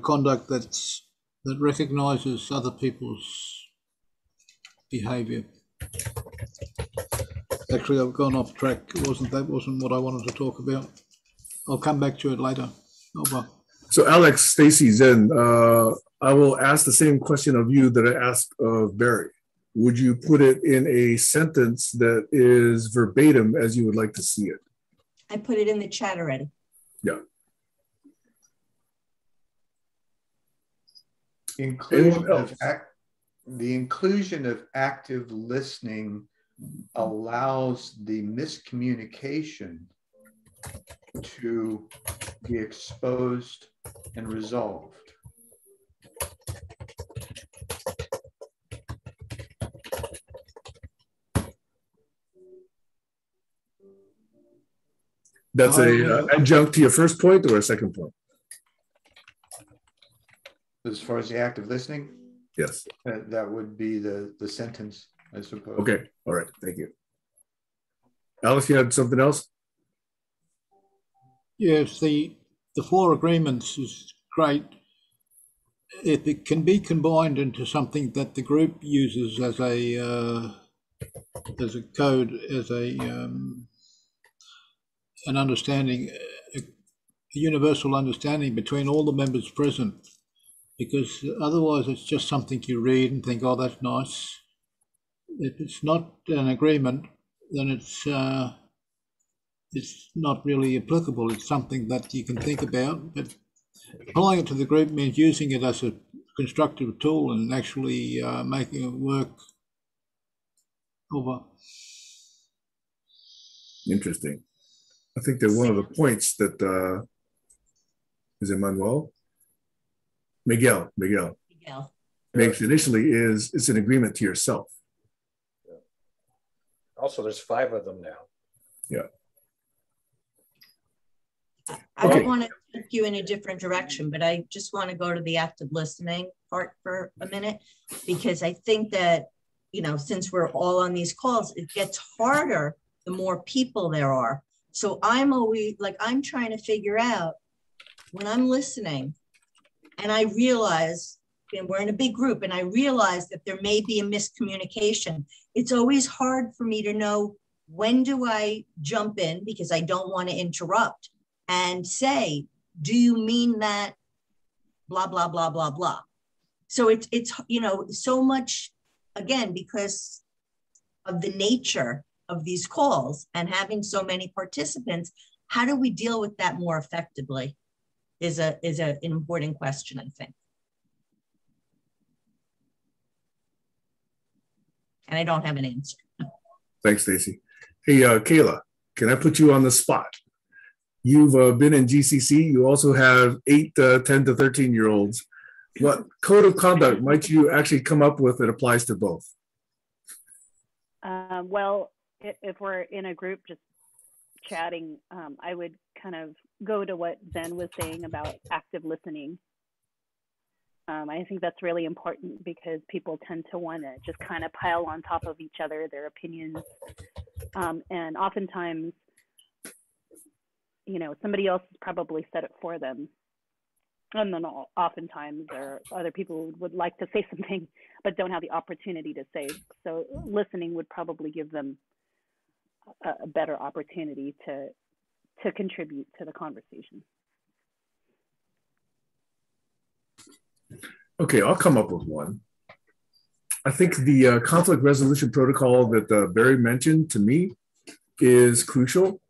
[SPEAKER 8] conduct that recognises other people's behaviour. Actually, I've gone off track. That wasn't what I wanted to talk about. I'll come back to it later. Over.
[SPEAKER 1] So Alex, Stacy, Zen, I will ask the same question of you that I asked of Barry. Would you put it in a sentence that is verbatim as you would like to see it?
[SPEAKER 5] I put it in the chat already.
[SPEAKER 1] Yeah.
[SPEAKER 9] The inclusion of active listening allows the miscommunication to be exposed and resolved.
[SPEAKER 1] That's an adjunct to your first point or a second point?
[SPEAKER 9] As far as the active listening?
[SPEAKER 1] Yes.
[SPEAKER 9] That would be the sentence, I suppose.
[SPEAKER 1] Okay, all right, thank you. Alice, you had something else?
[SPEAKER 8] Yes, the 4 agreements is great. If it can be combined into something that the group uses as a code, as an understanding, a universal understanding between all the members present, because otherwise it's just something you read and think, oh, that's nice. If it's not an agreement, then it's not really applicable. It's something that you can think about, but applying it to the group means using it as a constructive tool and actually making it work. Over.
[SPEAKER 1] Interesting. I think that one of the points that is it Miguel makes initially is it's an agreement to yourself.
[SPEAKER 4] Yeah. Also, there's 5 of them now.
[SPEAKER 1] Yeah.
[SPEAKER 5] I don't want to take you in a different direction, but I just want to go to the active listening part for a minute, because I think that, you know, since we're all on these calls, it gets harder the more people there are. So I'm always like, I'm trying to figure out when I'm listening and I realize, and we're in a big group, and I realize that there may be a miscommunication. It's always hard for me to know, when do I jump in, because I don't want to interrupt, and say, do you mean that blah, blah, blah, blah, blah. So it's, you know, so much, again, because of the nature of these calls and having so many participants, how do we deal with that more effectively is an important question, I think. And I don't have an answer.
[SPEAKER 1] Thanks, Stacy. Hey, Kayla, can I put you on the spot? You've been in GCC. You also have 8, 10 to 13-year-olds. What code of conduct might you actually come up with that applies to both?
[SPEAKER 7] Well, if we're in a group just chatting, I would kind of go to what Zen was saying about active listening. I think that's really important because people tend to want to just kind of pile on top of each other, their opinions. And oftentimes, you know, somebody else has probably said it for them. And then oftentimes there are other people who would like to say something, but don't have the opportunity to say. So listening would probably give them a better opportunity to contribute to the conversation.
[SPEAKER 1] Okay, I'll come up with one. I think the conflict resolution protocol that Barry mentioned to me is crucial.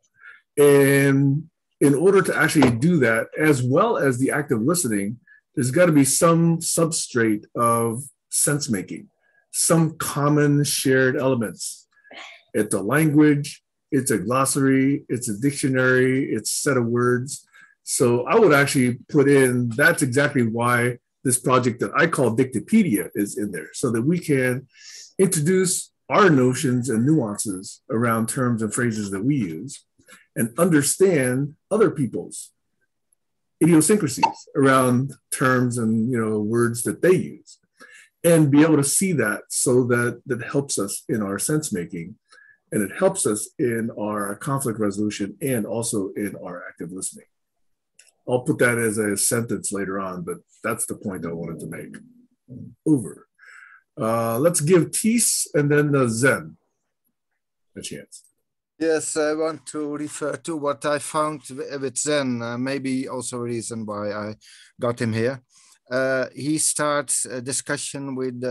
[SPEAKER 1] And in order to actually do that, as well as the active listening, there's got to be some substrate of sense making, some common shared elements. It's a language, it's a glossary, it's a dictionary, it's a set of words. So I would actually put in, that's exactly why this project that I call Dictopedia is in there, so that we can introduce our notions and nuances around terms and phrases that we use, and understand other people's idiosyncrasies around terms and, you know, words that they use, and be able to see that, so that that helps us in our sense making, and it helps us in our conflict resolution and also in our active listening. I'll put that as a sentence later on, but that's the point I wanted to make. Over. Let's give Tis and then Zen a chance.
[SPEAKER 3] Yes, I want to refer to what I found with Zen, maybe also a reason why I got him here. He starts a discussion with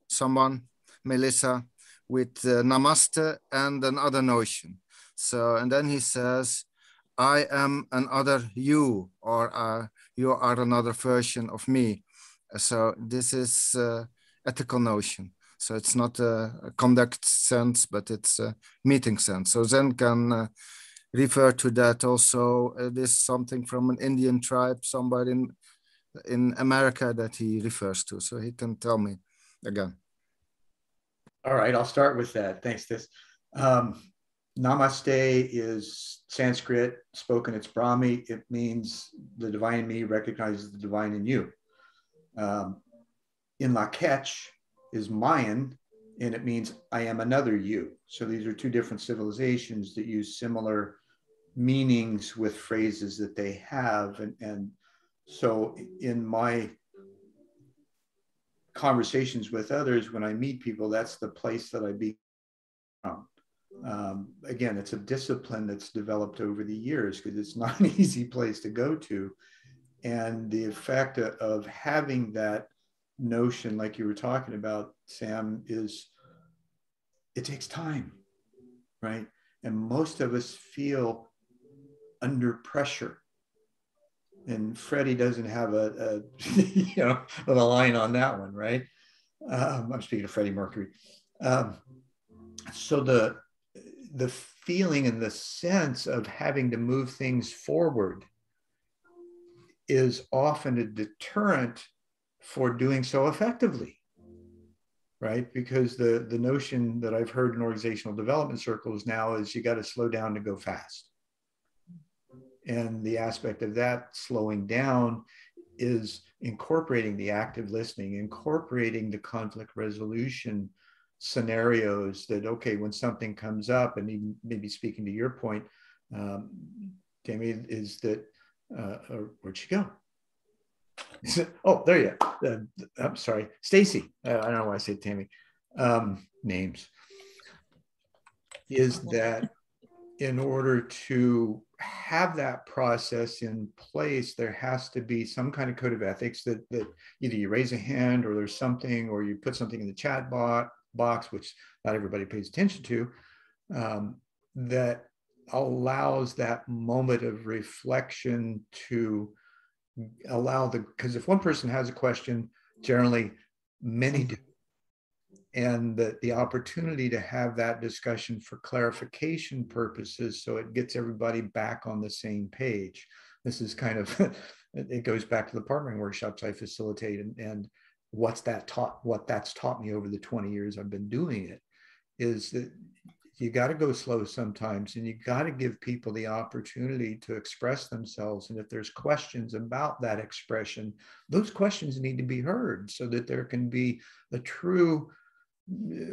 [SPEAKER 3] someone, Melissa, with Namaste and another notion. So, and then he says, I am another you, or you are another version of me. So this is ethical notion. So it's not a conduct sense, but it's a meeting sense. So Zen can refer to that also. This is something from an Indian tribe, somebody in America that he refers to. So he can tell me again.
[SPEAKER 9] All right, I'll start with that. Thanks, Tis. Namaste is Sanskrit, spoken, it's Brahmi. It means the divine in me recognizes the divine in you. In Lak'ech is Mayan, and it means I am another you. So these are two different civilizations that use similar meanings with phrases that they have. And so in my conversations with others, when I meet people, that's the place that I be from. Again, it's a discipline that's developed over the years because it's not an easy place to go to. And the effect of having that notion, like you were talking about, Sam, is it takes time, right? And most of us feel under pressure. And Freddie doesn't have a line on that one, right? I'm speaking of Freddie Mercury. So the feeling and the sense of having to move things forward is often a deterrent for doing so effectively, right? Because the notion that I've heard in organizational development circles now is you got to slow down to go fast. And the aspect of that slowing down is incorporating the active listening, incorporating the conflict resolution scenarios that, okay, when something comes up, and even maybe speaking to your point, Tammy, is that, where'd she go? Oh, there you are. I'm sorry, Stacy. I don't know why I said Tammy. Names. Is that in order to have that process in place, there has to be some kind of code of ethics that either you raise a hand or there's something, or you put something in the chat box, which not everybody pays attention to, that allows that moment of reflection to allow because if one person has a question, generally many do. And the opportunity to have that discussion for clarification purposes, so it gets everybody back on the same page. This is kind of, it goes back to the partnering workshops I facilitate, and what that's taught me over the 20 years I've been doing it, is that you got to go slow sometimes, and you got to give people the opportunity to express themselves. And if there's questions about that expression, those questions need to be heard so that there can be a true,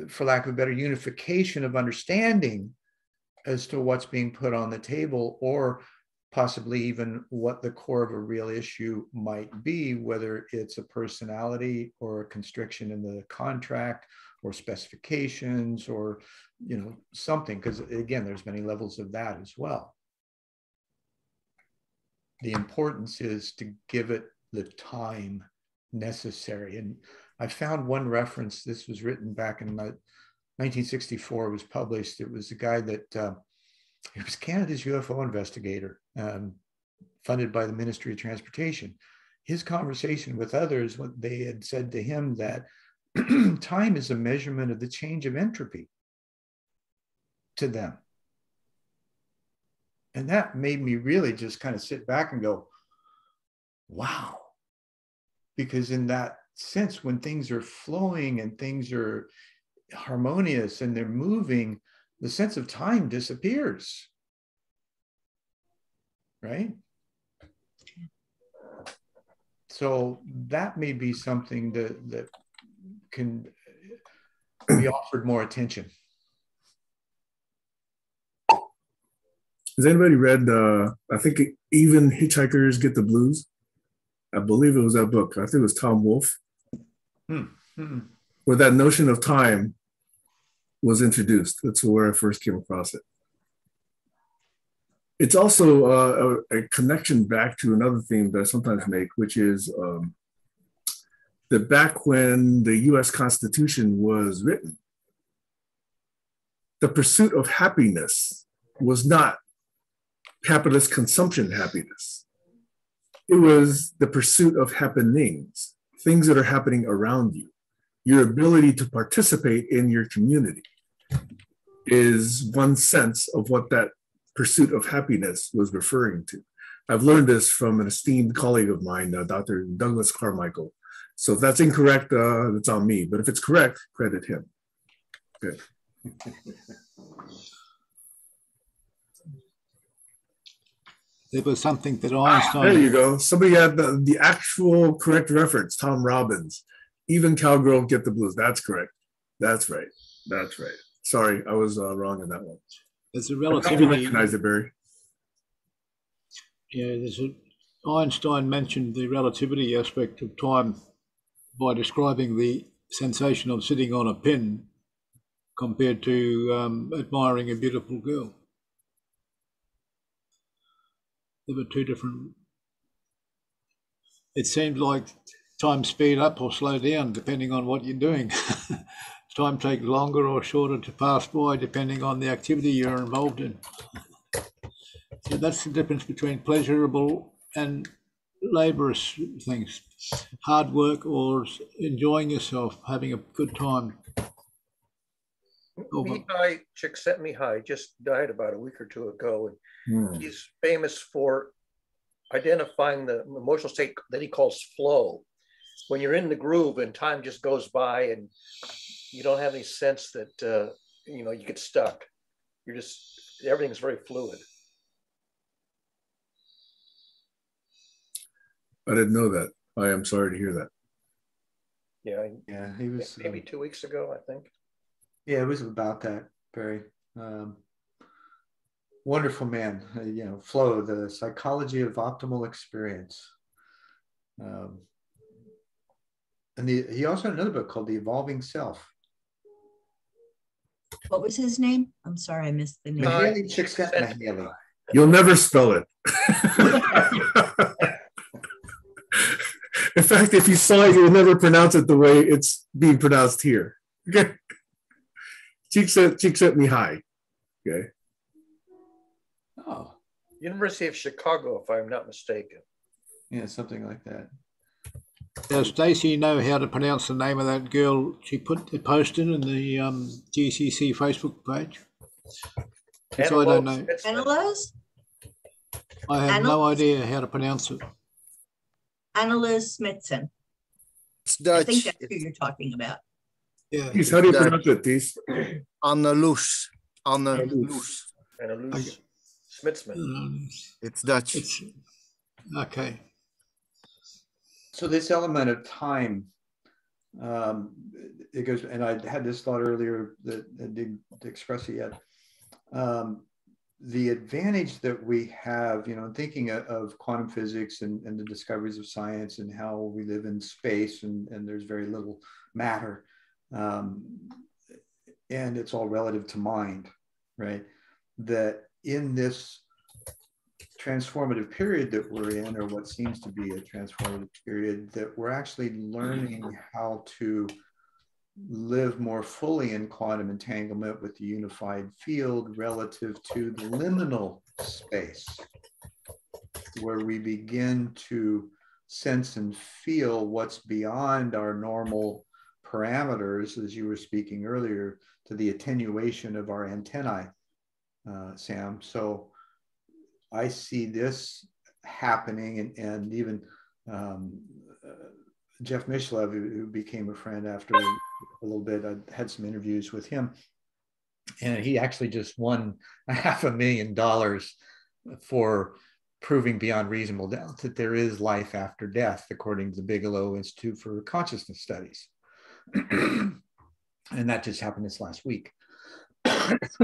[SPEAKER 9] for lack of a better, unification of understanding as to what's being put on the table, or possibly even what the core of a real issue might be, whether it's a personality or a constriction in the contract or specifications, or something, because again, there's many levels of that as well. The importance is to give it the time necessary. And I found one reference. This was written back in 1964. It was published. It was a guy that he was Canada's UFO investigator, funded by the Ministry of Transportation. His conversation with others, what they had said to him, that time is a measurement of the change of entropy to them. And that made me really just kind of sit back and go, wow. Because in that sense, when things are flowing and things are harmonious and they're moving, the sense of time disappears, right? So that may be something that can be offered more attention.
[SPEAKER 1] Has anybody read, I think Even Hitchhikers Get the Blues? I believe it was that book. I think it was Tom Wolfe, where that notion of time was introduced. That's where I first came across it. It's also a connection back to another theme that I sometimes make, which is that back when the US Constitution was written, the pursuit of happiness was not capitalist consumption happiness. It was the pursuit of happenings, things that are happening around you. Your ability to participate in your community is one sense of what that pursuit of happiness was referring to. I've learned this from an esteemed colleague of mine, Dr. Douglas Carmichael. So if that's incorrect, it's on me. But if it's correct, credit him. Good.
[SPEAKER 8] There was something that Einstein...
[SPEAKER 1] There you go. Somebody had the actual correct reference, Tom Robbins. Even cowgirl get the blues. That's correct. That's right. That's right. Sorry, I was wrong in that one.
[SPEAKER 8] There's a relativity...
[SPEAKER 1] recognize it, Barry.
[SPEAKER 8] Yeah, Einstein mentioned the relativity aspect of time by describing the sensation of sitting on a pin compared to admiring a beautiful girl. There were two different... It seems like time speed up or slow down depending on what you're doing. Time takes longer or shorter to pass by depending on the activity you're involved in. So that's the difference between pleasurable and laborious things. Hard work or enjoying yourself, having a good time.
[SPEAKER 4] Mihai Csikszentmihalyi just died about a week or two ago, and he's famous for identifying the emotional state that he calls flow. When you're in the groove and time just goes by and you don't have any sense that you get stuck. You're just, everything's very fluid.
[SPEAKER 1] I didn't know that. I am sorry to hear that.
[SPEAKER 4] Yeah,
[SPEAKER 9] he was
[SPEAKER 4] maybe 2 weeks ago, I think.
[SPEAKER 9] Yeah, it was about that, Barry. Wonderful man. Flow, the psychology of optimal experience. And he also had another book called The Evolving Self.
[SPEAKER 5] What was his name? I'm sorry, I missed the name.
[SPEAKER 9] Mihaly Csikszentmihalyi.
[SPEAKER 1] You'll never spell it. In fact, if you saw it, you'll never pronounce it the way it's being pronounced here. Okay. Csikszentmihalyi. Okay.
[SPEAKER 9] Oh.
[SPEAKER 4] University of Chicago, if I'm not mistaken.
[SPEAKER 9] Yeah, something like that.
[SPEAKER 8] Does Stacey know how to pronounce the name of that girl she posted in the GCC Facebook page? Because I don't know.
[SPEAKER 5] Annalise?
[SPEAKER 8] I have no idea how to pronounce it.
[SPEAKER 5] Annalise Smithson.
[SPEAKER 3] It's Dutch.
[SPEAKER 5] I think that's who you're talking about.
[SPEAKER 8] Yeah.
[SPEAKER 1] Ties, how do you pronounce it, Ties?
[SPEAKER 3] Annalise. Annalise.
[SPEAKER 4] Annalise Smitsman.
[SPEAKER 3] It's Dutch.
[SPEAKER 8] Okay.
[SPEAKER 9] So this element of time, it goes, and I had this thought earlier that I didn't express it yet. The advantage that we have, thinking of quantum physics and the discoveries of science and how we live in space and there's very little matter, and it's all relative to mind, right? That in this transformative period that we're in, or what seems to be a transformative period, that we're actually learning how to live more fully in quantum entanglement with the unified field relative to the liminal space, where we begin to sense and feel what's beyond our normal parameters, as you were speaking earlier, to the attenuation of our antennae, Sam. So I see this happening, and even Jeff Mishlev, who became a friend after a little bit, I had some interviews with him, and he actually just won $500,000 for proving beyond reasonable doubt that there is life after death, according to the Bigelow Institute for Consciousness Studies. And that just happened this last week.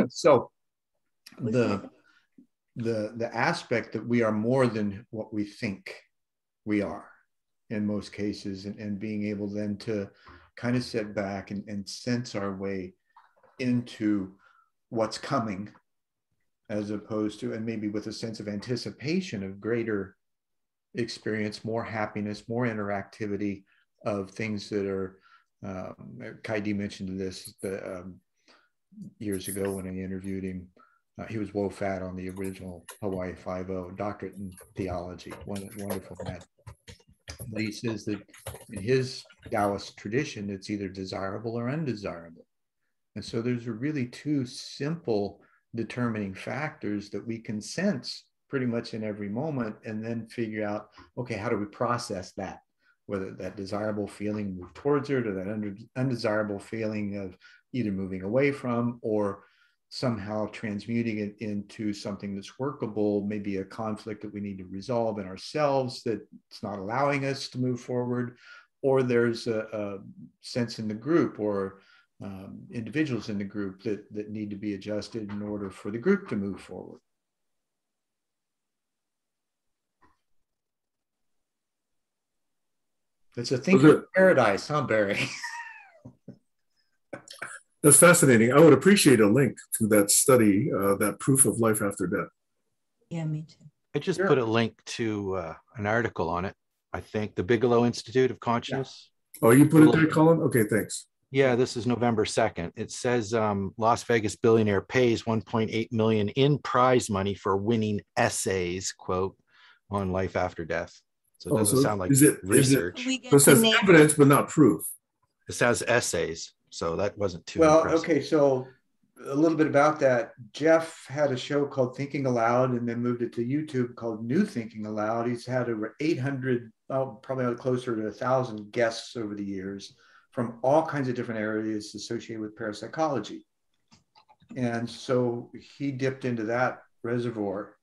[SPEAKER 9] So the aspect that we are more than what we think we are in most cases, and being able then to kind of sit back and sense our way into what's coming, as opposed to, and maybe with a sense of anticipation of greater experience, more happiness, more interactivity of things that are, Kaidi mentioned this years ago when I interviewed him. He was WOFAT on the original Hawaii Five-0, doctorate in theology, wonderful man. But he says that in his Taoist tradition, it's either desirable or undesirable. And so there's really two simple determining factors that we can sense pretty much in every moment, and then figure out, okay, how do we process that? Whether that desirable feeling move towards it, or that undesirable feeling of either moving away from, or somehow transmuting it into something that's workable, maybe a conflict that we need to resolve in ourselves that's not allowing us to move forward, or there's a sense in the group or individuals in the group that need to be adjusted in order for the group to move forward. It's a thinking paradise, huh, Barry?
[SPEAKER 1] That's fascinating. I would appreciate a link to that study, that proof of life after death.
[SPEAKER 5] Yeah, me too.
[SPEAKER 10] I just put a link to an article on it. I think the Bigelow Institute of Consciousness.
[SPEAKER 1] Yeah. Oh, you put it there, Colin? Okay, thanks.
[SPEAKER 10] Yeah, this is November 2nd. It says Las Vegas billionaire pays 1.8 million in prize money for winning essays, quote, on life after death. So it doesn't sound like research.
[SPEAKER 1] So it says evidence, but not proof.
[SPEAKER 10] It says essays. So that wasn't too
[SPEAKER 9] impressive. Okay, so a little bit about that. Jeff had a show called Thinking Aloud, and then moved it to YouTube called New Thinking Aloud. He's had over 800, probably closer to 1,000 guests over the years from all kinds of different areas associated with parapsychology. And so he dipped into that reservoir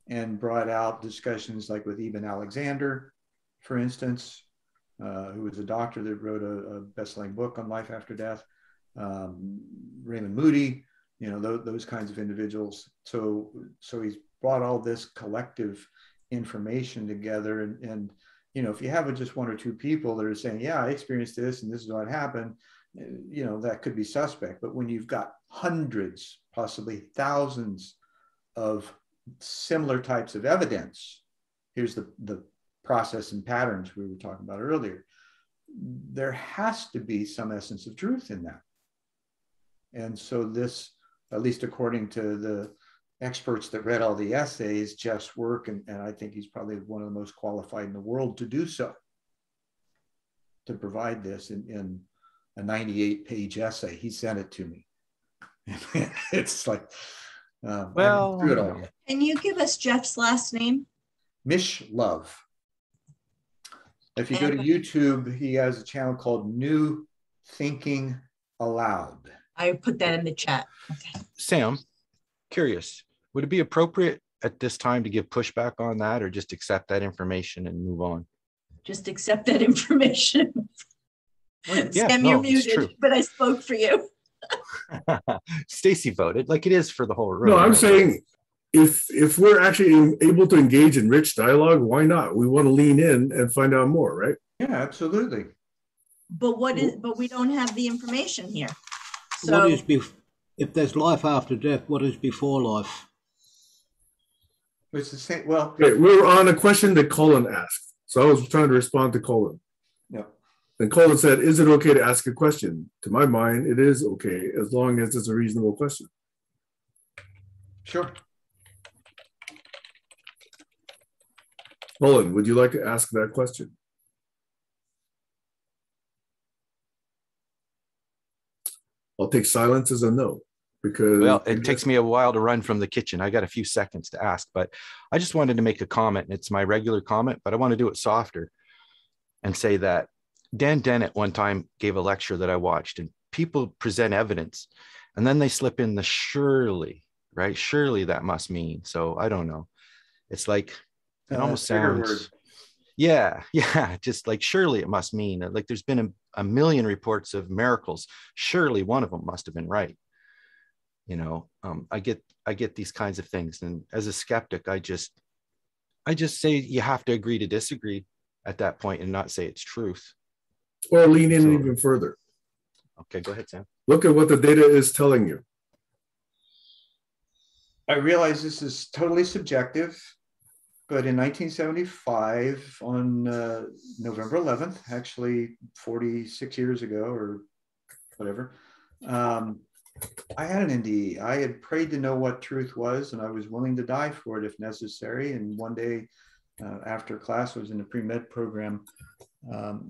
[SPEAKER 9] and brought out discussions like with Eben Alexander, for instance, who was a doctor that wrote a best-selling book on life after death, Raymond Moody, you know, those kinds of individuals. So he's brought all this collective information together, and you know, if you have just one or two people that are saying, yeah, I experienced this and this is what happened, you know, that could be suspect. But when you've got hundreds, possibly thousands of similar types of evidence, here's the process and patterns we were talking about earlier, there has to be some essence of truth in that. And so this, at least according to the experts that read all the essays, Jeff's work, and I think he's probably one of the most qualified in the world to do so, to provide this in a 98-page essay. He sent it to me. It's like,
[SPEAKER 10] well,
[SPEAKER 9] through it all.
[SPEAKER 5] Can you give us Jeff's last name?
[SPEAKER 9] Mishlove. If you go to YouTube, he has a channel called New Thinking Aloud.
[SPEAKER 5] I put that in the chat. Okay.
[SPEAKER 10] Sam, curious, would it be appropriate at this time to give pushback on that, or just accept that information and move on?
[SPEAKER 5] Just accept that information.
[SPEAKER 10] Yeah,
[SPEAKER 5] Sam,
[SPEAKER 10] no,
[SPEAKER 5] you're muted, but I spoke for you.
[SPEAKER 10] Stacy voted, like it is for the whole room.
[SPEAKER 1] No, I'm saying if we're actually able to engage in rich dialogue, why not? We want to lean in and find out more, right?
[SPEAKER 9] Yeah, absolutely.
[SPEAKER 5] But but we don't have the information here. So
[SPEAKER 8] What is if there's life after death, what is before life?
[SPEAKER 9] It's the same. Well,
[SPEAKER 1] okay, we're on a question that Colin asked. So I was trying to respond to Colin.
[SPEAKER 9] Yeah.
[SPEAKER 1] And Colin said, is it okay to ask a question? To my mind, it is okay, as long as it's a reasonable question.
[SPEAKER 9] Sure.
[SPEAKER 1] Colin, would you like to ask that question? I'll take silence as a no, because...
[SPEAKER 10] Well, it takes me a while to run from the kitchen. I got a few seconds to ask, but I just wanted to make a comment. It's my regular comment, but I want to do it softer and say that Dan Dennett one time gave a lecture that I watched, and people present evidence and then they slip in the surely, right? Surely that must mean. So I don't know. It's like, it almost sounds... Yeah, just like surely it must mean. Like there's been a million reports of miracles. Surely one of them must have been right. You know, I get these kinds of things, and as a skeptic, I just say you have to agree to disagree at that point and not say it's truth.
[SPEAKER 1] Or lean in even further.
[SPEAKER 10] Okay, go ahead, Sam.
[SPEAKER 1] Look at what the data is telling you.
[SPEAKER 9] I realize this is totally subjective. But in 1975, on November 11th, actually 46 years ago or whatever, I had an NDE. I had prayed to know what truth was, and I was willing to die for it if necessary. And one day after class, I was in the pre-med program.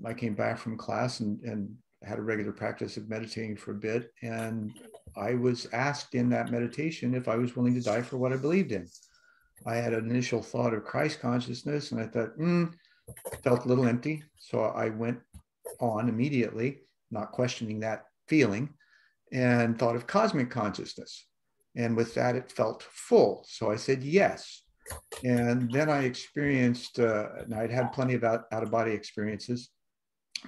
[SPEAKER 9] I came back from class and had a regular practice of meditating for a bit. And I was asked in that meditation if I was willing to die for what I believed in. I had an initial thought of Christ consciousness, and I thought, felt a little empty. So I went on immediately, not questioning that feeling, and thought of cosmic consciousness. And with that, it felt full. So I said yes. And then I experienced, and I'd had plenty of out-of-body experiences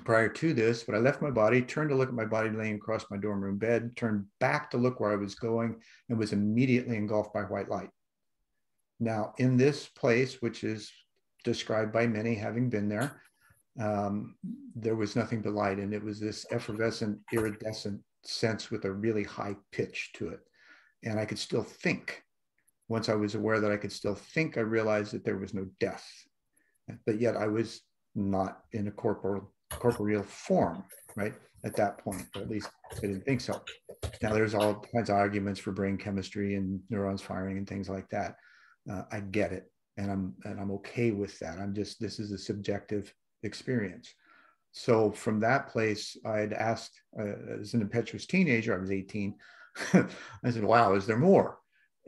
[SPEAKER 9] prior to this, but I left my body, turned to look at my body laying across my dorm room bed, turned back to look where I was going, and was immediately engulfed by white light. Now, in this place, which is described by many having been there, there was nothing but light, and it was this effervescent, iridescent sense with a really high pitch to it. And I could still think. Once I was aware that I could still think, I realized that there was no death. But yet I was not in a corporeal form, right, at that point, or at least I didn't think so. Now, there's all kinds of arguments for brain chemistry and neurons firing and things like that. I get it, and I'm okay with that. This is a subjective experience. So from that place, I'd asked, as an impetuous teenager, I was 18, I said, wow, is there more?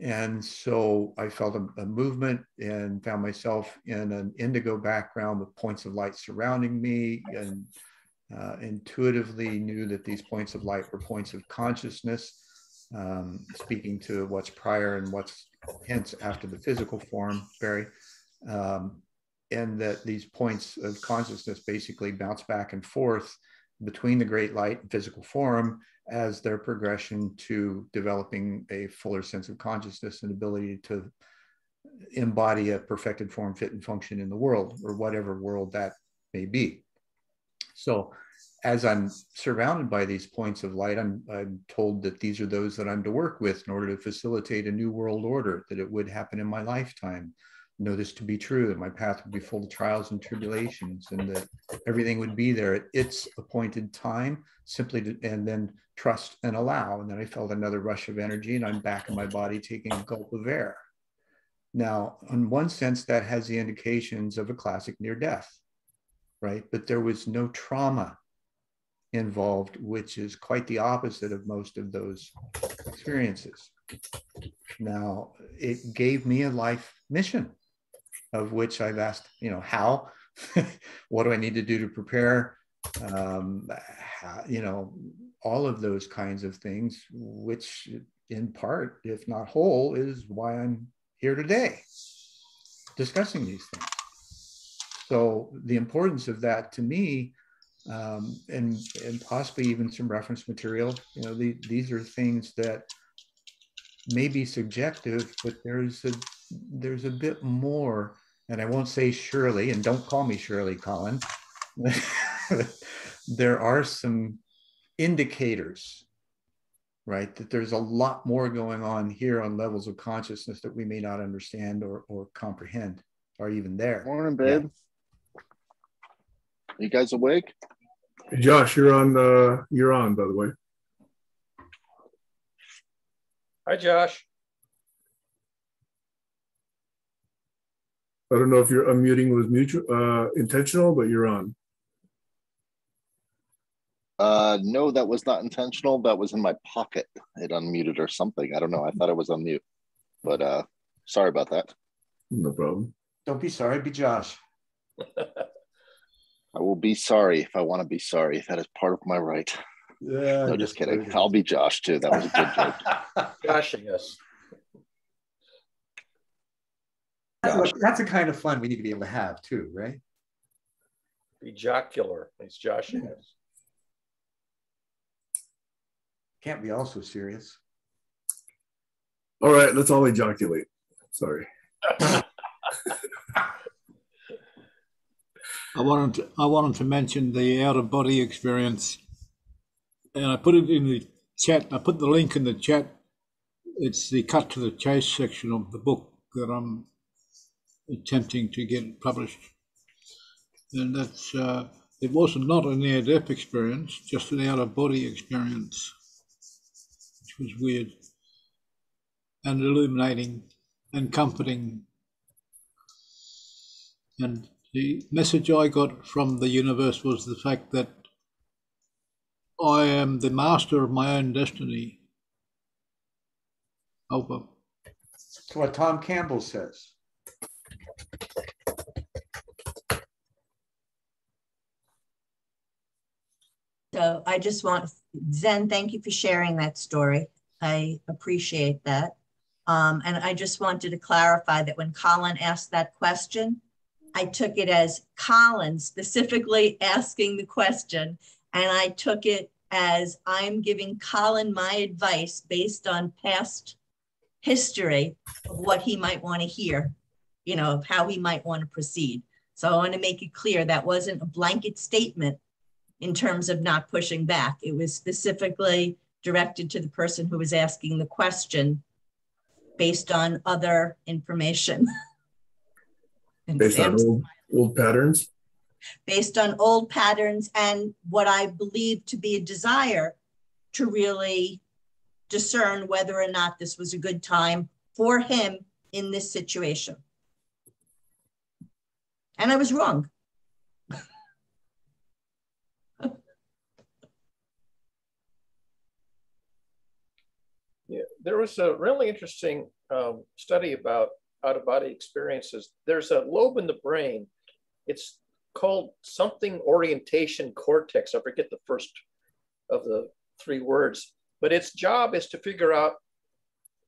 [SPEAKER 9] And so I felt a movement and found myself in an indigo background with points of light surrounding me, and intuitively knew that these points of light were points of consciousness, speaking to what's prior and what's hence after the physical form, Barry. and that these points of consciousness basically bounce back and forth between the great light and physical form as their progression to developing a fuller sense of consciousness and ability to embody a perfected form, fit, and function in the world, or whatever world that may be. So as I'm surrounded by these points of light, I'm told that these are those that I'm to work with in order to facilitate a new world order, that it would happen in my lifetime. Know this to be true, that my path would be full of trials and tribulations, and that everything would be there at its appointed time, simply to, and then trust and allow. And then I felt another rush of energy, and I'm back in my body taking a gulp of air. Now, in one sense, that has the indications of a classic near death, right? But there was no trauma involved, which is quite the opposite of most of those experiences. Now, it gave me a life mission, of which I've asked, how, what do I need to do to prepare? All of those kinds of things, which in part, if not whole, is why I'm here today discussing these things. So the importance of that to me, and possibly even some reference material, these are things that may be subjective, but there's a bit more, and I won't say Shirley, and don't call me Shirley, Colin. There are some indicators, right, that there's a lot more going on here on levels of consciousness that we may not understand or comprehend, or even there.
[SPEAKER 11] Morning, babe. Yeah. You guys awake?
[SPEAKER 1] Hey, Josh, you're on, by the way.
[SPEAKER 4] Hi, Josh.
[SPEAKER 1] I don't know if your unmuting was intentional, but you're on.
[SPEAKER 11] No, that was not intentional. That was in my pocket. It unmuted or something. I don't know. I thought it was on mute, but sorry about that.
[SPEAKER 1] No problem.
[SPEAKER 9] Don't be sorry. Be Josh.
[SPEAKER 11] I will be sorry if I want to be sorry. That is part of my right.
[SPEAKER 9] Yeah,
[SPEAKER 11] no, just kidding. I'll be Josh too. That was a good joke.
[SPEAKER 4] Joshing us.
[SPEAKER 9] That's the kind of fun we need to be able to have too, right?
[SPEAKER 4] Be jocular. He's joshing us.
[SPEAKER 9] Can't be all so serious.
[SPEAKER 1] All right, let's all ejaculate. Sorry.
[SPEAKER 8] I wanted to mention the out-of-body experience, and I put it in the chat. I put the link in the chat. It's the cut to the chase section of the book that I'm attempting to get published, and that's it was not a near-death experience, just an out-of-body experience, which was weird and illuminating and comforting. And the message I got from the universe was the fact that I am the master of my own destiny. Over.
[SPEAKER 9] That's what Tom Campbell says.
[SPEAKER 5] So I just want, Zen, thank you for sharing that story. I appreciate that. And I just wanted to clarify that when Colin asked that question, I took it as Colin specifically asking the question, and I took it as I'm giving Colin my advice based on past history of what he might want to hear, of how he might want to proceed. So I want to make it clear that wasn't a blanket statement in terms of not pushing back. It was specifically directed to the person who was asking the question based on other information.
[SPEAKER 1] Based on old patterns?
[SPEAKER 5] Based on old patterns and what I believe to be a desire to really discern whether or not this was a good time for him in this situation. And I was wrong.
[SPEAKER 4] Yeah, there was a really interesting study about out-of-body experiences. There's a lobe in the brain. It's called something orientation cortex. I forget the first of the three words, but its job is to figure out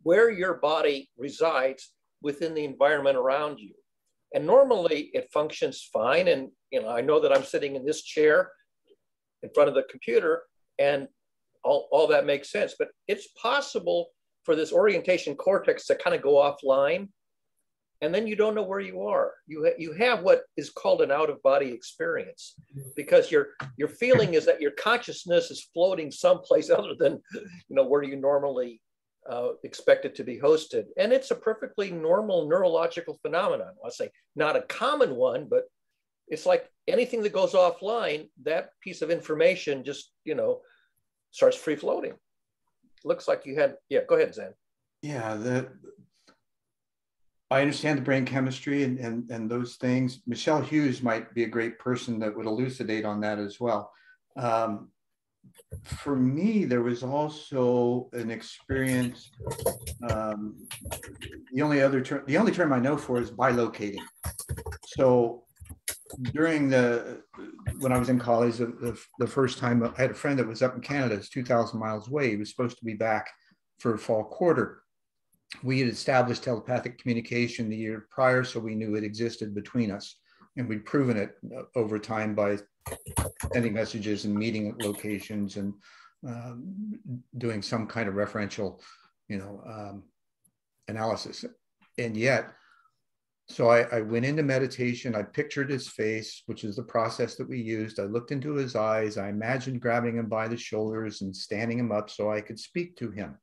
[SPEAKER 4] where your body resides within the environment around you. And normally it functions fine. And, I know that I'm sitting in this chair in front of the computer and all that makes sense, but it's possible for this orientation cortex to kind of go offline, and then you don't know where you are. You have what is called an out-of-body experience, because your feeling is that your consciousness is floating someplace other than where you normally expect it to be hosted. And it's a perfectly normal neurological phenomenon. I'll say not a common one, but it's like anything that goes offline, that piece of information just starts free floating. Looks like you had, go ahead, Zen.
[SPEAKER 9] Yeah, I understand the brain chemistry and those things. Michelle Hughes might be a great person that would elucidate on that as well. For me, there was also an experience. The only term I know for is bilocating. So when I was in college, the first time I had a friend that was up in Canada, it's 2,000 miles away. He was supposed to be back for fall quarter. We had established telepathic communication the year prior, so we knew it existed between us. And we'd proven it over time by sending messages and meeting at locations and doing some kind of referential, analysis. And yet, so I went into meditation. I pictured his face, which is the process that we used. I looked into his eyes. I imagined grabbing him by the shoulders and standing him up so I could speak to him.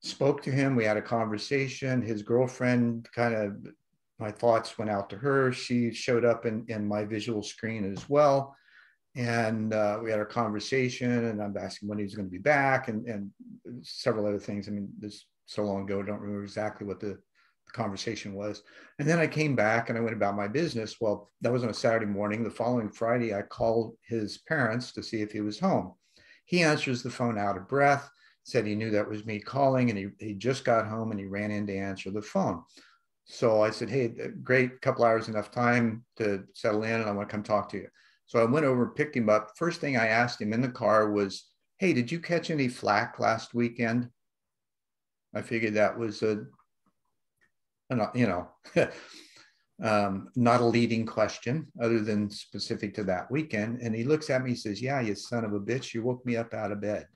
[SPEAKER 9] Spoke to him. We had a conversation. His girlfriend, my thoughts went out to her. She showed up in my visual screen as well. And we had a conversation, and I'm asking when he's going to be back and several other things. I mean, this so long ago, I don't remember exactly what the conversation was. And then I came back and I went about my business. Well, that was on a Saturday morning. The following Friday, I called his parents to see if he was home. He answers the phone out of breath, said he knew that was me calling, and he just got home and he ran in to answer the phone. So I said, hey, great, couple hours, enough time to settle in, and I want to come talk to you. So I went over, picked him up. First thing I asked him in the car was, hey, did you catch any flack last weekend? I figured that was not a leading question other than specific to that weekend. And he looks at me, he says, yeah, you son of a bitch, you woke me up out of bed.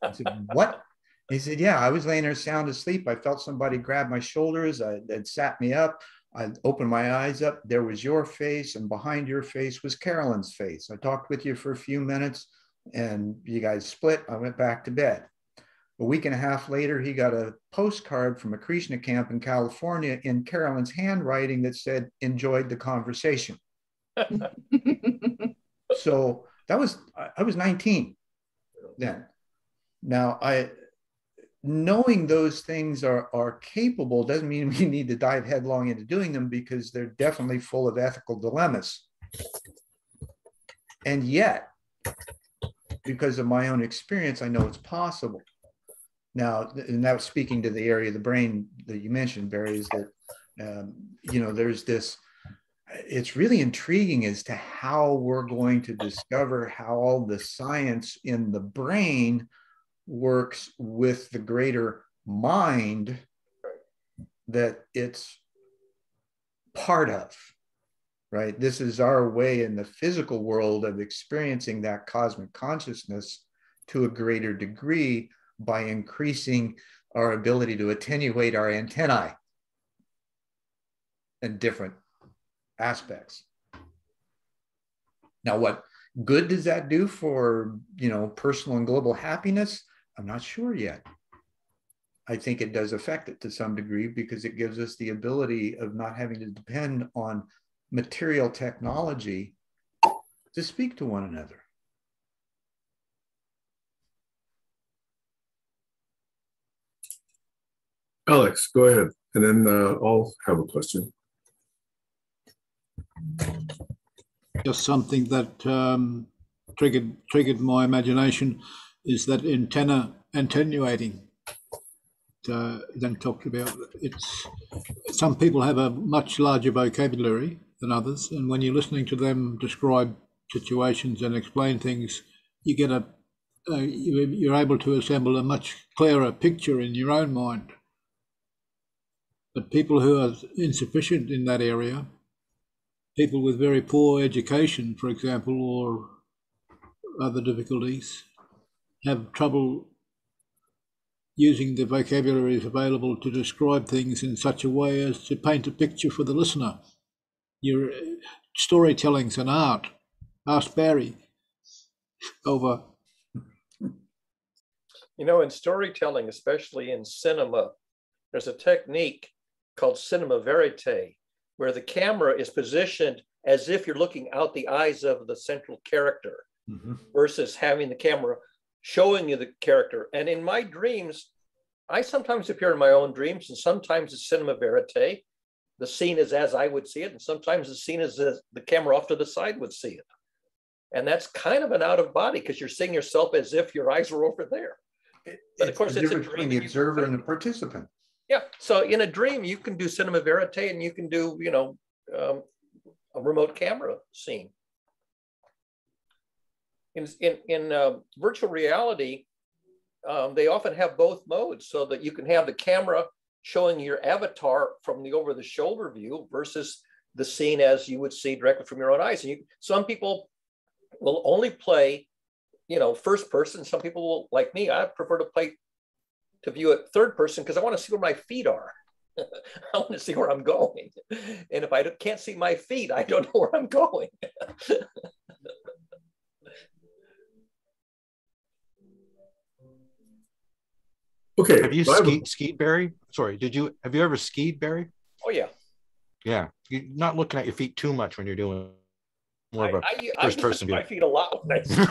[SPEAKER 9] I said, what? He said, yeah, I was laying there sound asleep. I felt somebody grab my shoulders. It sat me up. I opened my eyes up. There was your face, and behind your face was Carolyn's face. I talked with you for a few minutes and you guys split. I went back to bed. A week and a half later, he got a postcard from a Krishna camp in California in Carolyn's handwriting that said, enjoyed the conversation. So I was 19 then. Now, knowing those things are capable doesn't mean we need to dive headlong into doing them, because they're definitely full of ethical dilemmas. And yet, because of my own experience, I know it's possible. Now, and that was speaking to the area of the brain that you mentioned, Barry, is that, there's this, it's really intriguing as to how we're going to discover how all the science in the brain works with the greater mind that it's part of, right? This is our way in the physical world of experiencing that cosmic consciousness to a greater degree by increasing our ability to attenuate our antennae in different aspects. Now, what good does that do for, personal and global happiness? I'm not sure yet. I think it does affect it to some degree, because it gives us the ability of not having to depend on material technology to speak to one another.
[SPEAKER 1] Alex, go ahead, and then I'll have a question.
[SPEAKER 8] Just something that triggered my imagination is that attenuating. Then talked about, some people have a much larger vocabulary than others, and when you're listening to them describe situations and explain things, you get you're able to assemble a much clearer picture in your own mind. But people who are insufficient in that area, people with very poor education, for example, or other difficulties, have trouble using the vocabularies available to describe things in such a way as to paint a picture for the listener. Your storytelling's an art. Ask Barry. Over.
[SPEAKER 4] You know, in storytelling, especially in cinema, there's a technique called cinema verite, where the camera is positioned as if you're looking out the eyes of the central character, versus having the camera showing you the character. And in my dreams, I sometimes appear in my own dreams, and sometimes it's cinema verite. The scene is as I would see it, and sometimes the scene is as the camera off to the side would see it. And that's kind of an out of body, because you're seeing yourself as if your eyes were over there. But of course, it's a dream.
[SPEAKER 9] Between the observer and the participant.
[SPEAKER 4] Yeah. So in a dream, you can do cinema verite, and you can do, you know, a remote camera scene. In virtual reality, they often have both modes, so that you can have the camera showing your avatar from the over-the-shoulder view versus the scene as you would see directly from your own eyes. And some people will only play, you know, first person. Some people will, like me, I prefer to view it third person, because I want to see where my feet are. I want to see where I'm going. And if I can't see my feet, I don't know where I'm going.
[SPEAKER 1] Okay.
[SPEAKER 10] Have you skied, Barry? Sorry, have you ever skied, Barry?
[SPEAKER 4] Oh, yeah.
[SPEAKER 10] Yeah. You're not looking at your feet too much when you're doing more of a first person view.
[SPEAKER 4] I feet a lot when I ski.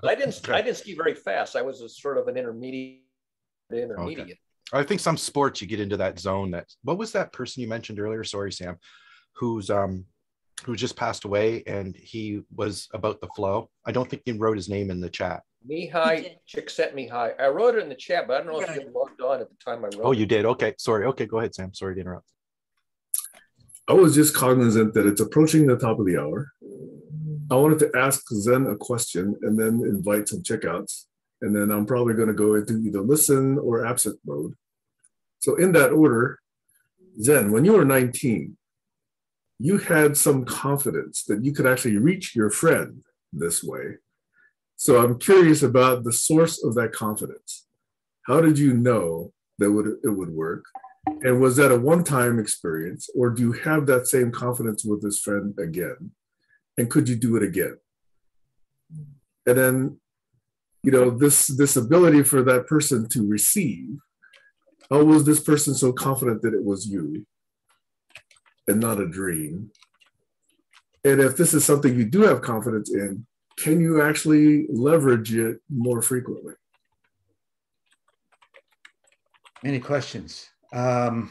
[SPEAKER 4] I didn't ski very fast. I was a sort of an intermediate.
[SPEAKER 10] Okay. I think some sports you get into that zone. What was that person you mentioned earlier? Sorry, Sam, who just passed away, and he was about the flow. I don't think he wrote his name in the chat.
[SPEAKER 4] Mihai Csikszentmihalyi. I wrote it in the chat, but I don't know if you logged on at the time I wrote it.
[SPEAKER 10] Oh, you did? Okay. Sorry. Okay, go ahead, Sam. Sorry to interrupt.
[SPEAKER 1] I was just cognizant that it's approaching the top of the hour. I wanted to ask Zen a question and then invite some checkouts. And then I'm probably going to go into either listen or absent mode. So in that order, Zen, when you were 19, you had some confidence that you could actually reach your friend this way. So I'm curious about the source of that confidence. How did you know that it would work? And was that a one-time experience, or do you have that same confidence with this friend again? And could you do it again? And then, you know, this ability for that person to receive, how was this person so confident that it was you and not a dream? And if this is something you do have confidence in, can you actually leverage it more frequently?
[SPEAKER 9] Any questions? I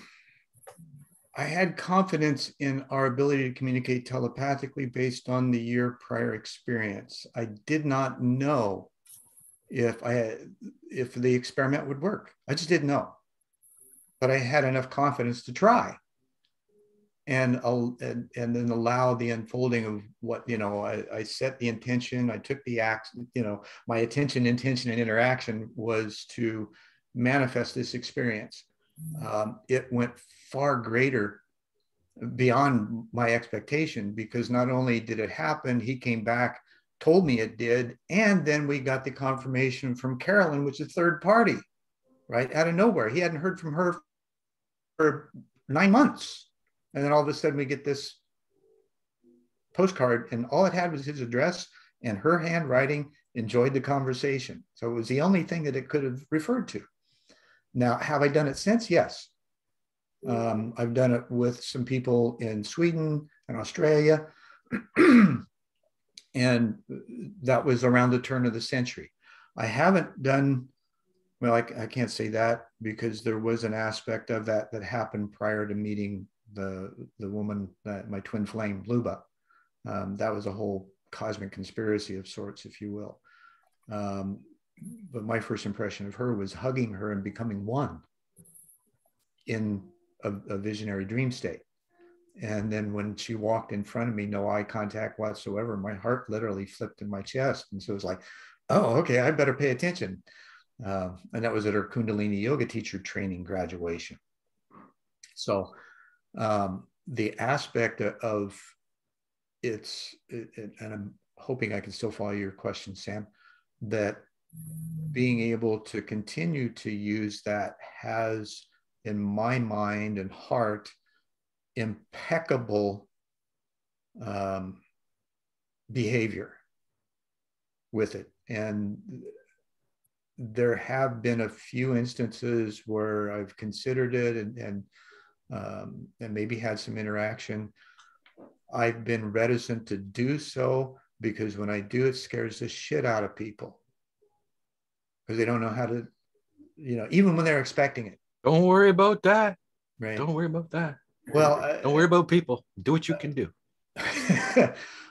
[SPEAKER 9] had confidence in our ability to communicate telepathically based on the year prior experience. I did not know if the experiment would work. I just didn't know, but I had enough confidence to try, and then allow the unfolding of what, you know, I set the intention, I took the action, you know, my intention, and interaction was to manifest this experience. It went far greater beyond my expectation, because not only did it happen, he came back, told me it did, and then we got the confirmation from Carolyn, which is a third party, right, out of nowhere. He hadn't heard from her for 9 months. And then all of a sudden we get this postcard, and all it had was his address and her handwriting, enjoyed the conversation. So it was the only thing that it could have referred to. Now, have I done it since? Yes. I've done it with some people in Sweden and Australia. And that was around the turn of the century. I haven't done, well, I can't say that, because there was an aspect of that happened prior to meeting the woman, my twin flame, Luba. That was a whole cosmic conspiracy of sorts, if you will. But my first impression of her was hugging her and becoming one in a visionary dream state. And then when she walked in front of me, no eye contact whatsoever, my heart literally flipped in my chest. And so it was like, oh, okay, I better pay attention. And that was at her Kundalini yoga teacher training graduation. So the aspect of and I'm hoping I can still follow your question, Sam, that being able to continue to use that has, in my mind and heart, impeccable behavior with it. And there have been a few instances where I've considered it and maybe had some interaction. I've been reticent to do so because when I do, it scares the shit out of people because they don't know how to, even when they're expecting it.
[SPEAKER 10] Don't worry about that.
[SPEAKER 9] Right.
[SPEAKER 10] Don't worry about that.
[SPEAKER 9] Well,
[SPEAKER 10] don't worry about people. Do what you can do.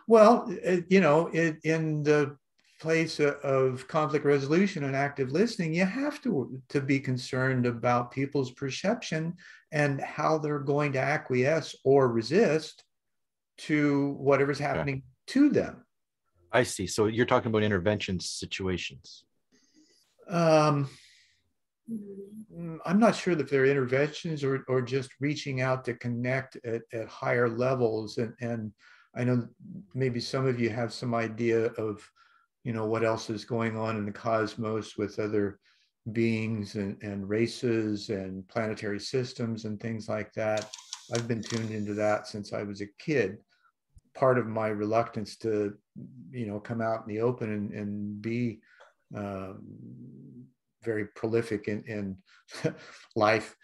[SPEAKER 9] Well, in the place of conflict resolution and active listening, you have to be concerned about people's perception and how they're going to acquiesce or resist to whatever's happening to them.
[SPEAKER 10] I see. So you're talking about intervention situations.
[SPEAKER 9] I'm not sure that they're interventions or just reaching out to connect at higher levels. And I know maybe some of you have some idea of, what else is going on in the cosmos with other beings and races and planetary systems and things like that. I've been tuned into that since I was a kid. Part of my reluctance to, come out in the open and be very prolific in life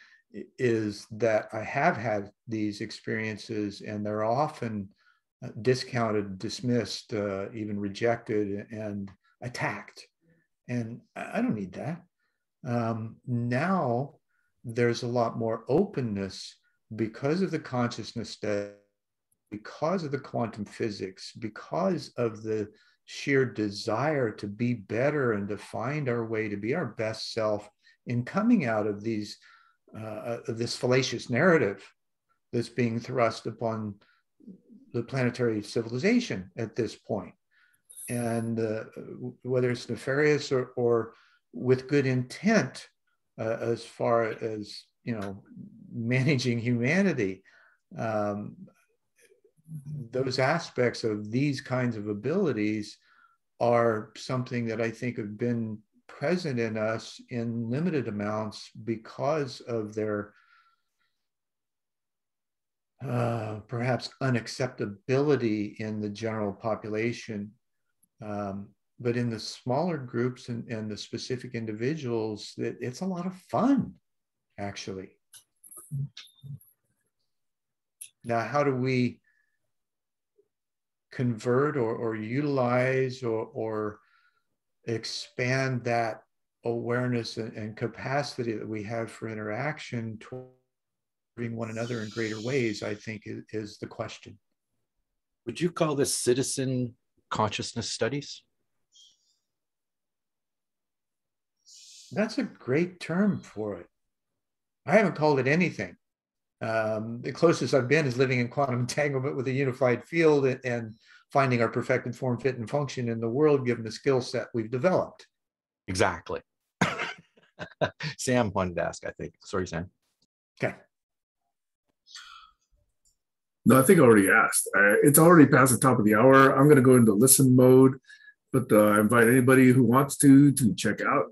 [SPEAKER 9] is that I have had these experiences and they're often discounted, dismissed, even rejected and attacked. And I don't need that. Now there's a lot more openness because of the consciousness study, because of the quantum physics, because of the sheer desire to be better and to find our way to be our best self in coming out of these this fallacious narrative that's being thrust upon the planetary civilization at this point. And whether it's nefarious or with good intent, as far as, managing humanity, those aspects of these kinds of abilities are something that I think have been present in us in limited amounts because of their perhaps unacceptability in the general population. But in the smaller groups and the specific individuals, it's a lot of fun, actually. Now, how do we convert or utilize or expand that awareness and capacity that we have for interaction toward one another in greater ways, I think is the question.
[SPEAKER 10] Would you call this citizen consciousness studies?
[SPEAKER 9] That's a great term for it. I haven't called it anything. The closest I've been is living in quantum entanglement with a unified field and finding our perfected form, fit, and function in the world, given the skill set we've developed.
[SPEAKER 10] Exactly. Sam wanted to ask, I think. Sorry, Sam.
[SPEAKER 9] Okay.
[SPEAKER 1] No, I think I already asked. It's already past the top of the hour. I'm going to go into listen mode, but I invite anybody who wants to check out.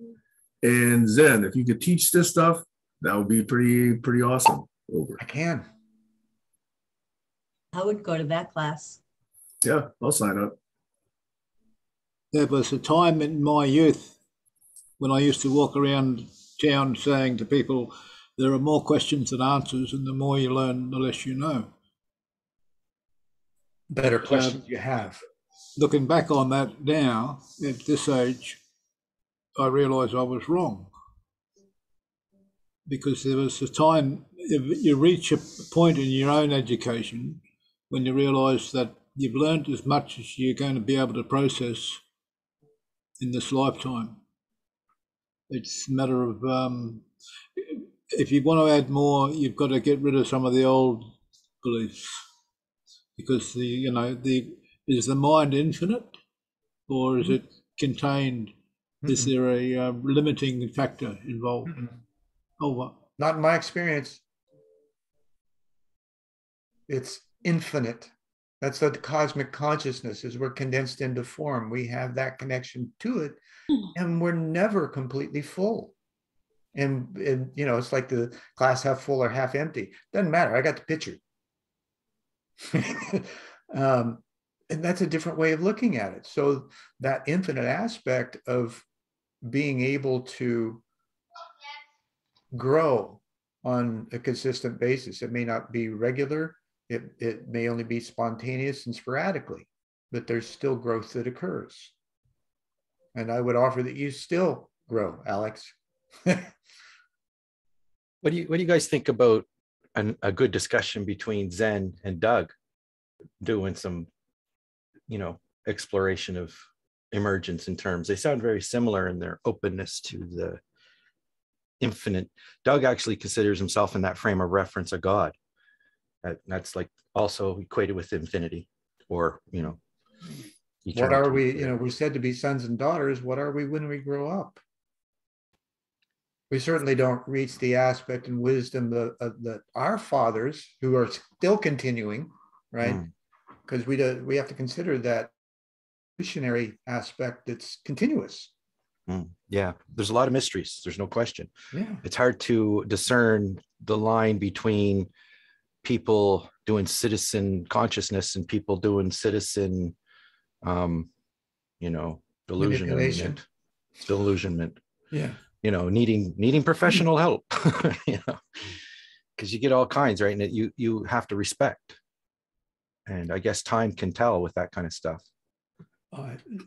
[SPEAKER 1] And Zen, if you could teach this stuff, that would be pretty awesome. Over.
[SPEAKER 9] I can.
[SPEAKER 5] I would go to that class.
[SPEAKER 1] Yeah, I'll sign up.
[SPEAKER 8] There was a time in my youth when I used to walk around town saying to people, there are more questions than answers, and the more you learn, the less you know.
[SPEAKER 9] Better questions you have.
[SPEAKER 8] Looking back on that now, at this age, I realise I was wrong. Because there was a time, if you reach a point in your own education when you realise that you've learned as much as you're going to be able to process in this lifetime. It's a matter of, if you want to add more, you've got to get rid of some of the old beliefs. Because is the mind infinite, or is it contained? Mm-hmm. Is there a limiting factor involved?
[SPEAKER 9] Mm-hmm. Oh, well, not in my experience. It's infinite. That's what the cosmic consciousness is. We're condensed into form. We have that connection to it, and we're never completely full. And you know, it's like the glass half full or half empty. Doesn't matter. I got the picture. And that's a different way of looking at it. So that infinite aspect of being able to grow on a consistent basis. It may not be regular. It may only be spontaneous and sporadically, but there's still growth that occurs. And I would offer that you still grow, Alex.
[SPEAKER 10] What do you guys think about a good discussion between Zen and Doug doing some, you know, exploration of emergence in terms? They sound very similar in their openness to the infinite. Doug actually considers himself in that frame of reference a god. That's like also equated with infinity, or, you know, eternity.
[SPEAKER 9] What are we? You know, we're said to be sons and daughters. What are we when we grow up? We certainly don't reach the aspect and wisdom that our fathers, who are still continuing, right? Because we have to consider that missionary aspect that's continuous.
[SPEAKER 10] Yeah, there's a lot of mysteries. There's no question.
[SPEAKER 9] Yeah,
[SPEAKER 10] it's hard to discern the line between people doing citizen consciousness and people doing citizen, you know, delusionment.
[SPEAKER 9] Yeah,
[SPEAKER 10] you know, needing professional help. You know, because you get all kinds, right? And you have to respect. And I guess time can tell with that kind of stuff.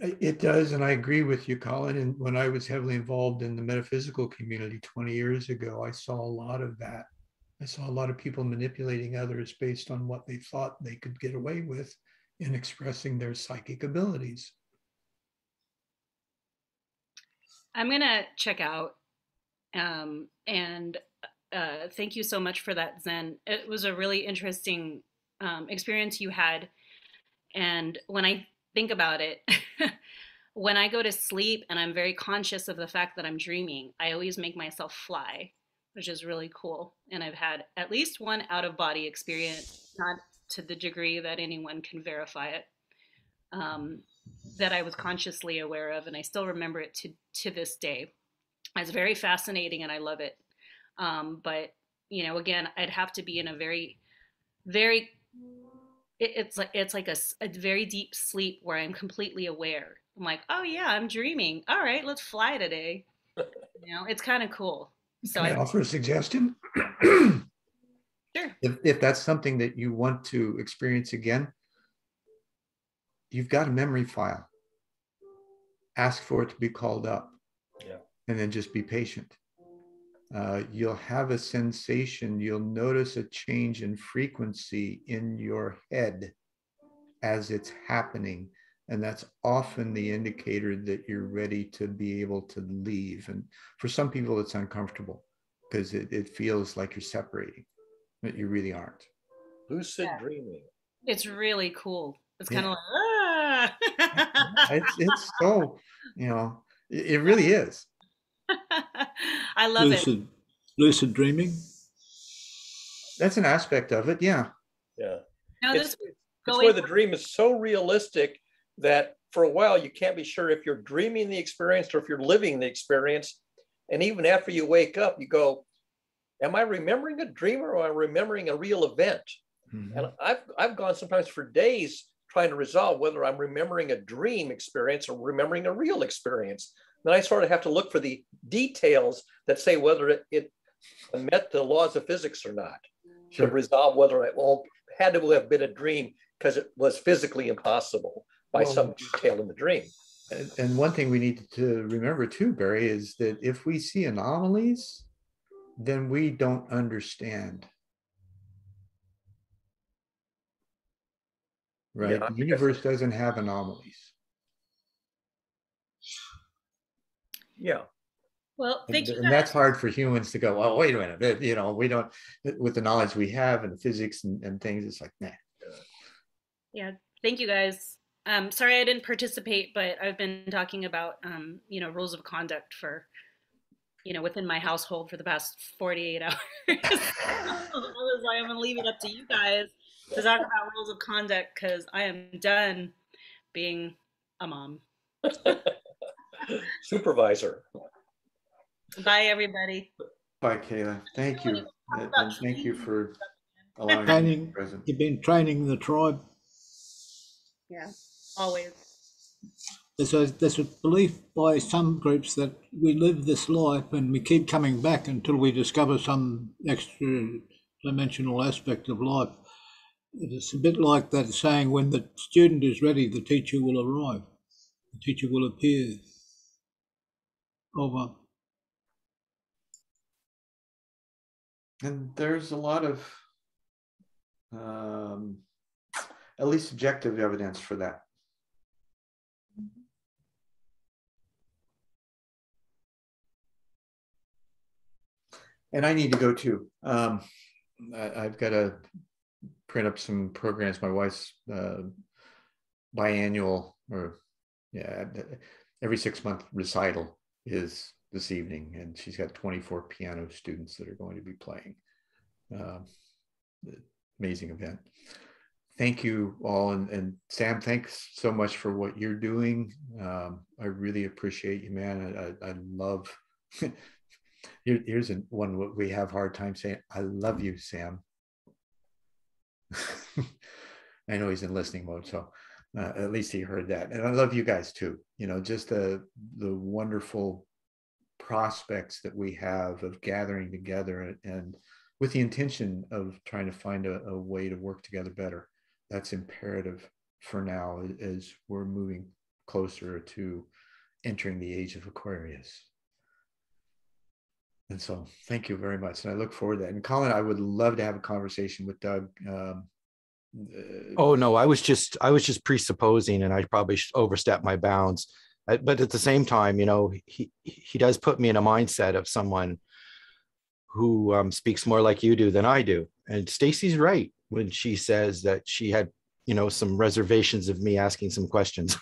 [SPEAKER 9] It does, and I agree with you, Colin. And when I was heavily involved in the metaphysical community 20 years ago, I saw a lot of that. I saw a lot of people manipulating others based on what they thought they could get away with in expressing their psychic abilities.
[SPEAKER 7] I'm going to check out, and thank you so much for that, Zen. It was a really interesting experience you had. And when I think about it, when I go to sleep and I'm very conscious of the fact that I'm dreaming, I always make myself fly, which is really cool. And I've had at least one out of body experience, not to the degree that anyone can verify it, that I was consciously aware of. And I still remember it to this day. It's very fascinating and I love it. But, you know, again, I'd have to be in a very, very, it's like a very deep sleep where I'm completely aware. I'm like, oh yeah, I'm dreaming. All right, let's fly today. You know, it's kind of cool. So
[SPEAKER 9] Can I offer a suggestion?
[SPEAKER 7] Sure.
[SPEAKER 9] If that's something that you want to experience again, you've got a memory file. Ask for it to be called up.
[SPEAKER 4] Yeah.
[SPEAKER 9] And then just be patient. You'll have a sensation, you'll notice a change in frequency in your head as it's happening. And that's often the indicator that you're ready to be able to leave. And for some people, it's uncomfortable because it feels like you're separating, but you really aren't.
[SPEAKER 4] Lucid dreaming.
[SPEAKER 7] It's really cool. It's kind of like,
[SPEAKER 9] it's so, you know, it really is.
[SPEAKER 7] I love it.
[SPEAKER 8] Lucid dreaming.
[SPEAKER 9] That's an aspect of it. Yeah.
[SPEAKER 4] Yeah.
[SPEAKER 7] No,
[SPEAKER 4] it's where the dream is so realistic that for a while you can't be sure if you're dreaming the experience or if you're living the experience. And even after you wake up, you go, am I remembering a dream or am I remembering a real event? Mm-hmm. And I've gone sometimes for days trying to resolve whether I'm remembering a dream experience or remembering a real experience. Then I sort of have to look for the details that say whether it met the laws of physics or not, to resolve whether it had to have been a dream because it was physically impossible by some detail in the dream.
[SPEAKER 9] And one thing we need to remember too, Barry, is that if we see anomalies, then we don't understand. Right? The universe doesn't have anomalies.
[SPEAKER 4] Yeah.
[SPEAKER 7] Well, thank you.
[SPEAKER 9] And that's hard for humans to go, well, wait a minute, you know, we don't, with the knowledge we have and physics and things, it's like, nah.
[SPEAKER 7] Yeah, thank you guys. Sorry I didn't participate, but I've been talking about, you know, rules of conduct for, you know, within my household for the past 48 hours. I was like, I'm gonna leave it up to you guys.
[SPEAKER 12] to talk about rules of conduct because I am done being a mom.
[SPEAKER 4] Supervisor.
[SPEAKER 12] Bye, everybody.
[SPEAKER 9] Bye, Kayla. Thank you. And thank you for allowing me to be present.
[SPEAKER 8] You've been training the tribe.
[SPEAKER 12] Yeah, always.
[SPEAKER 8] There's a belief by some groups that we live this life and we keep coming back until we discover some extra dimensional aspect of life. It's a bit like that saying, when the student is ready, the teacher will arrive. The teacher will appear. Over.
[SPEAKER 9] And there's a lot of at least objective evidence for that. And I need to go too. I've got to print up some programs. My wife's biannual, or every 6-month recital is this evening, and she's got 24 piano students that are going to be playing. Amazing event. Thank you all, and Sam, thanks so much for what you're doing. I really appreciate you, man. I love. Here's one we have a hard time saying. I love you, Sam. I know he's in listening mode, so at least he heard that. And I love you guys too. You know, just the wonderful prospects that we have of gathering together and with the intention of trying to find a way to work together better. That's imperative for now as we're moving closer to entering the age of Aquarius. And so thank you very much. And I look forward to that. And Colin, I would love to have a conversation with Doug.
[SPEAKER 10] Oh no, I was just presupposing, and I probably overstepped my bounds. But at the same time, you know, he does put me in a mindset of someone who speaks more like you do than I do. And Stacy's right when she says that she had, you know, some reservations of me asking some questions,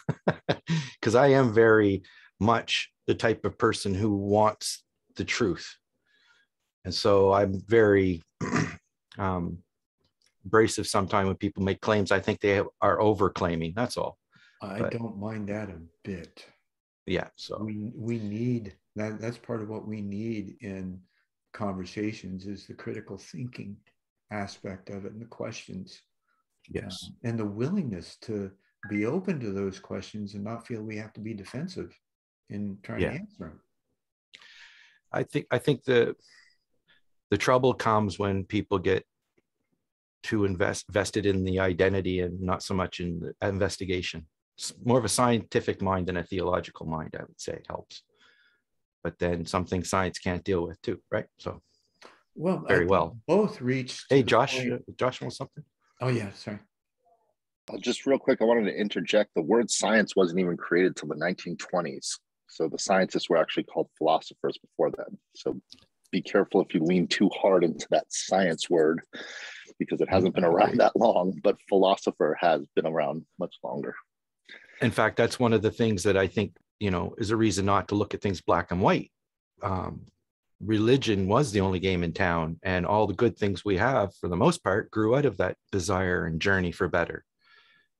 [SPEAKER 10] because I am very much the type of person who wants the truth. And so I'm very abrasive sometimes when people make claims. I think they are over claiming. That's all.
[SPEAKER 9] I don't mind that a bit.
[SPEAKER 10] Yeah. So
[SPEAKER 9] we need that. That's part of what we need in conversations is the critical thinking aspect of it and the questions.
[SPEAKER 10] Yes.
[SPEAKER 9] And the willingness to be open to those questions and not feel we have to be defensive in trying to answer them.
[SPEAKER 10] I think the trouble comes when people get too vested in the identity and not so much in the investigation. It's more of a scientific mind than a theological mind, I would say. It helps. But then something science can't deal with too, right? So,
[SPEAKER 9] well,
[SPEAKER 10] very well.
[SPEAKER 9] Both reached.
[SPEAKER 10] Hey, Josh wants something?
[SPEAKER 9] Oh, yeah, sorry.
[SPEAKER 11] Just real quick, I wanted to interject. The word science wasn't even created till the 1920s. So the scientists were actually called philosophers before that. So be careful if you lean too hard into that science word, because it hasn't been around that long, but philosopher has been around much longer.
[SPEAKER 10] In fact, that's one of the things that I think, you know, is a reason not to look at things black and white. Religion was the only game in town, and all the good things we have, for the most part, grew out of that desire and journey for better.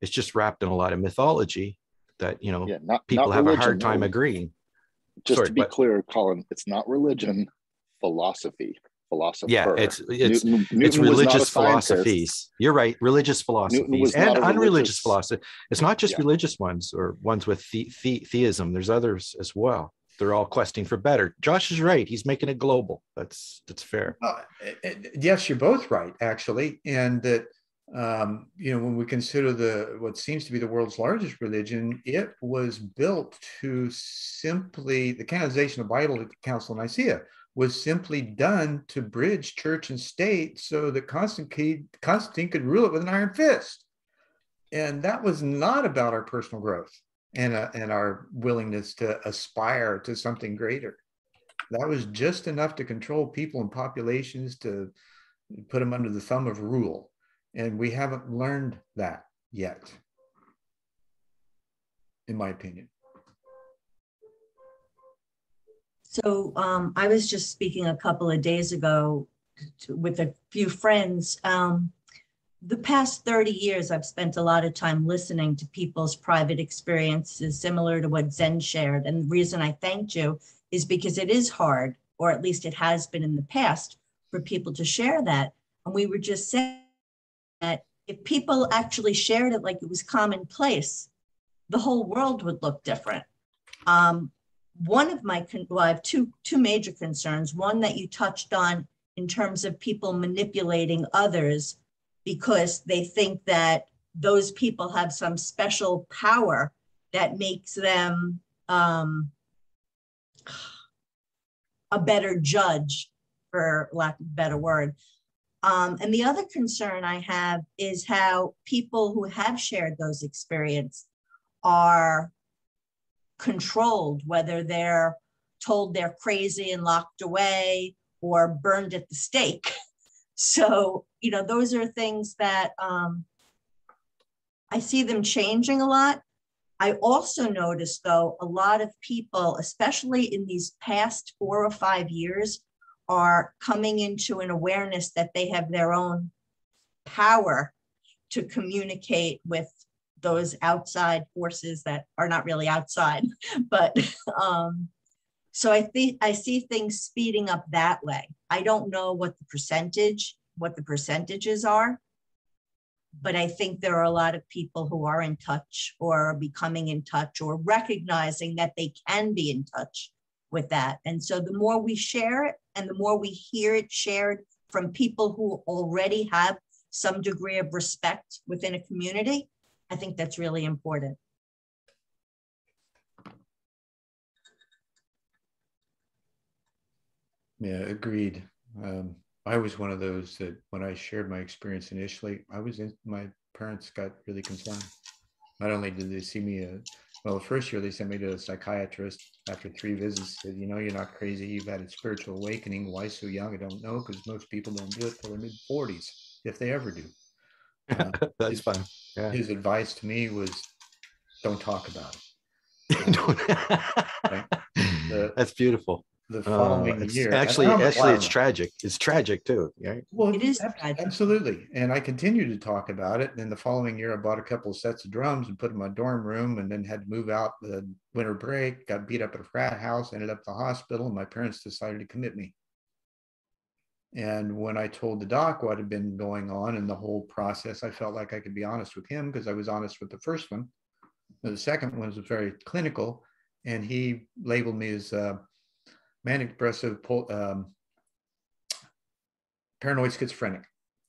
[SPEAKER 10] It's just wrapped in a lot of mythology that, you know, people have religion, a hard time agreeing.
[SPEAKER 11] Just to be clear, Colin, it's not religion, philosophy. Philosopher.
[SPEAKER 10] Yeah, it's
[SPEAKER 11] Newton
[SPEAKER 10] religious philosophies. You're right, religious philosophies and unreligious philosophy. It's not just religious ones or ones with theism. There's others as well. They're all questing for better. Josh is right. He's making it global. That's fair.
[SPEAKER 9] Yes, you're both right, actually, and that you know, when we consider what seems to be the world's largest religion, it was built to simply the canonization of the Bible at the Council of Nicaea was simply done to bridge church and state so that Constantine could rule it with an iron fist. And that was not about our personal growth and our willingness to aspire to something greater. That was just enough to control people and populations, to put them under the thumb of rule. And we haven't learned that yet, in my opinion.
[SPEAKER 5] So I was just speaking a couple of days ago with a few friends. the past 30 years, I've spent a lot of time listening to people's private experiences, similar to what Zen shared. And the reason I thanked you is because it is hard, or at least it has been in the past, for people to share that. And we were just saying that if people actually shared it like it was commonplace, the whole world would look different. One of my, well, I have two major concerns. One that you touched on in terms of people manipulating others because they think that those people have some special power that makes them a better judge, for lack of a better word. And the other concern I have is how people who have shared those experiences are controlled, whether they're told they're crazy and locked away or burned at the stake. So, you know, those are things that I see them changing a lot. I also noticed, though, a lot of people, especially in these past 4 or 5 years, are coming into an awareness that they have their own power to communicate with those outside forces that are not really outside. But so I see things speeding up that way. I don't know what the percentages are, but I think there are a lot of people who are in touch or are becoming in touch or recognizing that they can be in touch with that. And so the more we share it and the more we hear it shared from people who already have some degree of respect within a community, I think that's really important.
[SPEAKER 9] Yeah, agreed. I was one of those that when I shared my experience initially, my parents got really concerned. Not only did they see me, well, the first year they sent me to a psychiatrist after 3 visits, said, you know, you're not crazy. You've had a spiritual awakening. Why so young? I don't know, because most people don't do it till their mid-40s, if they ever do.
[SPEAKER 10] That's fine. Yeah.
[SPEAKER 9] His advice to me was, don't talk about it. Right?
[SPEAKER 10] That's beautiful.
[SPEAKER 9] The following year,
[SPEAKER 10] actually, it's tragic. It's tragic too. Right?
[SPEAKER 9] Well,
[SPEAKER 5] it is tragic.
[SPEAKER 9] Absolutely. And I continued to talk about it. And then the following year, I bought a couple of sets of drums and put them in my dorm room, and then had to move out the winter break. Got beat up at a frat house. Ended up at the hospital, and my parents decided to commit me. And when I told the doc what had been going on and the whole process, I felt like I could be honest with him because I was honest with the first one. The second one was very clinical, and he labeled me as manic depressive paranoid schizophrenic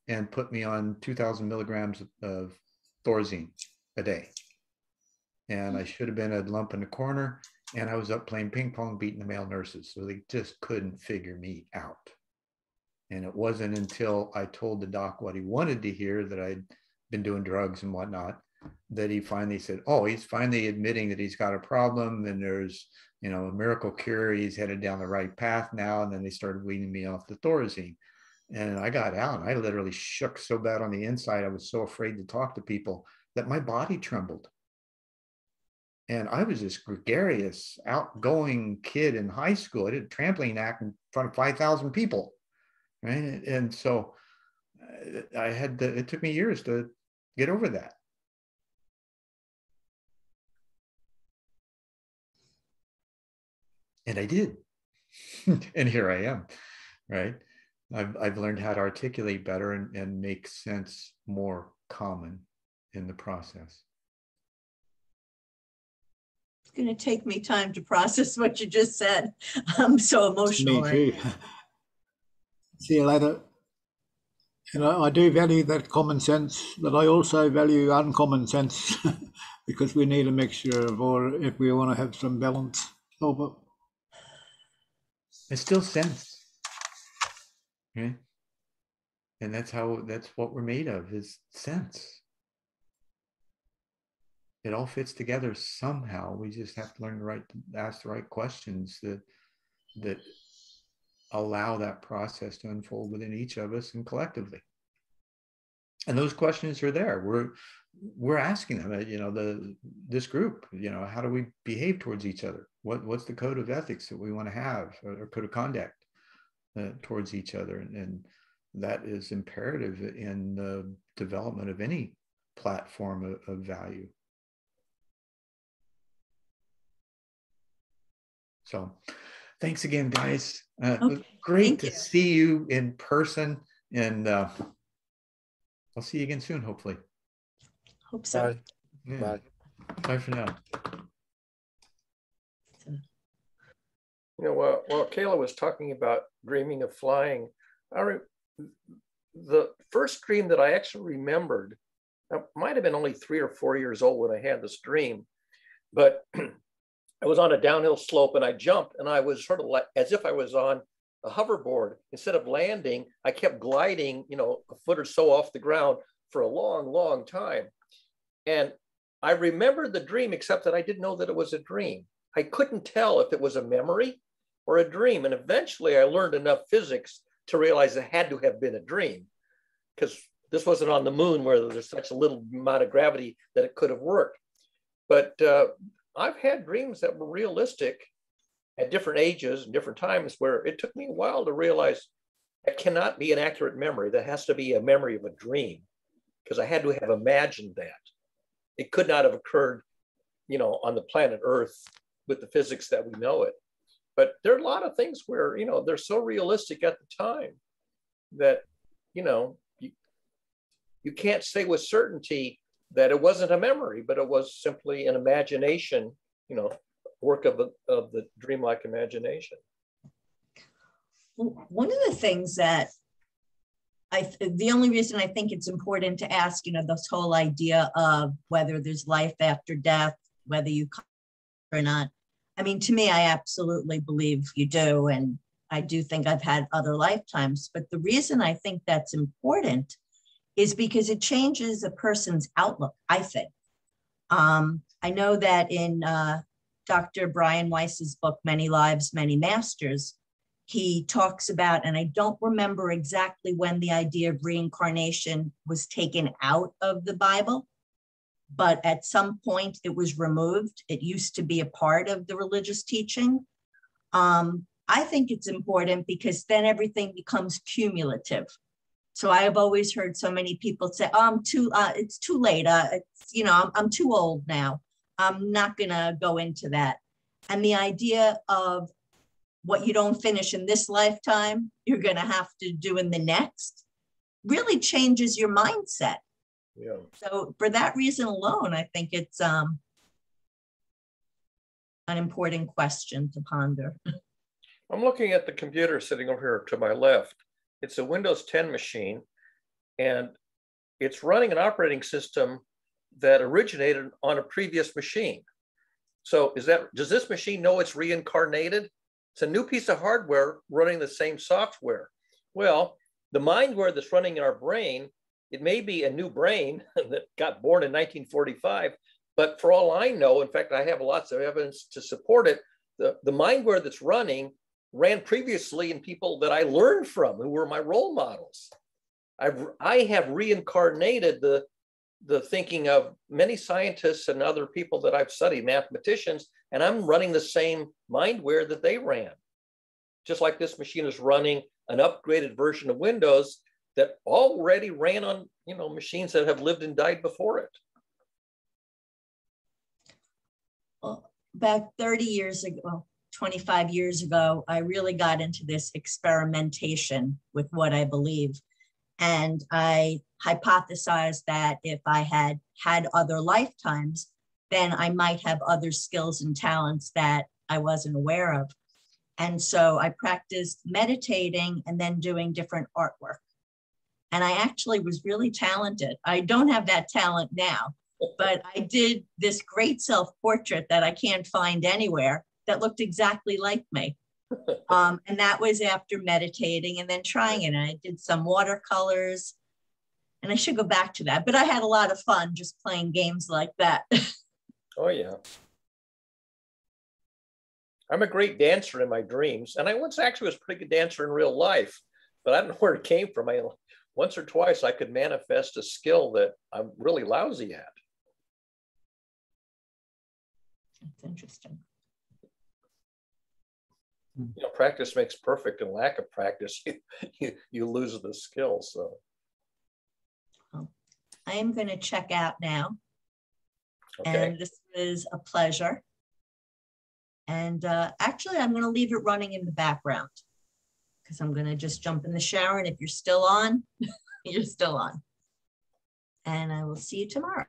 [SPEAKER 9] and put me on 2,000 milligrams of Thorazine a day. And I should have been a lump in the corner, and I was up playing ping pong, beating the male nurses. So they just couldn't figure me out. And it wasn't until I told the doc what he wanted to hear, that I'd been doing drugs and whatnot, that he finally said, oh, he's finally admitting that he's got a problem and there's, you know, a miracle cure. He's headed down the right path now. And then they started weaning me off the Thorazine. And I got out, and I literally shook so bad on the inside. I was so afraid to talk to people that my body trembled. And I was this gregarious, outgoing kid in high school. I did a trampoline act in front of 5,000 people. Right. And so it took me years to get over that. And I did. And here I am. Right. I've learned how to articulate better and make sense more common in the process.
[SPEAKER 5] It's going to take me time to process what you just said. I'm so emotional.
[SPEAKER 8] Me too. See you later. And I do value that common sense, but I also value uncommon sense because we need a mixture of all if we want to have some balance.
[SPEAKER 9] It's still sense. Okay? And that's what we're made of, is sense. It all fits together somehow. We just have to learn to ask the right questions that allow that process to unfold within each of us and collectively. And those questions are there. We're asking them. You know, this group. You know, how do we behave towards each other? What's the code of ethics that we want to have, or code of conduct towards each other? And that is imperative in development of any platform of value. So thanks again, guys.
[SPEAKER 5] Okay,
[SPEAKER 9] great to see you in person, and I'll see you again soon, hopefully.
[SPEAKER 5] Hope so.
[SPEAKER 3] Bye.
[SPEAKER 9] Yeah.
[SPEAKER 3] Bye.
[SPEAKER 9] Bye for now.
[SPEAKER 4] You know, while Kayla was talking about dreaming of flying, the first dream that I actually remembered, I might have been only 3 or 4 years old when I had this dream, but I was on a downhill slope and I jumped, and I was sort of like as if I was on a hoverboard. Instead of landing, I kept gliding, you know, a foot or so off the ground for a long, long time. And I remembered the dream, except that I didn't know that it was a dream. I couldn't tell if it was a memory or a dream. And eventually I learned enough physics to realize it had to have been a dream, because this wasn't on the moon where there's such a little amount of gravity that it could have worked. But I've had dreams that were realistic at different ages and different times, where it took me a while to realize that cannot be an accurate memory. That has to be a memory of a dream, because I had to have imagined that. It could not have occurred, you know, on the planet Earth with the physics that we know it. But there are a lot of things where, you know, they're so realistic at the time that, you know, you can't say with certainty that it wasn't a memory, but it was simply an imagination, you know, work of the dreamlike imagination.
[SPEAKER 5] One of the things that the only reason I think it's important to ask, you know, this whole idea of whether there's life after death, whether you come or not. I mean, to me, I absolutely believe you do. And I do think I've had other lifetimes. But the reason I think that's important is because it changes a person's outlook, I think. I know that in Dr. Brian Weiss's book, Many Lives, Many Masters, he talks about, and I don't remember exactly when the idea of reincarnation was taken out of the Bible, but at some point it was removed. It used to be a part of the religious teaching. I think it's important because then everything becomes cumulative. So I have always heard so many people say, oh, it's too late. You know, I'm too old now. I'm not gonna go into that. And the idea of what you don't finish in this lifetime, you're gonna have to do in the next, really changes your mindset.
[SPEAKER 4] Yeah.
[SPEAKER 5] So for that reason alone, I think it's an important question to ponder.
[SPEAKER 4] I'm looking at the computer sitting over here to my left. It's a Windows 10 machine, and it's running an operating system that originated on a previous machine. So does this machine know it's reincarnated? It's a new piece of hardware running the same software. Well, the mindware that's running in our brain, it may be a new brain that got born in 1945, but for all I know, in fact, I have lots of evidence to support it, the mindware that's running ran previously in people that I learned from, who were my role models. I have reincarnated the thinking of many scientists and other people that I've studied, mathematicians, and I'm running the same mindware that they ran. Just like this machine is running an upgraded version of Windows that already ran on, you know, machines that have lived and died before it.
[SPEAKER 5] Well, about 30 years ago, 25 years ago, I really got into this experimentation with what I believe. And I hypothesized that if I had had other lifetimes, then I might have other skills and talents that I wasn't aware of. And so I practiced meditating and then doing different artwork. And I actually was really talented. I don't have that talent now, but I did this great self-portrait that I can't find anywhere that looked exactly like me. And that was after meditating and then trying it. And I did some watercolors, and I should go back to that. But I had a lot of fun just playing games like that.
[SPEAKER 4] Oh, yeah. I'm a great dancer in my dreams. And I once actually was a pretty good dancer in real life, but I don't know where it came from. Once or twice I could manifest a skill that I'm really lousy at.
[SPEAKER 5] That's interesting.
[SPEAKER 4] You know, practice makes perfect, and lack of practice, you lose the skill. So,
[SPEAKER 5] I am going to check out now.
[SPEAKER 4] Okay.
[SPEAKER 5] And this is a pleasure. And actually, I'm going to leave it running in the background because I'm going to just jump in the shower. And if you're still on, you're still on. And I will see you tomorrow.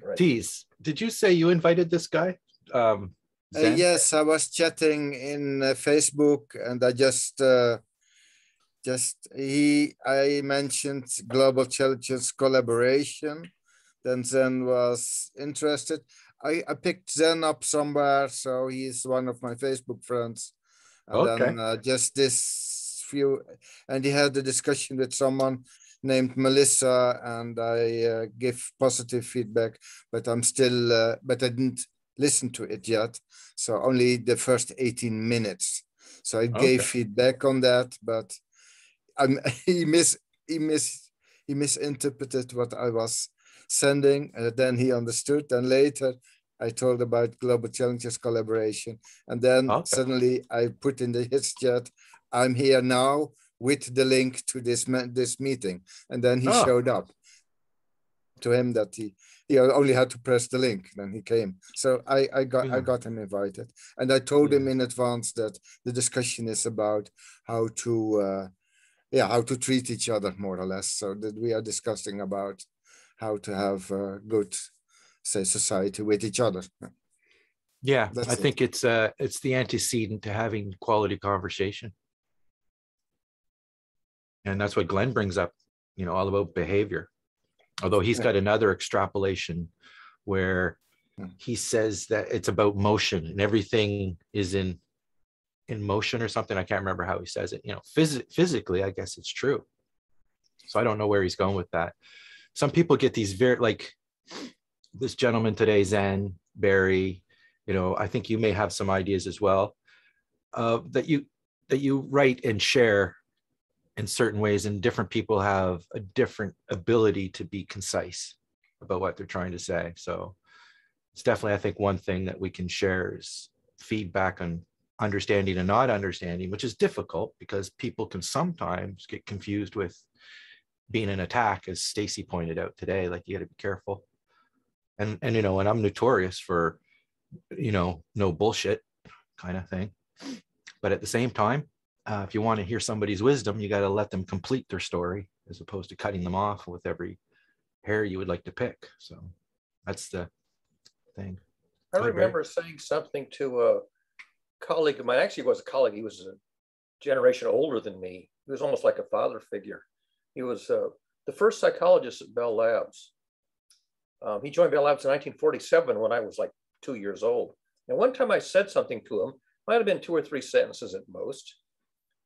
[SPEAKER 4] Right.
[SPEAKER 10] Tease, did you say you invited this guy? Zen?
[SPEAKER 3] Yes, I was chatting in Facebook, and I I mentioned Global Challenges collaboration. Then Zen was interested. I picked Zen up somewhere, so he's one of my Facebook friends. And
[SPEAKER 10] Okay.
[SPEAKER 3] then just this few, and he had a discussion with someone named Melissa, and I give positive feedback, but I'm still, but I didn't listen to it yet. So only the first 18 minutes. So I gave feedback on that, but he misinterpreted what I was sending, and then he understood. And later I told about Global Challenges collaboration, and then suddenly I put in his chat, I'm here now with the link to this meeting, and then he showed up. To him that he only had to press the link, then he came. So I got him invited, and I told him in advance that the discussion is about how to treat each other, more or less. So that we are discussing about how to have good, say, society with each other.
[SPEAKER 10] Yeah,
[SPEAKER 3] That's
[SPEAKER 10] I think it's the antecedent to having quality conversation. And that's what Glenn brings up, all about behavior. Although he's got another extrapolation where he says that it's about motion and everything is in motion or something. I can't remember how he says it. Physically, I guess it's true. So I don't know where he's going with that. Some people get these very, like this gentleman today, Zen, Barry, I think you may have some ideas as well, that you write and share in certain ways, and different people have a different ability to be concise about what they're trying to say. So it's definitely, I think, one thing that we can share is feedback on understanding and not understanding, which is difficult because people can sometimes get confused with being an attack, as Stacy pointed out today. Like, you got to be careful. And and I'm notorious for, no bullshit kind of thing. But at the same time, if you want to hear somebody's wisdom, you got to let them complete their story as opposed to cutting them off with every hair you would like to pick. So that's the thing.
[SPEAKER 4] I remember saying something to a colleague of mine. Actually, he was a colleague. He was a generation older than me. He was almost like a father figure. He was the first psychologist at Bell Labs. He joined Bell Labs in 1947 when I was like 2 years old. And one time I said something to him, might have been 2 or 3 sentences at most.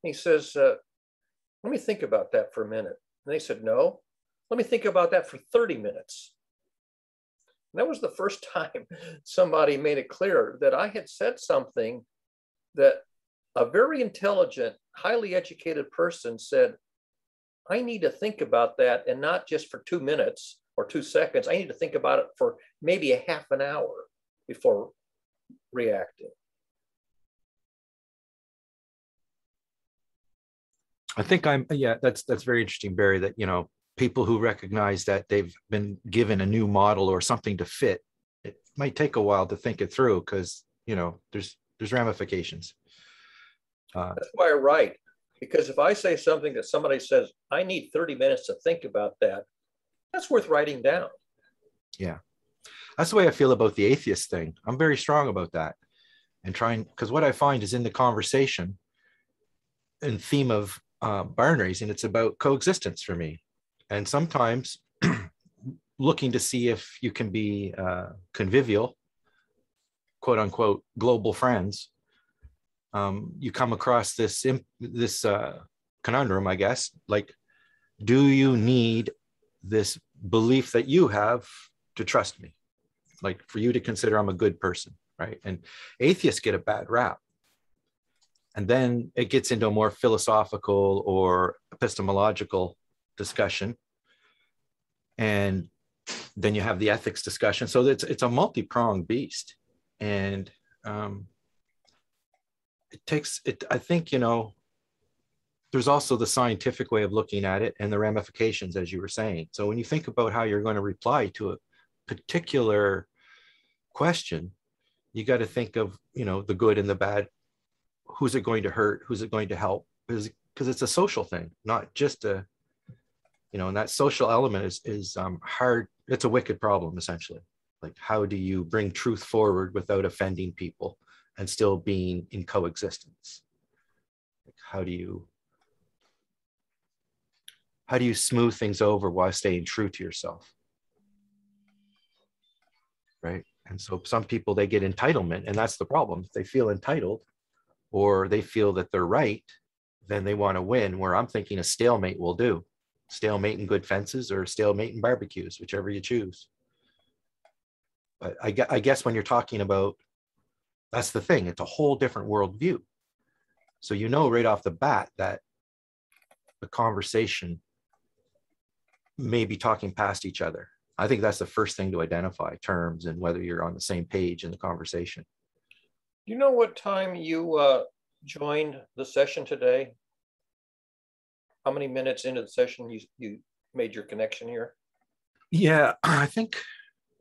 [SPEAKER 4] He says, let me think about that for a minute. And they said, no, let me think about that for 30 minutes. And that was the first time somebody made it clear that I had said something that a very intelligent, highly educated person said, I need to think about that, and not just for 2 minutes or 2 seconds. I need to think about it for maybe a half an hour before reacting.
[SPEAKER 10] I think that's very interesting, Barry, that, people who recognize that they've been given a new model or something to fit, it might take a while to think it through because, there's ramifications.
[SPEAKER 4] That's why I write, because if I say something that somebody says, I need 30 minutes to think about that, that's worth writing down.
[SPEAKER 10] Yeah. That's the way I feel about the atheist thing. I'm very strong about that, and trying, because what I find is in the conversation and theme of barn raising, it's about coexistence for me. And sometimes looking to see if you can be convivial, quote unquote, global friends, you come across this conundrum, I guess, like, do you need this belief that you have to trust me? Like, for you to consider I'm a good person, right? And atheists get a bad rap. And then it gets into a more philosophical or epistemological discussion. And then you have the ethics discussion. So it's a multi-pronged beast. And it takes it, I think, there's also the scientific way of looking at it and the ramifications, as you were saying. So when you think about how you're going to reply to a particular question, you got to think of, you know, the good and the bad. Who's it going to hurt? Who's it going to help? Because it's a social thing, not just a, you know, and that social element is hard. It's a wicked problem, essentially. Like, how do you bring truth forward without offending people and still being in coexistence? Like, how do you smooth things over while staying true to yourself? Right. And so some people, they get entitlement, and that's the problem. If they feel entitled or they feel that they're right, then they want to win, where I'm thinking a stalemate will do. Stalemate in good fences or stalemate in barbecues, whichever you choose. But I guess when you're talking about, that's the thing, it's a whole different worldview. So you know right off the bat that the conversation may be talking past each other. I think that's the first thing to identify, terms and whether you're on the same page in the conversation.
[SPEAKER 4] Do you know what time you joined the session today? How many minutes into the session you made your connection here?
[SPEAKER 10] Yeah, I think,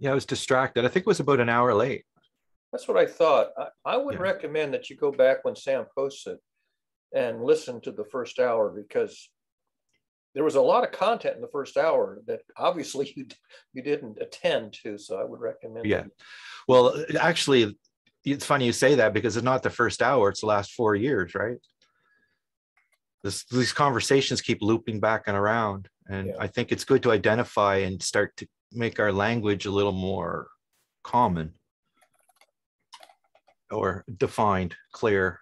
[SPEAKER 10] I was distracted. I think it was about an hour late.
[SPEAKER 4] That's what I thought. I would recommend that you go back when Sam posts it and listen to the first hour, because there was a lot of content in the first hour that obviously you didn't attend to. So I would recommend.
[SPEAKER 10] Yeah. Well, actually, it's funny you say that, because it's not the first hour, it's the last 4 years, right? These conversations keep looping back and around. And I think it's good to identify and start to make our language a little more common or defined, clear.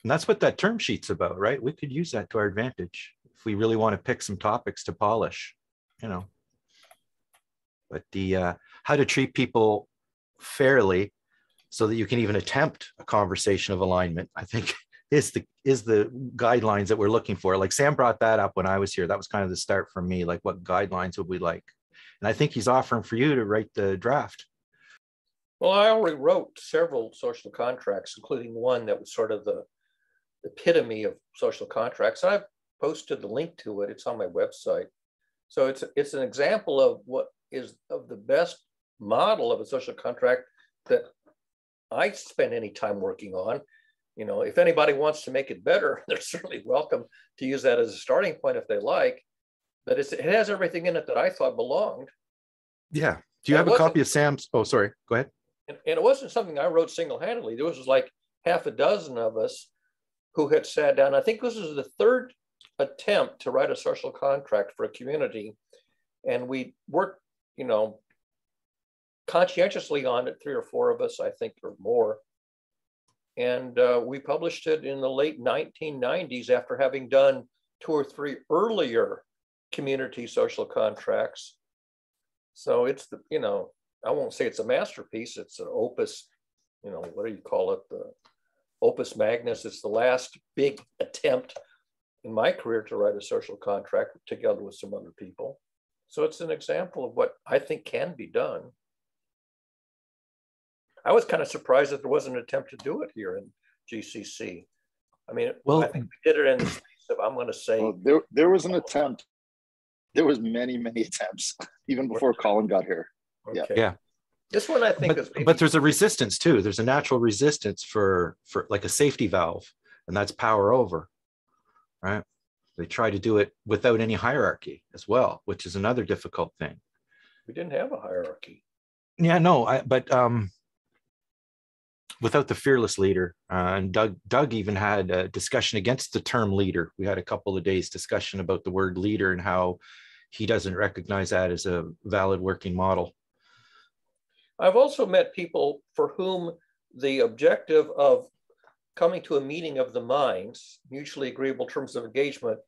[SPEAKER 10] And that's what that term sheet's about, right? We could use that to our advantage if we really want to pick some topics to polish, you know. But the how to treat people fairly so that you can even attempt a conversation of alignment, I think is the guidelines that we're looking for. Like Sam brought that up when I was here. That was kind of the start for me, like what guidelines would we like? And I think he's offering for you to write the draft.
[SPEAKER 4] Well, I already wrote several social contracts, including one that was sort of the epitome of social contracts. I've posted the link to it. It's on my website. So it's an example of what is of the best model of a social contract that I spend any time working on. You know, if anybody wants to make it better, they're certainly welcome to use that as a starting point if they like. But it has everything in it that I thought belonged.
[SPEAKER 10] Yeah. Do you have a copy of Sam's? Oh, sorry. Go ahead.
[SPEAKER 4] And it wasn't something I wrote single-handedly. There was like half a dozen of us who had sat down. I think this is the third attempt to write a social contract for a community. And we worked, you know, conscientiously on it, 3 or 4 of us, I think, or more. And we published it in the late 1990s after having done 2 or 3 earlier community social contracts. So it's the, you know, I won't say it's a masterpiece. It's an opus, you know, what do you call it? The opus magnus. It's the last big attempt in my career to write a social contract together with some other people. So it's an example of what I think can be done. I was kind of surprised that there wasn't an attempt to do it here in GCC. I mean, well, I think we did it in the space of, I'm going to say.
[SPEAKER 11] Well, there was an attempt. There was many attempts, even before Colin got here.
[SPEAKER 4] Okay.
[SPEAKER 10] Yeah.
[SPEAKER 4] This one I think is.
[SPEAKER 10] But there's a resistance too. There's a natural resistance for like a safety valve, and that's power over, right? They try to do it without any hierarchy as well, which is another difficult thing.
[SPEAKER 4] We didn't have a hierarchy.
[SPEAKER 10] Yeah, no, but without the fearless leader, and Doug even had a discussion against the term leader. We had a couple of days discussion about the word leader and how he doesn't recognize that as a valid working model.
[SPEAKER 4] I've also met people for whom the objective of coming to a meeting of the minds, mutually agreeable terms of engagement,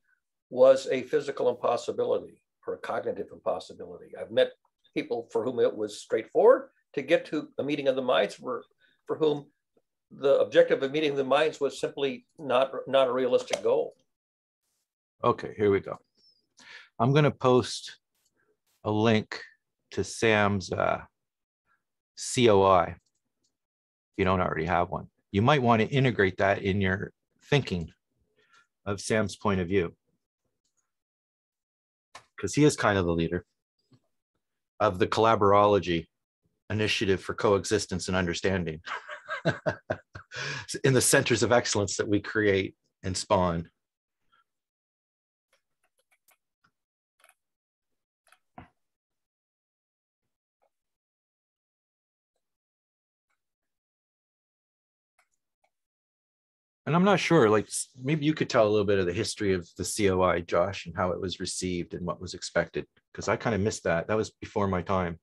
[SPEAKER 4] was a physical impossibility or a cognitive impossibility. I've met people for whom it was straightforward to get to a meeting of the minds, for whom the objective of meeting of the minds was simply not a realistic goal.
[SPEAKER 10] Okay, here we go. I'm going to post a link to Sam's COI. If you don't already have one, you might want to integrate that in your thinking. of Sam's point of view, because he is kind of the leader of the collaborology initiative for coexistence and understanding in the centers of excellence that we create and spawn. And I'm not sure, like maybe you could tell a little bit of the history of the COI, Josh, and how it was received and what was expected, because I kind of missed that. That was before my time.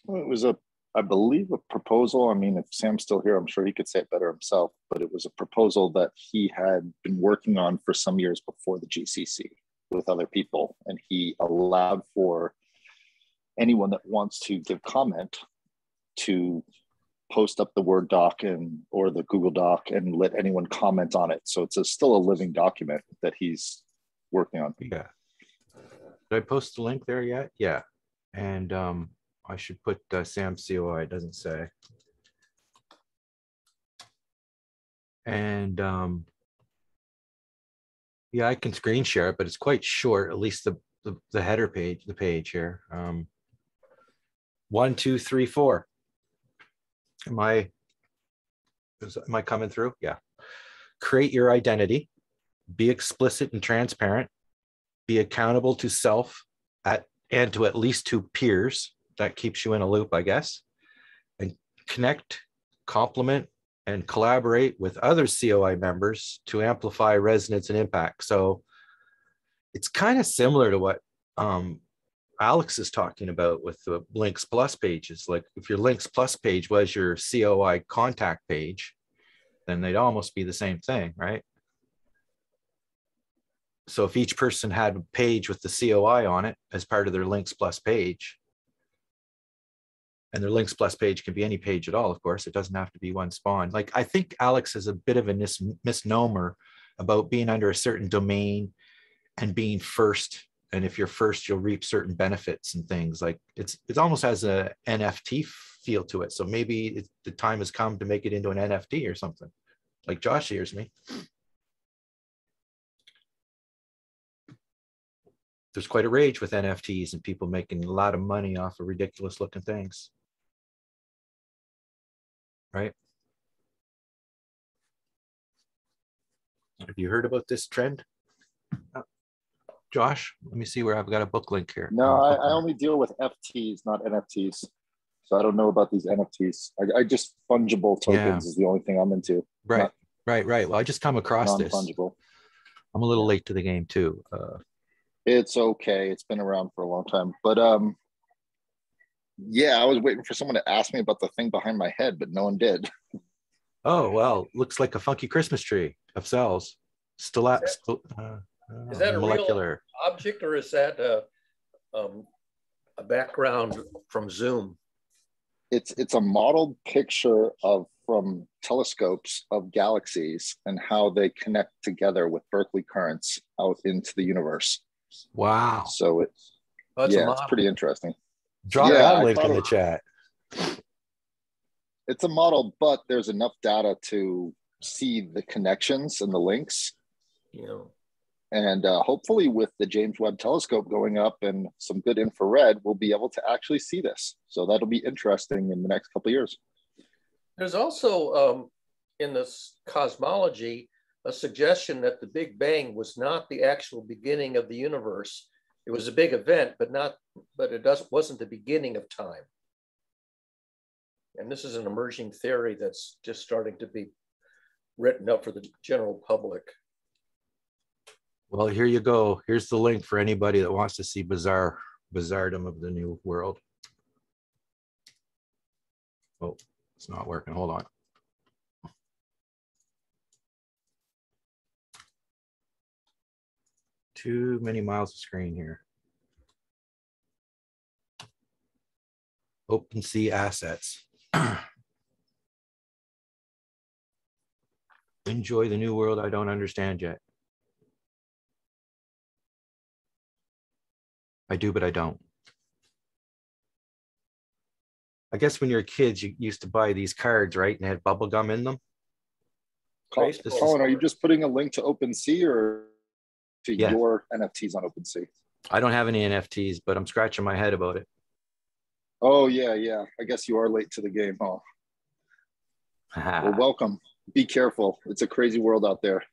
[SPEAKER 11] Well, it was I believe, a proposal. I mean, if Sam's still here, I'm sure he could say it better himself, but it was a proposal that he had been working on for some years before the GCC with other people. And he allowed for anyone that wants to give comment to post up the Word doc or the Google Doc and let anyone comment on it. So it's still a living document that he's working on.
[SPEAKER 10] Yeah. Did I post the link there yet? Yeah. And I should put Sam's COI, it doesn't say. And yeah, I can screen share it, but it's quite short, at least the header page, the page here. 1, 2, 3, 4. Am I coming through? Yeah. Create your identity, be explicit and transparent, be accountable to self and to at least 2 peers. That keeps you in a loop, I guess. And connect, complement, and collaborate with other COI members to amplify resonance and impact. So it's kind of similar to what Alex is talking about with the Links Plus pages. Like if your Links Plus page was your COI contact page, then they'd almost be the same thing, right? So if each person had a page with the COI on it as part of their Links Plus page, and their Links Plus page can be any page at all, of course, it doesn't have to be one spawn. Like I think Alex has a bit of a misnomer about being under a certain domain and being first. And if you're first, you'll reap certain benefits and things. Like it almost has a NFT feel to it. So maybe the time has come to make it into an NFT or something, like Josh hears me. There's quite a rage with NFTs and people making a lot of money off of ridiculous looking things. Right? Have you heard about this trend? Josh, let me see where I've got a book link here.
[SPEAKER 11] No, I only deal with FTs, not NFTs. So I don't know about these NFTs. I just fungible tokens is the only thing I'm into.
[SPEAKER 10] Right, right. Well, I just come across this.
[SPEAKER 11] Non-fungible.
[SPEAKER 10] I'm a little late to the game too.
[SPEAKER 11] It's okay. It's been around for a long time. But yeah, I was waiting for someone to ask me about the thing behind my head, but no one did.
[SPEAKER 10] Oh, well, looks like a funky Christmas tree of cells.
[SPEAKER 4] Is that a
[SPEAKER 10] molecular
[SPEAKER 4] real object, or is that a background from Zoom?
[SPEAKER 11] It's a modeled picture from telescopes of galaxies and how they connect together with Berkeley currents out into the universe.
[SPEAKER 10] Wow.
[SPEAKER 11] So it's pretty interesting.
[SPEAKER 10] Drop that link in the chat.
[SPEAKER 11] It's a model, but there's enough data to see the connections and the links.
[SPEAKER 4] Yeah.
[SPEAKER 11] And hopefully with the James Webb Telescope going up and some good infrared, we'll be able to actually see this. So that'll be interesting in the next couple of years.
[SPEAKER 4] There's also in this cosmology a suggestion that the Big Bang was not the actual beginning of the universe. It was a big event, but it wasn't the beginning of time. And this is an emerging theory that's just starting to be written up for the general public.
[SPEAKER 10] Well, here you go. Here's the link for anybody that wants to see bizarredom of the new world. Oh, it's not working. Hold on. Too many miles of screen here. OpenSea assets. Enjoy the new world I don't understand yet. I do, but I don't. I guess when you're kids, you used to buy these cards, right? And they had bubble gum in them.
[SPEAKER 11] Colin, are you just putting a link to OpenSea or to
[SPEAKER 10] Yeah.
[SPEAKER 11] your NFTs on OpenSea?
[SPEAKER 10] I don't have any NFTs, but I'm scratching my head about it.
[SPEAKER 11] Oh, yeah. I guess you are late to the game, huh? Well, welcome. Be careful. It's a crazy world out there.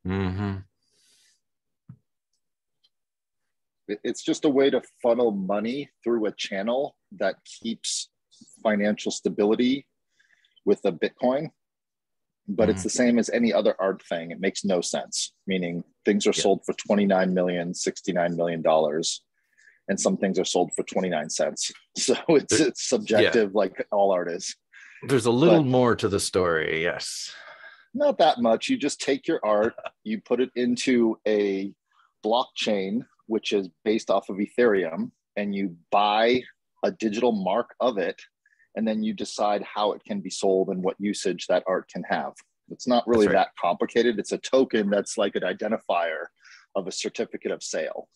[SPEAKER 10] Mm-hmm.
[SPEAKER 11] It's just a way to funnel money through a channel that keeps financial stability with a Bitcoin. But it's the same as any other art thing. It makes no sense, meaning things are sold for $29 million, $69 million, and some things are sold for 29 cents. So it's subjective, like all art is.
[SPEAKER 10] There's a little more to the story, yes.
[SPEAKER 11] Not that much. You just take your art, you put it into a blockchain, which is based off of Ethereum, and you buy a digital mark of it, and then you decide how it can be sold and what usage that art can have. It's not really that complicated. It's a token that's like an identifier of a certificate of sale.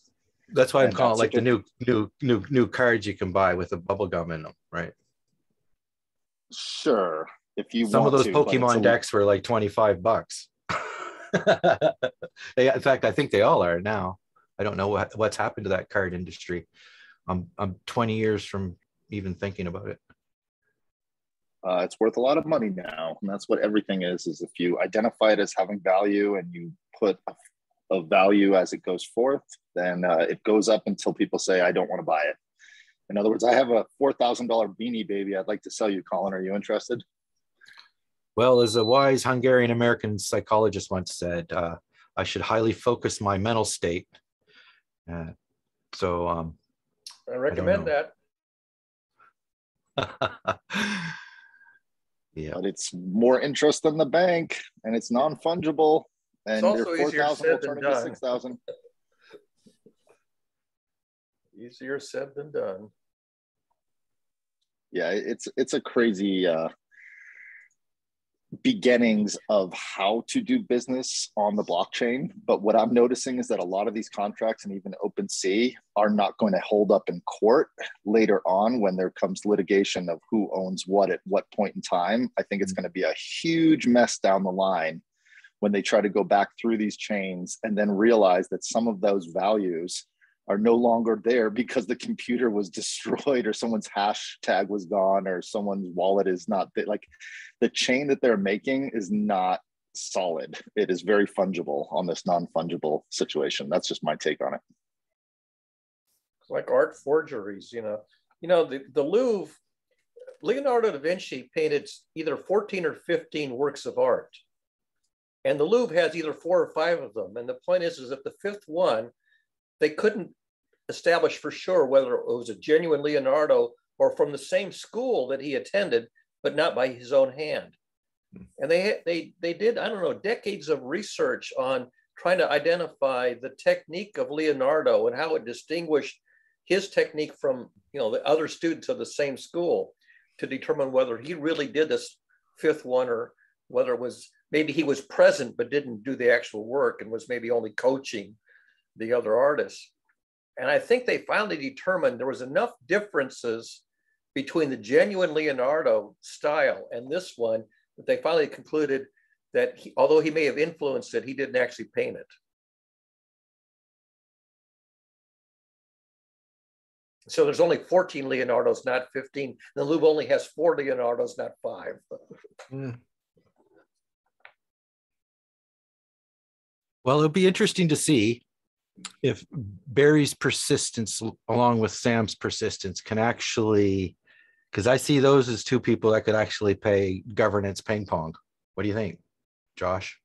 [SPEAKER 10] That's why I'm calling it like the new cards you can buy with a bubble gum in them, right?
[SPEAKER 11] Sure, if you
[SPEAKER 10] some
[SPEAKER 11] want
[SPEAKER 10] of those
[SPEAKER 11] to,
[SPEAKER 10] Pokemon decks were like $25. In fact, I think they all are now. I don't know what's happened to that card industry. I'm 20 years from even thinking about it.
[SPEAKER 11] It's worth a lot of money now, and that's what everything is if you identify it as having value and you put a value as it goes forth, then it goes up until people say, I don't want to buy it. In other words, I have a $4,000 Beanie Baby I'd like to sell you, Colin. Are you interested?
[SPEAKER 10] Well, as a wise Hungarian American psychologist once said, I should highly focus my mental state. I
[SPEAKER 4] recommend that.
[SPEAKER 10] Yeah,
[SPEAKER 11] but it's more interest than the bank, and it's non-fungible, and
[SPEAKER 4] it's also
[SPEAKER 11] your 4,000 will turn into
[SPEAKER 4] done.
[SPEAKER 11] 6,000.
[SPEAKER 4] Easier said than done.
[SPEAKER 11] Yeah, it's a crazy beginnings of how to do business on the blockchain. But what I'm noticing is that a lot of these contracts and even OpenSea are not going to hold up in court later on when there comes litigation of who owns what at what point in time. I think it's going to be a huge mess down the line when they try to go back through these chains and then realize that some of those values are no longer there because the computer was destroyed or someone's hashtag was gone or someone's wallet is not there. Like the chain that they're making is not solid. It is very fungible on this non-fungible situation. That's just my take on it.
[SPEAKER 4] It's like art forgeries, the Louvre, Leonardo da Vinci painted either 14 or 15 works of art. And the Louvre has either 4 or 5 of them. And the point is that the 5th one, they couldn't establish for sure whether it was a genuine Leonardo or from the same school that he attended, but not by his own hand. And they did, I don't know, decades of research on trying to identify the technique of Leonardo and how it distinguished his technique from, the other students of the same school to determine whether he really did this 5th one or whether it was, maybe he was present but didn't do the actual work and was maybe only coaching the other artists. And I think they finally determined there was enough differences between the genuine Leonardo style and this one that they finally concluded that although he may have influenced it, he didn't actually paint it. So there's only 14 Leonardos, not 15. The Louvre only has 4 Leonardos, not 5.
[SPEAKER 10] Well, it'll be interesting to see if Barry's persistence along with Sam's persistence can actually, because I see those as 2 people that could actually play governance ping pong. What do you think, Josh?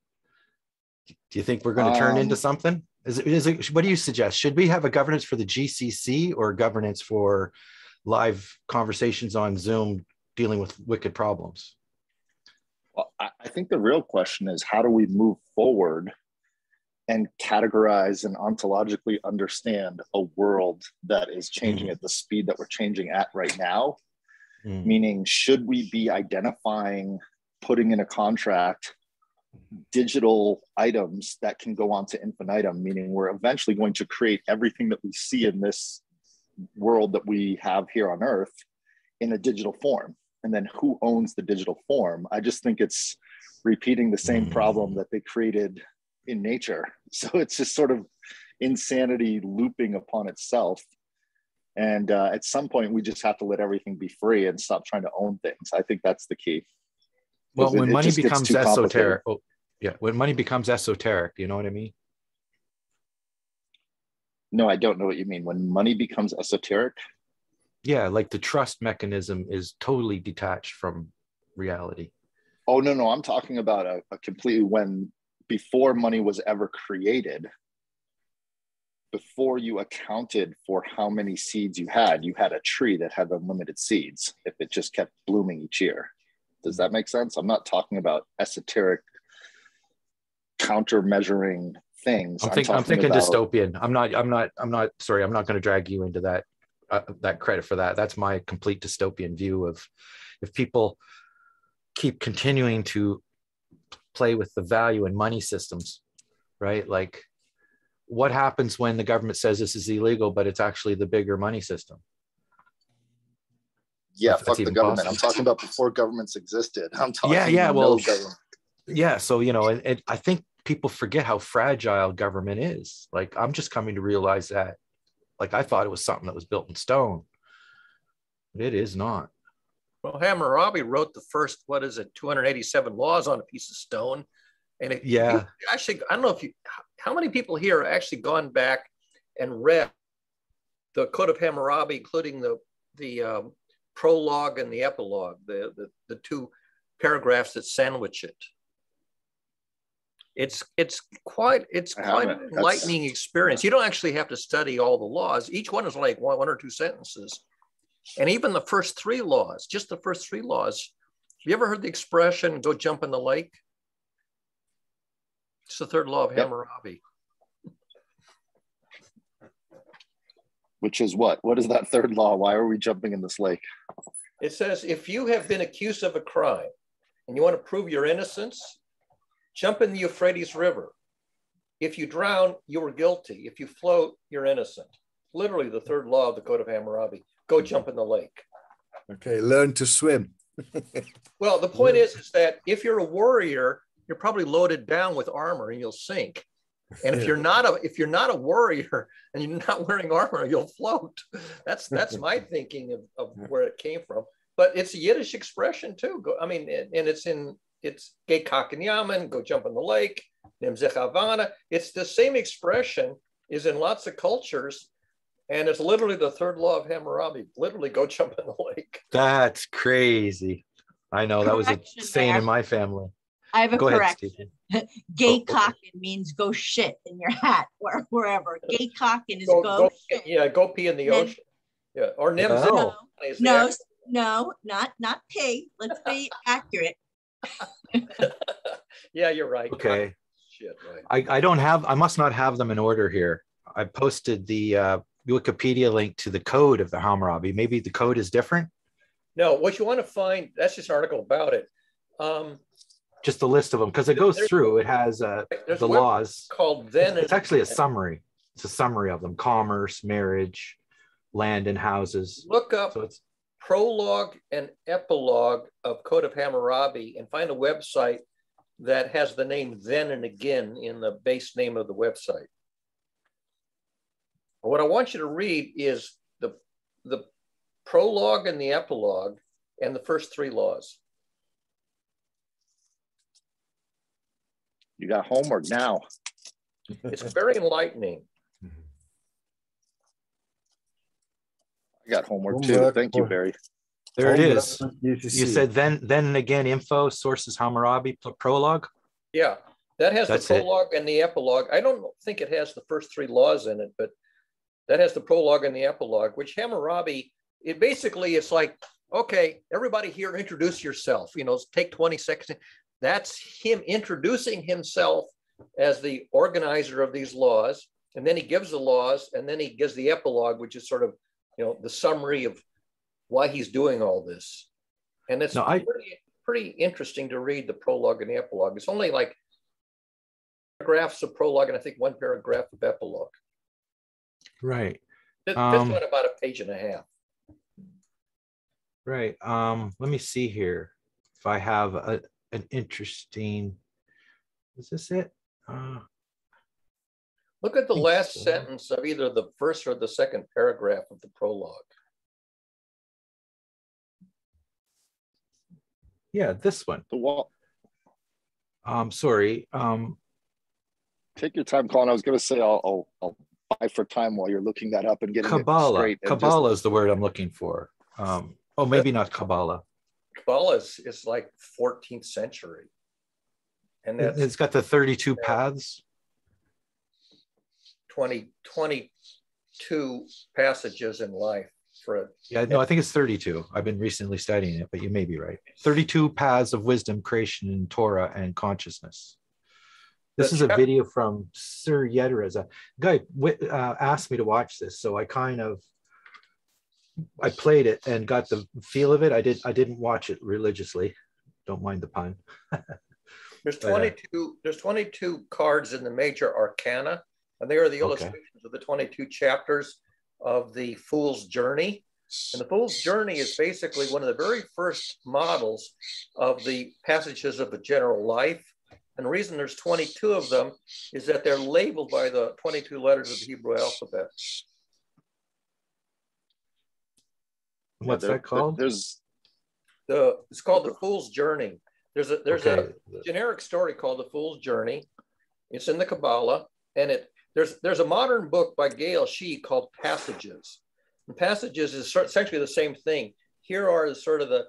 [SPEAKER 10] Do you think we're going to turn into something? Is it, what do you suggest? Should we have a governance for the GCC or governance for live conversations on Zoom dealing with wicked problems?
[SPEAKER 11] Well, I think the real question is, how do we move forward and categorize and ontologically understand a world that is changing at the speed that we're changing at right now? Meaning, should we be identifying, putting in a contract, digital items that can go on to infinitum, meaning we're eventually going to create everything that we see in this world that we have here on Earth in a digital form? and then who owns the digital form? I just think it's repeating the same problem that they created in nature. So it's just sort of insanity looping upon itself. And at some point, we just have to let everything be free and stop trying to own things. I think that's the key.
[SPEAKER 10] Well, when money becomes esoteric, when money becomes esoteric, you know what I mean?
[SPEAKER 11] No, I don't know what you mean. When money becomes esoteric?
[SPEAKER 10] Yeah, like the trust mechanism is totally detached from reality.
[SPEAKER 11] Oh, no, I'm talking about a completely before money was ever created, before you accounted for how many seeds you had a tree that had unlimited seeds if it just kept blooming each year. Does that make sense? I'm not talking about esoteric counter measuring things.
[SPEAKER 10] I'm thinking about dystopian. I'm not going to drag you into that credit for that. That's my complete dystopian view of if people keep continuing to play with the value and money systems, right? Like what happens when the government says this is illegal, but it's actually the bigger money system?
[SPEAKER 11] Yeah, fuck the government. Possible. I'm talking about before governments existed. I'm talking
[SPEAKER 10] government. Yeah, so, I think people forget how fragile government is. Like, I'm just coming to realize that. Like, I thought it was something that was built in stone, but it is not.
[SPEAKER 4] Well, Hammurabi wrote the first, 287 laws on a piece of stone. And actually, I don't know how many people here have actually gone back and read the Code of Hammurabi, including the prologue and the epilogue, the two paragraphs that sandwich it. It's quite an enlightening experience. You don't actually have to study all the laws. Each one is like one or two sentences. And even the first three laws, just the first three laws. Have you ever heard the expression, go jump in the lake? It's the third law of Hammurabi.
[SPEAKER 11] Which is what? What is that third law? Why are we jumping in this lake?
[SPEAKER 4] It says, if you have been accused of a crime and you want to prove your innocence, jump in the Euphrates River. If you drown, you are guilty. If you float, you're innocent. Literally the third law of the Code of Hammurabi. Go jump in the lake.
[SPEAKER 3] Okay, learn to swim.
[SPEAKER 4] Well, the point is that if you're a warrior, you're probably loaded down with armor and you'll sink. And if you're not a warrior and you're not wearing armor, you'll float. That's my thinking of where it came from. But it's a Yiddish expression too. And it's Gay Yaman, go jump in the lake, Nimzech Havana. It's the same expression is in lots of cultures. And it's literally the third law of Hammurabi. Literally, go jump in the lake.
[SPEAKER 10] That's crazy. I know that was a saying in my family.
[SPEAKER 5] I have a correction. Gay cocking means go shit in your hat or wherever. Gay cocking is go shit.
[SPEAKER 4] Yeah, go pee in the ocean. Yeah, or
[SPEAKER 5] Nimzich. No, not pee. Let's be accurate.
[SPEAKER 4] Yeah, you're right.
[SPEAKER 10] Okay.
[SPEAKER 4] Shit, right.
[SPEAKER 10] I must not have them in order here. I posted the Wikipedia link to the code of the Hammurabi. Maybe the code is different.
[SPEAKER 4] No, what you want to find, that's just an article about it.
[SPEAKER 10] Just a list of them, because it goes through. It has the laws
[SPEAKER 4] called then.
[SPEAKER 10] It's actually a summary. It's a summary of them: commerce, marriage, land, and houses.
[SPEAKER 4] Look up prologue and epilogue of Code of Hammurabi and find a website that has the name then and again in the base name of the website. What I want you to read is the prologue and the epilogue and the first three laws.
[SPEAKER 11] You got homework now.
[SPEAKER 4] It's very enlightening.
[SPEAKER 11] I got homework too. Thank you, Barry.
[SPEAKER 10] There it is. You said then and again info, sources Hammurabi, prologue.
[SPEAKER 4] Yeah, that has the prologue and the epilogue. I don't think it has the first three laws in it, but that has the prologue and the epilogue, which Hammurabi, it's like, okay, everybody here introduce yourself, take 20 seconds. That's him introducing himself as the organizer of these laws. And then he gives the laws, and then he gives the epilogue, which is sort of, the summary of why he's doing all this. And it's pretty interesting to read the prologue and the epilogue. It's only like paragraphs of prologue and I think one paragraph of epilogue.
[SPEAKER 10] Right.
[SPEAKER 4] This one about a page and a half.
[SPEAKER 10] Right. Let me see here. If I have an interesting, is this it?
[SPEAKER 4] Look at the
[SPEAKER 10] think
[SPEAKER 4] last
[SPEAKER 10] so.
[SPEAKER 4] sentence of either the first or the second paragraph of the prologue.
[SPEAKER 10] Yeah, this one.
[SPEAKER 11] The wall.
[SPEAKER 10] Sorry.
[SPEAKER 11] Take your time, Colin. I was going to say I'll buy for time while you're looking that up and getting it
[SPEAKER 10] Kabbalah.
[SPEAKER 11] straight.
[SPEAKER 10] Kabbalah is the word I'm looking for. Oh, maybe not Kabbalah.
[SPEAKER 4] Kabbalah is like 14th century. And that's
[SPEAKER 10] It's got the 32 paths.
[SPEAKER 4] 22 passages in life for it.
[SPEAKER 10] Yeah, no, I think it's 32. I've been recently studying it, but you may be right. 32 paths of wisdom, creation, and Torah and consciousness. This is a video from Sir Yedras. A guy asked me to watch this, so I played it and got the feel of it. I didn't watch it religiously. Don't mind the pun.
[SPEAKER 4] There's 22. There's 22 cards in the major arcana, and they are the illustrations of the 22 chapters of the Fool's Journey. And the Fool's Journey is basically one of the very first models of the passages of the general life. And the reason there's 22 of them is that they're labeled by the 22 letters of the Hebrew alphabet.
[SPEAKER 10] What's that called?
[SPEAKER 4] It's called the Fool's Journey. There's a generic story called the Fool's Journey. It's in the Kabbalah, and there's a modern book by Gail Shee called Passages. And Passages is essentially the same thing. Here are sort of the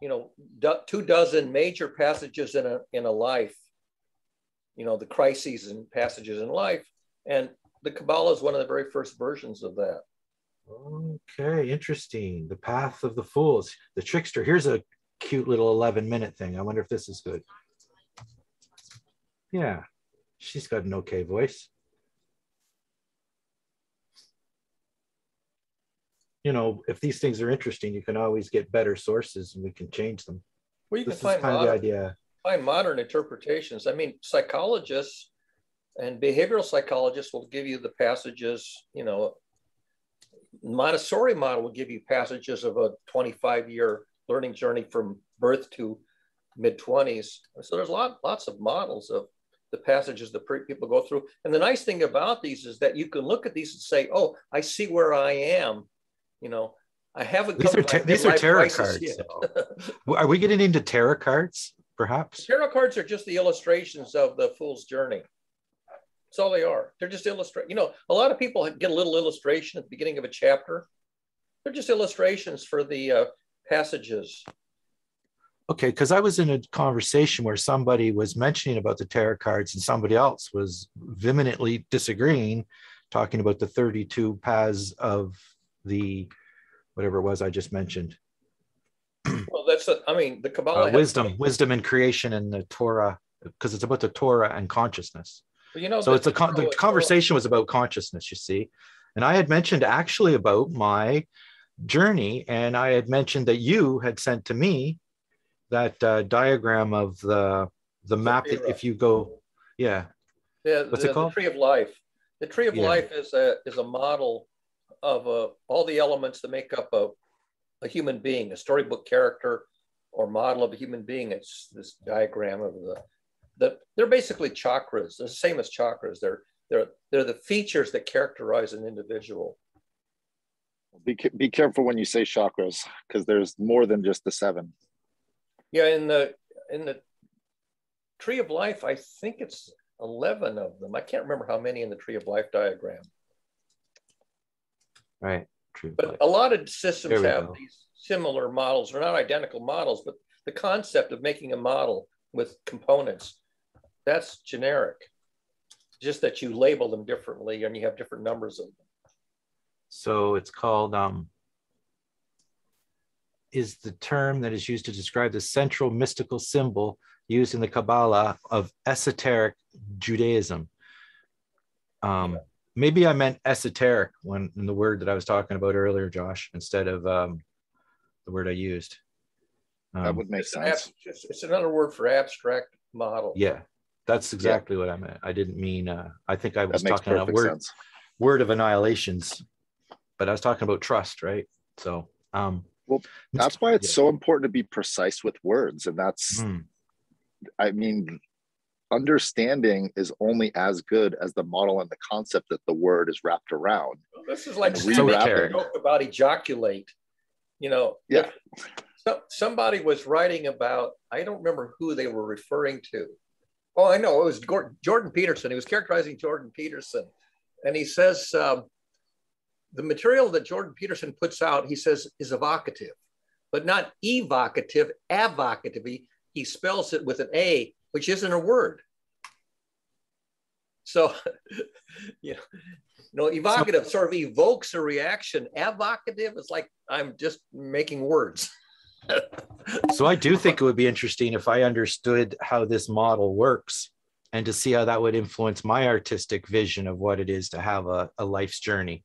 [SPEAKER 4] 24 major passages in a life, the crises and passages in life. And the Kabbalah is one of the very first versions of that.
[SPEAKER 10] Okay, interesting. The Path of the Fools, the Trickster. Here's a cute little 11-minute thing. I wonder if this is good. Yeah, she's got an okay voice. If these things are interesting, you can always get better sources and we can change them.
[SPEAKER 4] Well, you can find modern interpretations. I mean, psychologists and behavioral psychologists will give you the passages, Montessori model will give you passages of a 25-year learning journey from birth to mid-20s. So there's lots of models of the passages that people go through. And the nice thing about these is that you can look at these and say, oh, I see where I am. I haven't.
[SPEAKER 10] These are tarot cards. Are we getting into tarot cards, perhaps?
[SPEAKER 4] Tarot cards are just the illustrations of the Fool's Journey. That's all they are. They're just illustrate. A lot of people get a little illustration at the beginning of a chapter. They're just illustrations for the passages.
[SPEAKER 10] Okay, because I was in a conversation where somebody was mentioning about the tarot cards and somebody else was vehemently disagreeing, talking about the 32 paths of the whatever it was I just mentioned.
[SPEAKER 4] Well, the Kabbalah
[SPEAKER 10] wisdom and creation and the Torah, because it's about the Torah and consciousness. Well, so the conversation was about consciousness, you see. And I had mentioned actually about my journey, and I had mentioned that you had sent to me that diagram of the map that if you go, what's it called?
[SPEAKER 4] The Tree of Life. The Tree of Life is a model of all the elements that make up a human being, a storybook character or model of a human being. It's this diagram of they're basically chakras. They're the same as chakras. They're the features that characterize an individual.
[SPEAKER 11] Be careful when you say chakras, because there's more than just the 7.
[SPEAKER 4] Yeah, in the Tree of Life, I think it's 11 of them. I can't remember how many in the Tree of Life diagram.
[SPEAKER 10] Right.
[SPEAKER 4] But a lot of systems have these similar models. They're not identical models, but the concept of making a model with components, that's generic. Just that you label them differently and you have different numbers of them.
[SPEAKER 10] So it's called, is the term that is used to describe the central mystical symbol used in the Kabbalah of esoteric Judaism. Maybe I meant esoteric when in the word that I was talking about earlier, Josh, instead of the word I used.
[SPEAKER 11] That would make sense.
[SPEAKER 4] It's another word for abstract model.
[SPEAKER 10] Yeah, that's exactly what I meant. I didn't mean, I think I was talking about word of annihilations, but I was talking about trust, right? So,
[SPEAKER 11] Well, that's why it's so important to be precise with words. And that's, I mean, understanding is only as good as the model and the concept that the word is wrapped around.
[SPEAKER 4] This is like
[SPEAKER 11] rewrapping
[SPEAKER 4] about ejaculate. You know,
[SPEAKER 11] yeah.
[SPEAKER 4] Somebody was writing about, I don't remember who they were referring to. Oh, I know, it was Jordan Peterson. He was characterizing Jordan Peterson. And he says, the material that Jordan Peterson puts out, he says, is evocative, but not evocative, avocative. He spells it with an A, which isn't a word. So, you know, evocative sort of evokes a reaction. Avocative is like, I'm just making words.
[SPEAKER 10] So I do think it would be interesting if I understood how this model works and to see how that would influence my artistic vision of what it is to have a life's journey.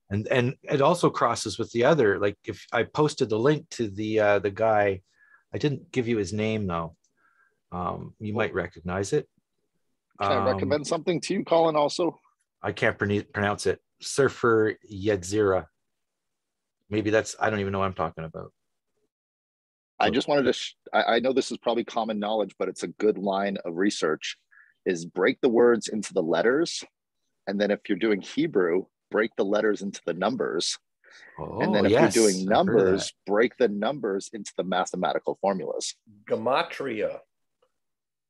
[SPEAKER 10] And it also crosses with the other, like if I posted the link to the guy, I didn't give you his name though. You might recognize it.
[SPEAKER 11] Can I recommend something to you, Colin, also?
[SPEAKER 10] I can't pronounce it. Surfer Yedzira. Maybe that's, I don't even know what I'm talking about.
[SPEAKER 11] I just wanted to, I know this is probably common knowledge, but it's a good line of research, is break the words into the letters. And then if you're doing Hebrew, break the letters into the numbers. And then if you're doing numbers, break the numbers into the mathematical formulas.
[SPEAKER 4] Gematria.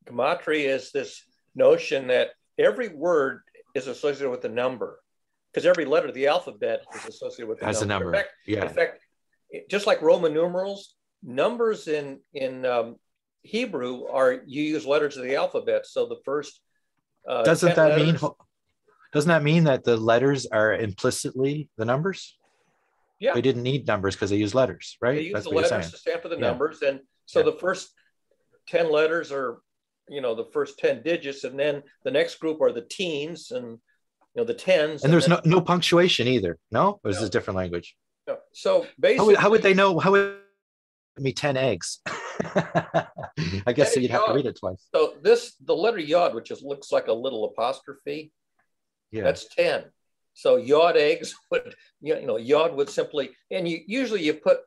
[SPEAKER 4] Gematria is this notion that every word is associated with a number, because every letter of the alphabet is associated with a number. In fact, just like Roman numerals, numbers in Hebrew are, you use letters of the alphabet. So the first
[SPEAKER 10] doesn't that mean that the letters are implicitly the numbers?
[SPEAKER 4] Yeah,
[SPEAKER 10] they didn't need numbers because they use letters, right?
[SPEAKER 4] They use the letters to stand for the numbers, and so the first 10 letters are, you know, the first 10 digits, and then the next group are the teens and, you know, the tens.
[SPEAKER 10] And there's no punctuation either. No, or is this a different language?
[SPEAKER 4] No. So basically,
[SPEAKER 10] how would they know? How would me 10 eggs? I guess you'd have to read it twice.
[SPEAKER 4] So the letter yod, which looks like a little apostrophe, that's 10. So yod eggs would, you know, yod would simply, and you put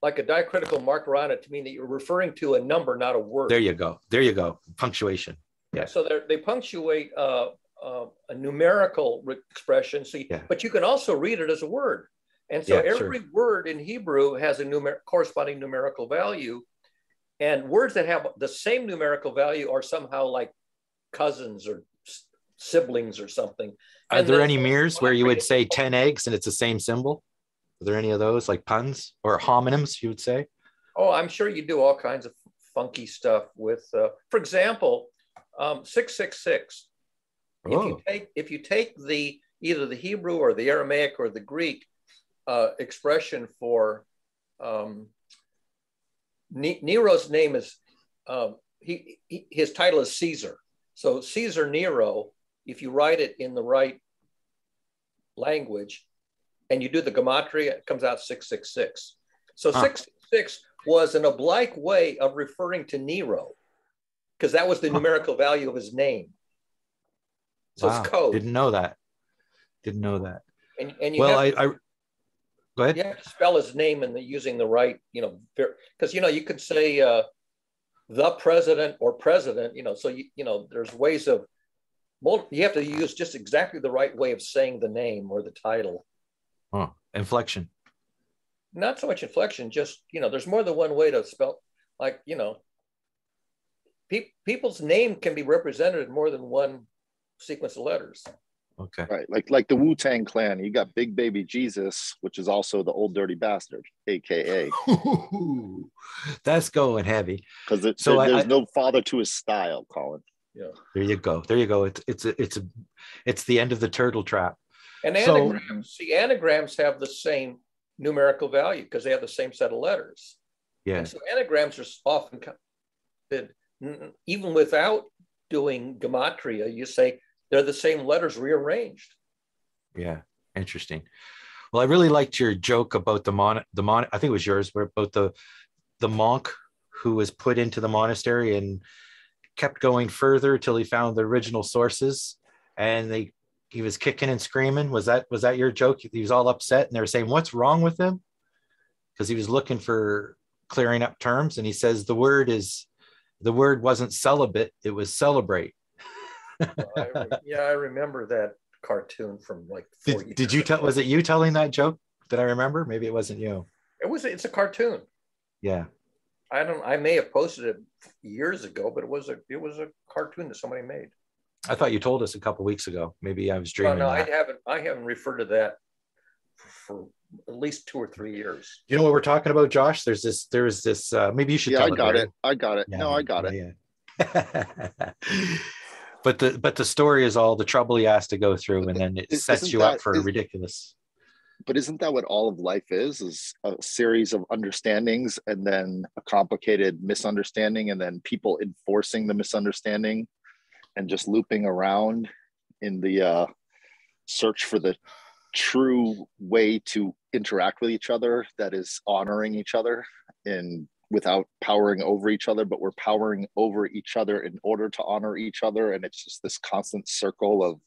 [SPEAKER 4] like a diacritical marker on it to mean that you're referring to a number, not a word.
[SPEAKER 10] There you go. There you go. Punctuation. Yeah.
[SPEAKER 4] So they punctuate a numerical expression. So, but you can also read it as a word. And so every word in Hebrew has a corresponding numerical value. And words that have the same numerical value are somehow like cousins or siblings or something.
[SPEAKER 10] Are there any mirrors where you would say 10 eggs and it's the same symbol? Are there any of those, like puns or homonyms, you would say?
[SPEAKER 4] Oh, I'm sure you do all kinds of funky stuff with, for example, 666. If you take either the Hebrew or the Aramaic or the Greek expression for Nero's name is, his title is Caesar. So Caesar Nero, if you write it in the right language and you do the gematria, it comes out 666. So 666 was an oblique way of referring to Nero, because that was the numerical value of his name. So it's code.
[SPEAKER 10] Didn't know that. Didn't know that.
[SPEAKER 4] And you
[SPEAKER 10] go ahead.
[SPEAKER 4] You have to spell his name using the right, you know, because, you know, you could say the president or president, you know, so, you know, there's ways of, you have to use just exactly the right way of saying the name or the title.
[SPEAKER 10] Inflection.
[SPEAKER 4] Not so much inflection, just, you know, there's more than one way to spell, like, you know, people's name can be represented in more than one sequence of letters.
[SPEAKER 10] Okay.
[SPEAKER 11] Right. Like the Wu-Tang Clan, you got Big Baby Jesus, which is also the Old Dirty Bastard, AKA.
[SPEAKER 10] That's going heavy.
[SPEAKER 11] Because there's no father to his style, Colin.
[SPEAKER 4] Yeah.
[SPEAKER 10] There you go. There you go. It's the end of the turtle trap.
[SPEAKER 4] And anagrams, anagrams have the same numerical value because they have the same set of letters.
[SPEAKER 10] Yeah.
[SPEAKER 4] And so anagrams are often, even without doing gematria, you say they're the same letters rearranged.
[SPEAKER 10] Yeah, interesting. Well, I really liked your joke about the I think it was yours, where about the monk who was put into the monastery and kept going further till he found the original sources, and he was kicking and screaming. Was that your joke? He was all upset and they were saying, what's wrong with him? because he was looking for clearing up terms, and he says the word wasn't celibate, it was celebrate.
[SPEAKER 4] I remember that cartoon from like 4 years
[SPEAKER 10] did you tell?
[SPEAKER 4] ago.
[SPEAKER 10] Was it you telling that joke that I remember? Maybe it wasn't you.
[SPEAKER 4] It's a cartoon.
[SPEAKER 10] Yeah.
[SPEAKER 4] I may have posted it years ago, but it was a cartoon that somebody made.
[SPEAKER 10] I thought you told us a couple weeks ago. Maybe I was dreaming.
[SPEAKER 4] No, I haven't referred to that for at least 2 or 3 years.
[SPEAKER 10] You know what we're talking about, Josh? There was this. Maybe you should.
[SPEAKER 11] Yeah,
[SPEAKER 10] tell
[SPEAKER 11] I got it. I got it. No, I got it.
[SPEAKER 10] Yeah. But the story is all the trouble he has to go through, and then it sets you up for a ridiculous.
[SPEAKER 11] But isn't that what all of life is a series of understandings and then a complicated misunderstanding and then people enforcing the misunderstanding and just looping around in the search for the true way to interact with each other that is honoring each other and without powering over each other, but we're powering over each other in order to honor each other. And it's just this constant circle of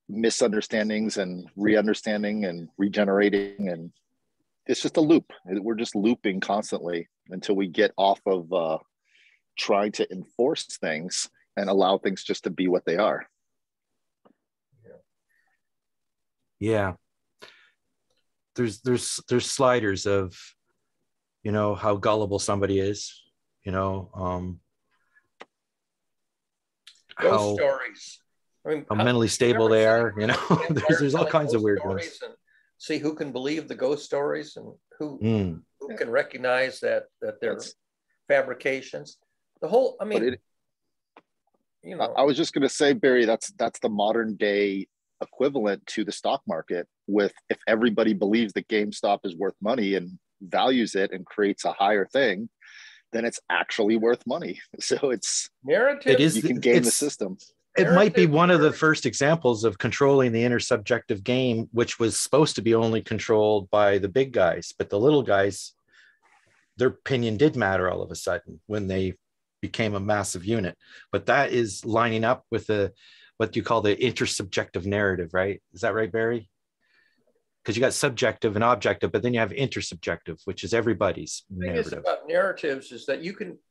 [SPEAKER 11] misunderstandings and re-understanding and regenerating, and it's just a loop. We're just looping constantly until we get off of trying to enforce things and allow things just to be what they are.
[SPEAKER 10] Yeah, there's sliders of, you know, how gullible somebody is, you know,
[SPEAKER 4] ghost stories. I mean,
[SPEAKER 10] how mentally stable they are, you know. there's all kinds of weird ones.
[SPEAKER 4] And see who can believe the ghost stories and who can recognize that they're fabrications. The whole, I mean, you know.
[SPEAKER 11] I was just going to say, Barry, that's the modern day equivalent to the stock market. With if everybody believes that GameStop is worth money and values it and creates a higher thing, then it's actually worth money. So it's
[SPEAKER 4] narrative.
[SPEAKER 11] You can game the system.
[SPEAKER 10] It might be one of the first examples of controlling the intersubjective game, which was supposed to be only controlled by the big guys, but the little guys, their opinion did matter all of a sudden when they became a massive unit. But that is lining up with what you call the intersubjective narrative, right? Is that right, Barry? Because you got subjective and objective, but then you have intersubjective, which is everybody's narrative.
[SPEAKER 4] The thing about narratives is that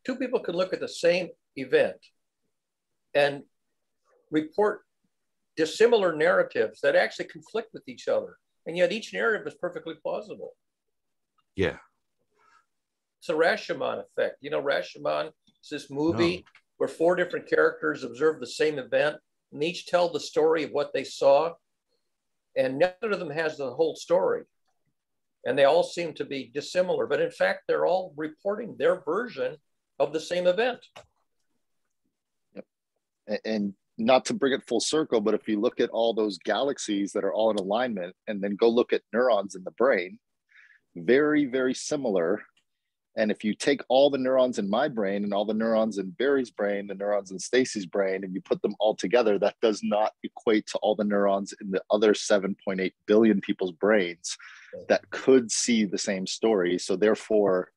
[SPEAKER 4] two people can look at the same event and report dissimilar narratives that actually conflict with each other. And yet each narrative is perfectly plausible.
[SPEAKER 10] Yeah.
[SPEAKER 4] It's a Rashomon effect. You know, Rashomon is this movie where 4 different characters observe the same event and each tell the story of what they saw. And none of them has the whole story. And they all seem to be dissimilar, but in fact, they're all reporting their version of the same event.
[SPEAKER 11] Yep. And not to bring it full circle, but if you look at all those galaxies that are all in alignment and then go look at neurons in the brain, very, very similar. And if you take all the neurons in my brain and all the neurons in Barry's brain, the neurons in Stacy's brain, and you put them all together, that does not equate to all the neurons in the other 7.8 billion people's brains that could see the same story. So therefore,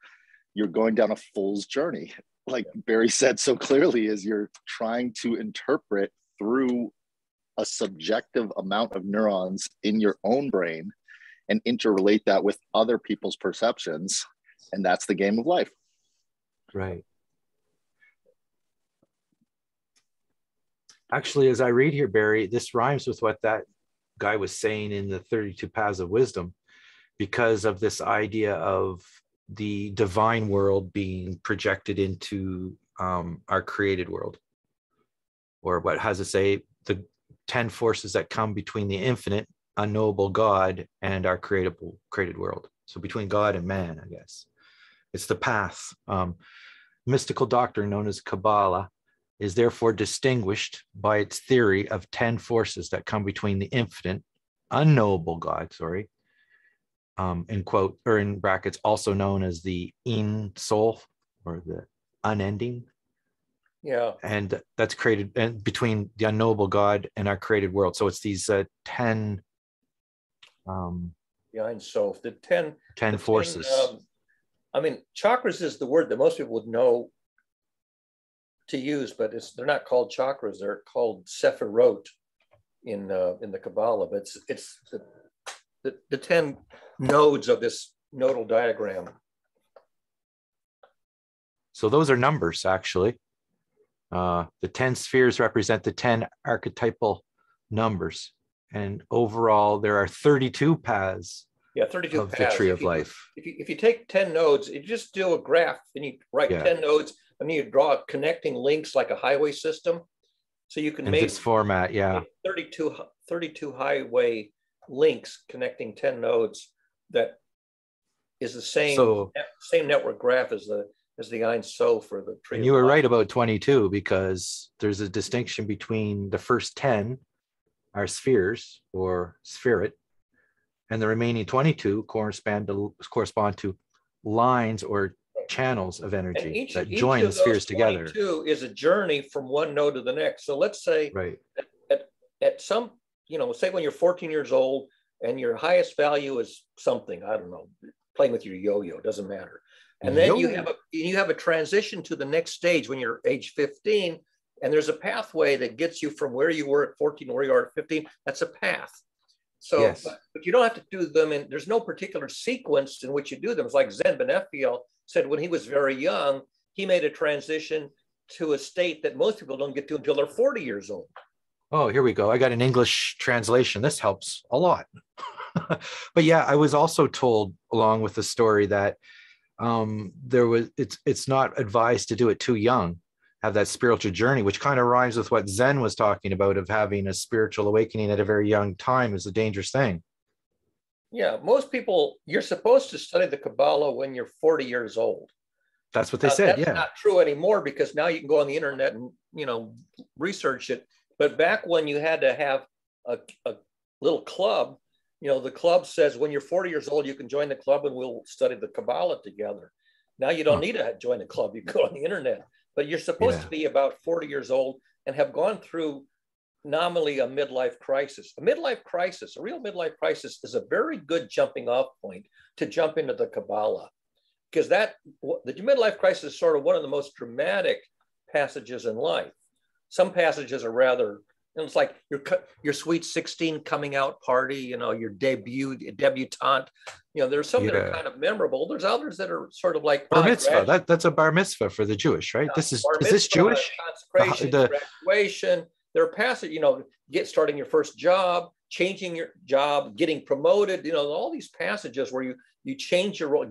[SPEAKER 11] you're going down a fool's journey. Like Barry said so clearly, is you're trying to interpret through a subjective amount of neurons in your own brain and interrelate that with other people's perceptions. And that's the game of life.
[SPEAKER 10] Right. Actually, as I read here, Barry, this rhymes with what that guy was saying in the 32 Paths of Wisdom, because of this idea of the divine world being projected into our created world. Or what has it say? The 10 forces that come between the infinite, unknowable God and our created world. So between God and man, I guess. It's the path. Mystical doctrine known as Kabbalah is therefore distinguished by its theory of 10 forces that come between the infinite, unknowable God, in quote, or in brackets, also known as the Ein Sof, or the unending.
[SPEAKER 4] Yeah.
[SPEAKER 10] And that's created and between the unknowable God and our created world. So it's these 10
[SPEAKER 4] the Ein Sof, the 10
[SPEAKER 10] forces.
[SPEAKER 4] I mean, chakras is the word that most people would know to use, but they're not called chakras. They're called sephirot in the Kabbalah. But it's the 10 nodes of this nodal diagram.
[SPEAKER 10] So those are numbers, actually. The 10 spheres represent the 10 archetypal numbers. And overall, there are 32 paths
[SPEAKER 4] 32
[SPEAKER 10] of
[SPEAKER 4] paths.
[SPEAKER 10] the tree of life.
[SPEAKER 4] If you take 10 nodes, you just do a graph, and you write 10 nodes, and then you draw connecting links like a highway system. So you can
[SPEAKER 10] in
[SPEAKER 4] make
[SPEAKER 10] this format,
[SPEAKER 4] 32 highway links connecting 10 nodes that is the same network graph as the Ein So for the tree.
[SPEAKER 10] And you were right about 22, because there's a distinction between the first 10 are spheres or spherit, and the remaining 22 correspond to lines or channels of energy that join the spheres together.
[SPEAKER 4] 22 is a journey from one node to the next. So let's say at some, say when you're 14 years old and your highest value is something, I don't know, playing with your yo-yo, doesn't matter. And then you have a transition to the next stage when you're age 15, and there's a pathway that gets you from where you were at 14 where you are at 15. That's a path. So, but you don't have to do them in, there's no particular sequence in which you do them. It's like Zen Benefiel said when he was very young, he made a transition to a state that most people don't get to until they're 40 years old.
[SPEAKER 10] Oh, here we go. I got an English translation. This helps a lot. But yeah, I was also told along with the story that it's not advised to do it too young, have that spiritual journey, which kind of rhymes with what Zen was talking about, of having a spiritual awakening at a very young time is a dangerous thing.
[SPEAKER 4] Yeah, most people, you're supposed to study the Kabbalah when you're 40 years old.
[SPEAKER 10] That's what they said.
[SPEAKER 4] That's not true anymore, because now you can go on the internet and research it. But back when you had to have a little club, the club says when you're 40 years old, you can join the club and we'll study the Kabbalah together. Now you don't need to join the club. You can go on the internet, but you're supposed to be about 40 years old and have gone through nominally a midlife crisis. A real midlife crisis is a very good jumping off point to jump into the Kabbalah, because the midlife crisis is sort of one of the most dramatic passages in life. Some passages are rather, it's like your sweet 16 coming out party, your debutante. There's some that are kind of memorable. There's others that are sort of like
[SPEAKER 10] bar mitzvah. That's a bar mitzvah for the Jewish, right? Is this Jewish?
[SPEAKER 4] Consecration, graduation. There are passages, starting your first job, changing your job, getting promoted. All these passages where you change your role,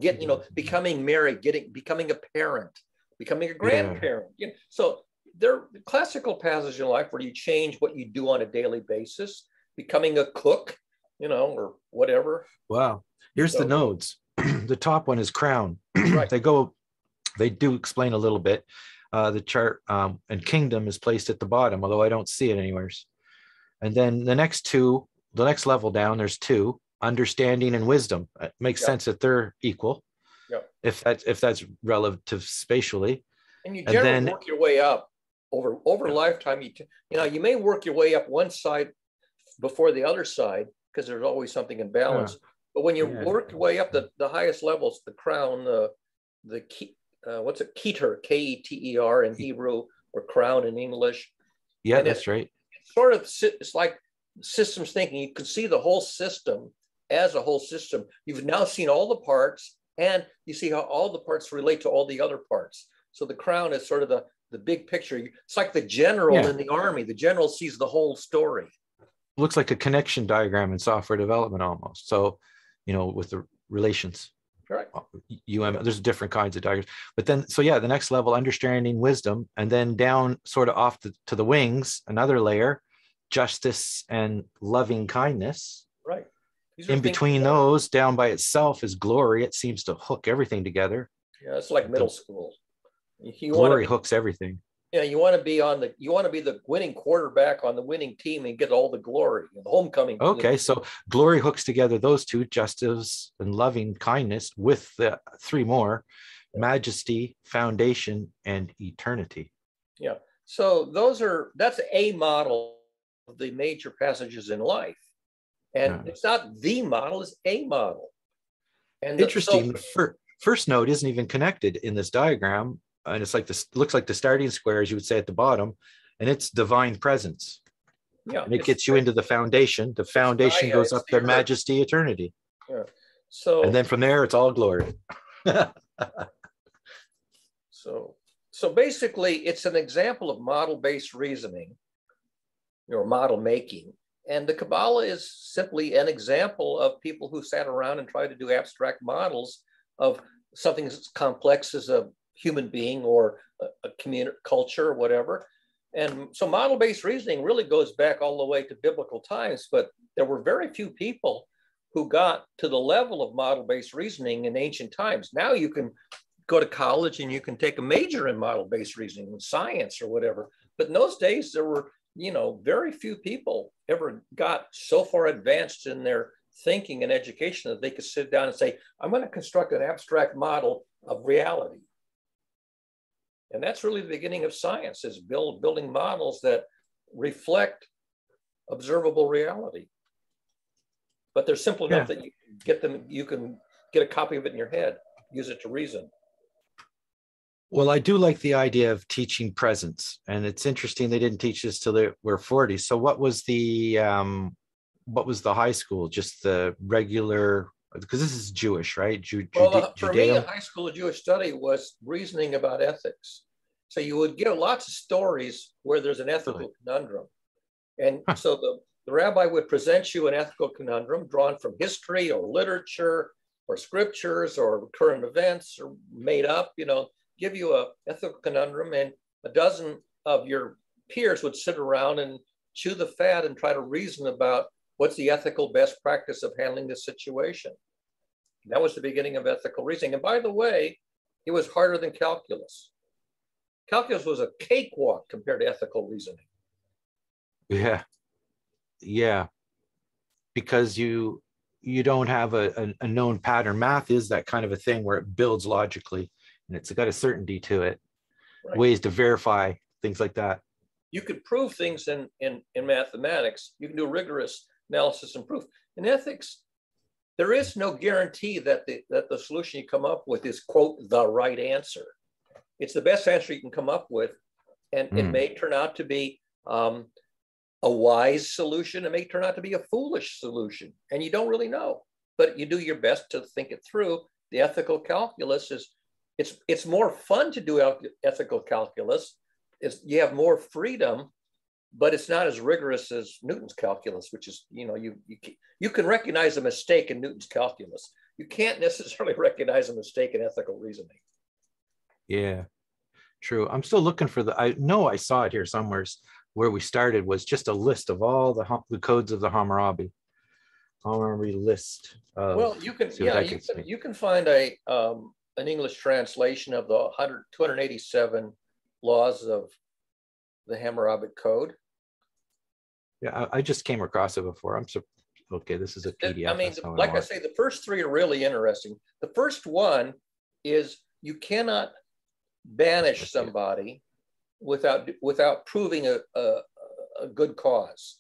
[SPEAKER 4] becoming married, becoming a parent, becoming a grandparent. So they're classical passages in life where you change what you do on a daily basis, becoming a cook, or whatever.
[SPEAKER 10] Wow. Here's the nodes. The top one is crown.
[SPEAKER 4] Right.
[SPEAKER 10] They do explain a little bit. The chart and kingdom is placed at the bottom, although I don't see it anywhere. And then the next level down, there's 2, understanding and wisdom. It makes sense that they're equal.
[SPEAKER 4] Yeah.
[SPEAKER 10] If that's relative spatially.
[SPEAKER 4] And you generally work your way up over lifetime. You may work your way up one side before the other side, because there's always something in balance. Yeah. But when you work your way up the highest levels, the crown, what's it? Keter, K-E-T-E-R in Hebrew, or crown in English.
[SPEAKER 10] Yeah, and that's right.
[SPEAKER 4] It's like systems thinking. You can see the whole system as a whole system. You've now seen all the parts, and you see how all the parts relate to all the other parts. So the crown is sort of the big picture. It's like the general in the army. The general sees the whole story.
[SPEAKER 10] Looks like a connection diagram in software development almost. So, with the relations.
[SPEAKER 4] Right.
[SPEAKER 10] There's different kinds of diagrams. But then, the next level, understanding wisdom, and then down sort of off to the wings, another layer, justice and loving kindness.
[SPEAKER 4] Right.
[SPEAKER 10] In between those, down by itself, is glory. It seems to hook everything together.
[SPEAKER 4] Yeah, it's like middle school.
[SPEAKER 10] Glory hooks everything.
[SPEAKER 4] Yeah, you want to be the winning quarterback on the winning team and get all the glory, the homecoming.
[SPEAKER 10] Okay, so glory hooks together those 2, justice and loving kindness, with the 3 more, majesty, foundation, and eternity.
[SPEAKER 4] Yeah. So that's a model of the major passages in life. And it's not the model, it's a model. And
[SPEAKER 10] interesting. The first node isn't even connected in this diagram. And it's like this, looks like the starting square, as you would say, at the bottom, and it's divine presence.
[SPEAKER 4] Yeah.
[SPEAKER 10] And it gets you into the foundation. The foundation goes up to majesty, eternity.
[SPEAKER 4] Yeah. So,
[SPEAKER 10] and then from there, it's all glory.
[SPEAKER 4] So basically, it's an example of model-based reasoning, or model making. And the Kabbalah is simply an example of people who sat around and tried to do abstract models of something as complex as a human being or a community, culture, or whatever. And so model-based reasoning really goes back all the way to biblical times, but there were very few people who got to the level of model-based reasoning in ancient times. Now you can go to college and you can take a major in model-based reasoning in science or whatever. But in those days, there were, very few people ever got so far advanced in their thinking and education that they could sit down and say, I'm going to construct an abstract model of reality. And that's really the beginning of science, is building models that reflect observable reality. But they're simple enough that you can get a copy of it in your head, use it to reason.
[SPEAKER 10] Well, I do like the idea of teaching presence, and it's interesting they didn't teach this till they were 40. So what was the high school? Just the regular, because this is Jewish, right?
[SPEAKER 4] For me, a high school of Jewish study was reasoning about ethics. So you would get lots of stories where there's an ethical conundrum. And so the rabbi would present you an ethical conundrum drawn from history or literature or scriptures or current events or made up, give you a ethical conundrum, and a dozen of your peers would sit around and chew the fat and try to reason about what's the ethical best practice of handling this situation. That was the beginning of ethical reasoning. And by the way, it was harder than calculus. Calculus was a cakewalk compared to ethical reasoning.
[SPEAKER 10] Yeah. Because you don't have a known pattern. Math is that kind of a thing where it builds logically, and it's got a certainty to it, right. Ways to verify things like that.
[SPEAKER 4] You could prove things in mathematics. You can do rigorous analysis and proof. In ethics, there is no guarantee that the solution you come up with is, quote, the right answer. It's the best answer you can come up with, and it may turn out to be a wise solution. It may turn out to be a foolish solution, and you don't really know, but you do your best to think it through. The ethical calculus it's more fun to do ethical calculus. You have more freedom, but it's not as rigorous as Newton's calculus, which is, you can recognize a mistake in Newton's calculus. You can't necessarily recognize a mistake in ethical reasoning.
[SPEAKER 10] Yeah, true. I'm still looking for I know I saw it here somewhere. Where we started was just a list of all the codes of the Hammurabi list.
[SPEAKER 4] Well, you can find an English translation of the 287 laws of the Hammurabi Code.
[SPEAKER 10] Yeah, I just came across it before. Okay, this is a PDF.
[SPEAKER 4] I mean, like I say, the first three are really interesting. The first one is you cannot banish somebody without proving a good cause.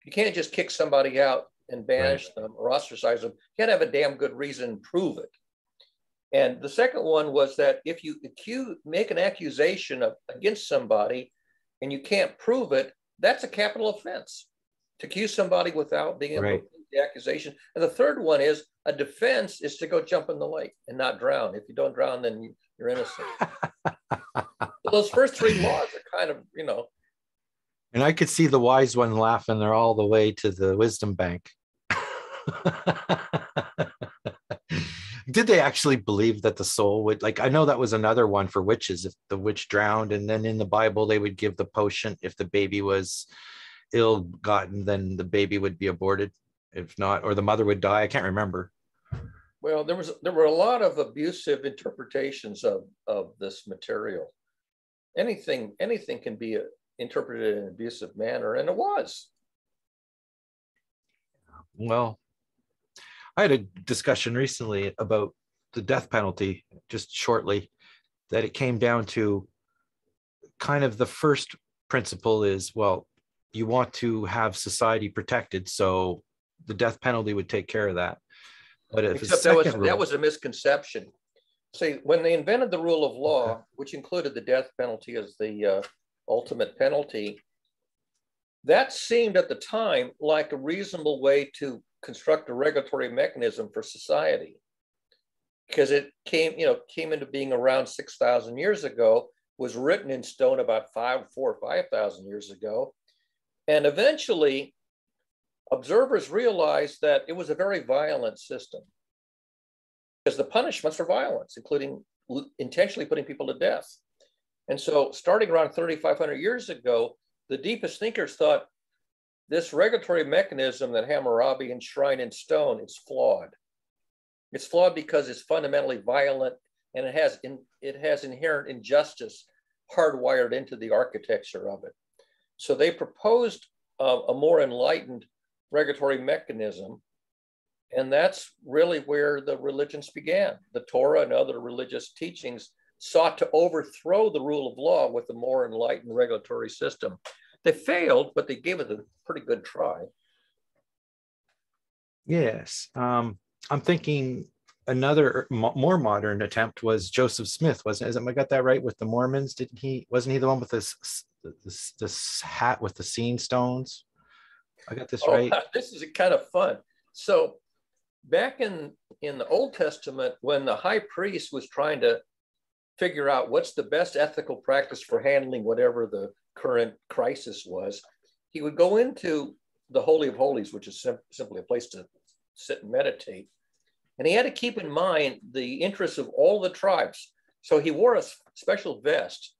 [SPEAKER 4] You can't just kick somebody out and banish them or ostracize them. You can't have a damn good reason and prove it. And the second one was that if you make an accusation against somebody and you can't prove it, that's a capital offense. To accuse somebody without being able to prove the accusation. And the third one is a defense is to go jump in the lake and not drown. If you don't drown, then you're innocent. So those first three laws are kind of,
[SPEAKER 10] And I could see the wise one laughing there all the way to the wisdom bank. Did they actually believe that the soul would, I know that was another one for witches, if the witch drowned, and then in the Bible, they would give the potion if the baby was ill-gotten, then the baby would be aborted. If not, or the mother would die. I can't remember.
[SPEAKER 4] Well, there were a lot of abusive interpretations of this material. Anything can be interpreted in an abusive manner, and it was.
[SPEAKER 10] Well, I had a discussion recently about the death penalty, just shortly, that it came down to kind of the first principle is, well, you want to have society protected, so the death penalty would take care of that. But if
[SPEAKER 4] that was a misconception. See, when they invented the rule of law, which included the death penalty as the ultimate penalty, that seemed at the time like a reasonable way to construct a regulatory mechanism for society, because it came into being around 6,000 years ago, was written in stone about 4,000 or 5,000 years ago. And eventually, observers realized that it was a very violent system, because the punishments are violence, including intentionally putting people to death. And so starting around 3,500 years ago, the deepest thinkers thought this regulatory mechanism that Hammurabi enshrined in stone is flawed. It's flawed because it's fundamentally violent, and it has inherent injustice hardwired into the architecture of it. So they proposed a more enlightened regulatory mechanism, and that's really where the religions began. The Torah and other religious teachings sought to overthrow the rule of law with a more enlightened regulatory system. They failed, but they gave it a pretty good try.
[SPEAKER 10] Yes. I'm thinking another more modern attempt was Joseph Smith, wasn't it? I got that right with the Mormons? Wasn't he the one with this hat with the seam stones? I got this right?
[SPEAKER 4] This is kind of fun. So back in the Old Testament, when the high priest was trying to figure out what's the best ethical practice for handling whatever the current crisis was, he would go into the Holy of Holies, which is simply a place to sit and meditate. And he had to keep in mind the interests of all the tribes. So he wore a special vest.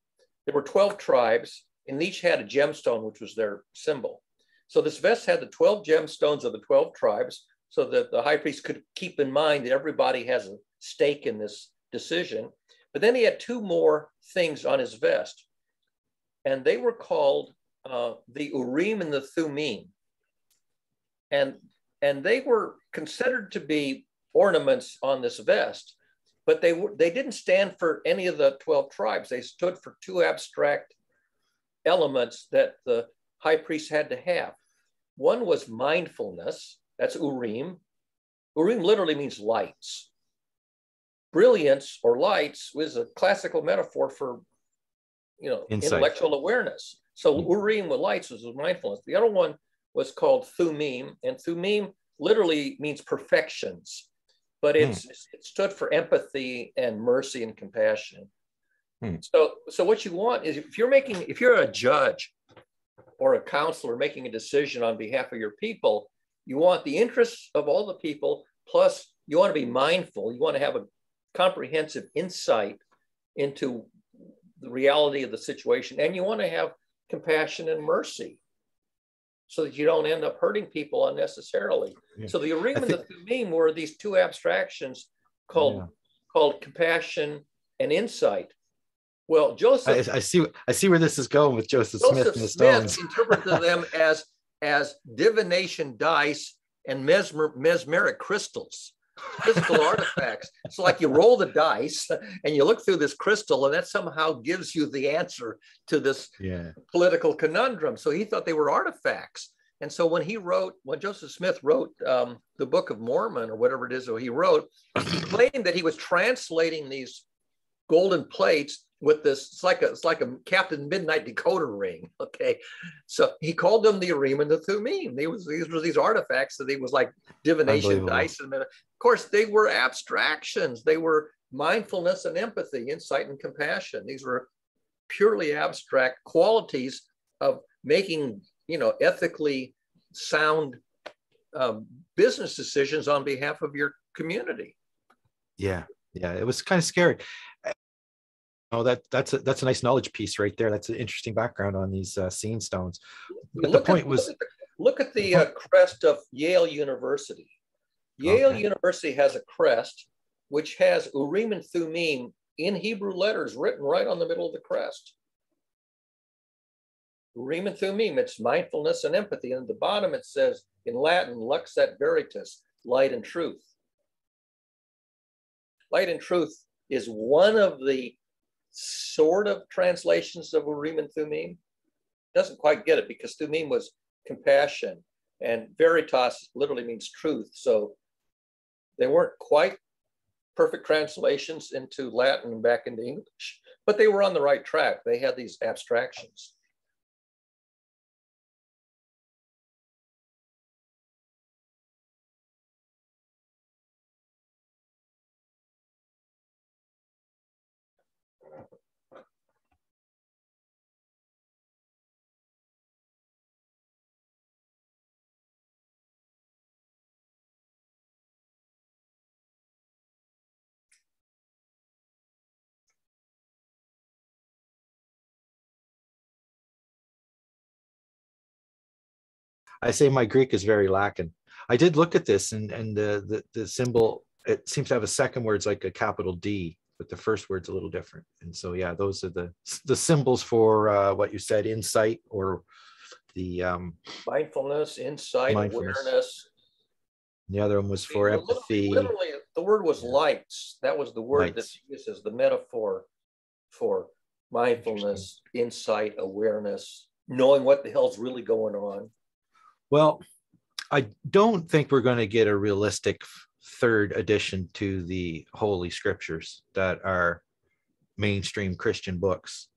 [SPEAKER 4] There were 12 tribes, and each had a gemstone, which was their symbol. So this vest had the 12 gemstones of the 12 tribes, so that the high priest could keep in mind that everybody has a stake in this decision. But then he had two more things on his vest, and they were called the Urim and the Thummim. And they were considered to be ornaments on this vest, but they didn't stand for any of the 12 tribes. They stood for two abstract elements that the high priest had to have. One was mindfulness, that's Urim. Urim literally means lights. Brilliance or lights was a classical metaphor for,
[SPEAKER 10] insight,
[SPEAKER 4] intellectual awareness. So Urim with lights was mindfulness. The other one was called Thummim, and Thummim literally means perfections, but it stood for empathy and mercy and compassion. So what you want is, if you're a judge or a counselor making a decision on behalf of your people, you want the interests of all the people, plus you want to be mindful. You want to have a comprehensive insight into the reality of the situation, and you want to have compassion and mercy so that you don't end up hurting people unnecessarily. Yeah. So the Urim and the Thummim were these two abstractions called compassion and insight. Well, Joseph,
[SPEAKER 10] I see where this is going with Joseph Smith and the stones.
[SPEAKER 4] Interpreted them as divination dice and mesmeric crystals, physical artifacts. It's like you roll the dice and you look through this crystal, and that somehow gives you the answer to this political conundrum. So he thought they were artifacts. And so when Joseph Smith wrote the Book of Mormon, or whatever it is that he wrote, he claimed that he was translating these golden plates with this, it's like a Captain Midnight decoder ring. Okay. So he called them the Urim and the Thummim. These were these artifacts that he was like divination dice. And of course, they were abstractions. They were mindfulness and empathy, insight and compassion. These were purely abstract qualities of making, ethically sound business decisions on behalf of your community.
[SPEAKER 10] Yeah. It was kind of scary. Oh, that's a nice knowledge piece right there. That's an interesting background on these seam stones. But look
[SPEAKER 4] at the crest of Yale University. Yale University has a crest which has Urim and Thummim in Hebrew letters written right on the middle of the crest. Urim and Thummim, it's mindfulness and empathy. And at the bottom it says in Latin, lux et veritas, light and truth. Light and truth is one of the sort of translations of Urim and Thummim. Doesn't quite get it, because Thummim was compassion and veritas literally means truth. So they weren't quite perfect translations into Latin and back into English, but they were on the right track. They had these abstractions.
[SPEAKER 10] I say my Greek is very lacking. I did look at this, and the symbol, it seems to have a second word's like a capital D, but the first word's a little different. And so, yeah, those are the symbols for what you said, insight, or the
[SPEAKER 4] mindfulness, insight, awareness.
[SPEAKER 10] The other one was for empathy.
[SPEAKER 4] Literally, the word was lights. That was the word that's used as the metaphor for mindfulness, insight, awareness, knowing what the hell's really going on.
[SPEAKER 10] Well, I don't think we're going to get a realistic third addition to the Holy Scriptures that are mainstream Christian books.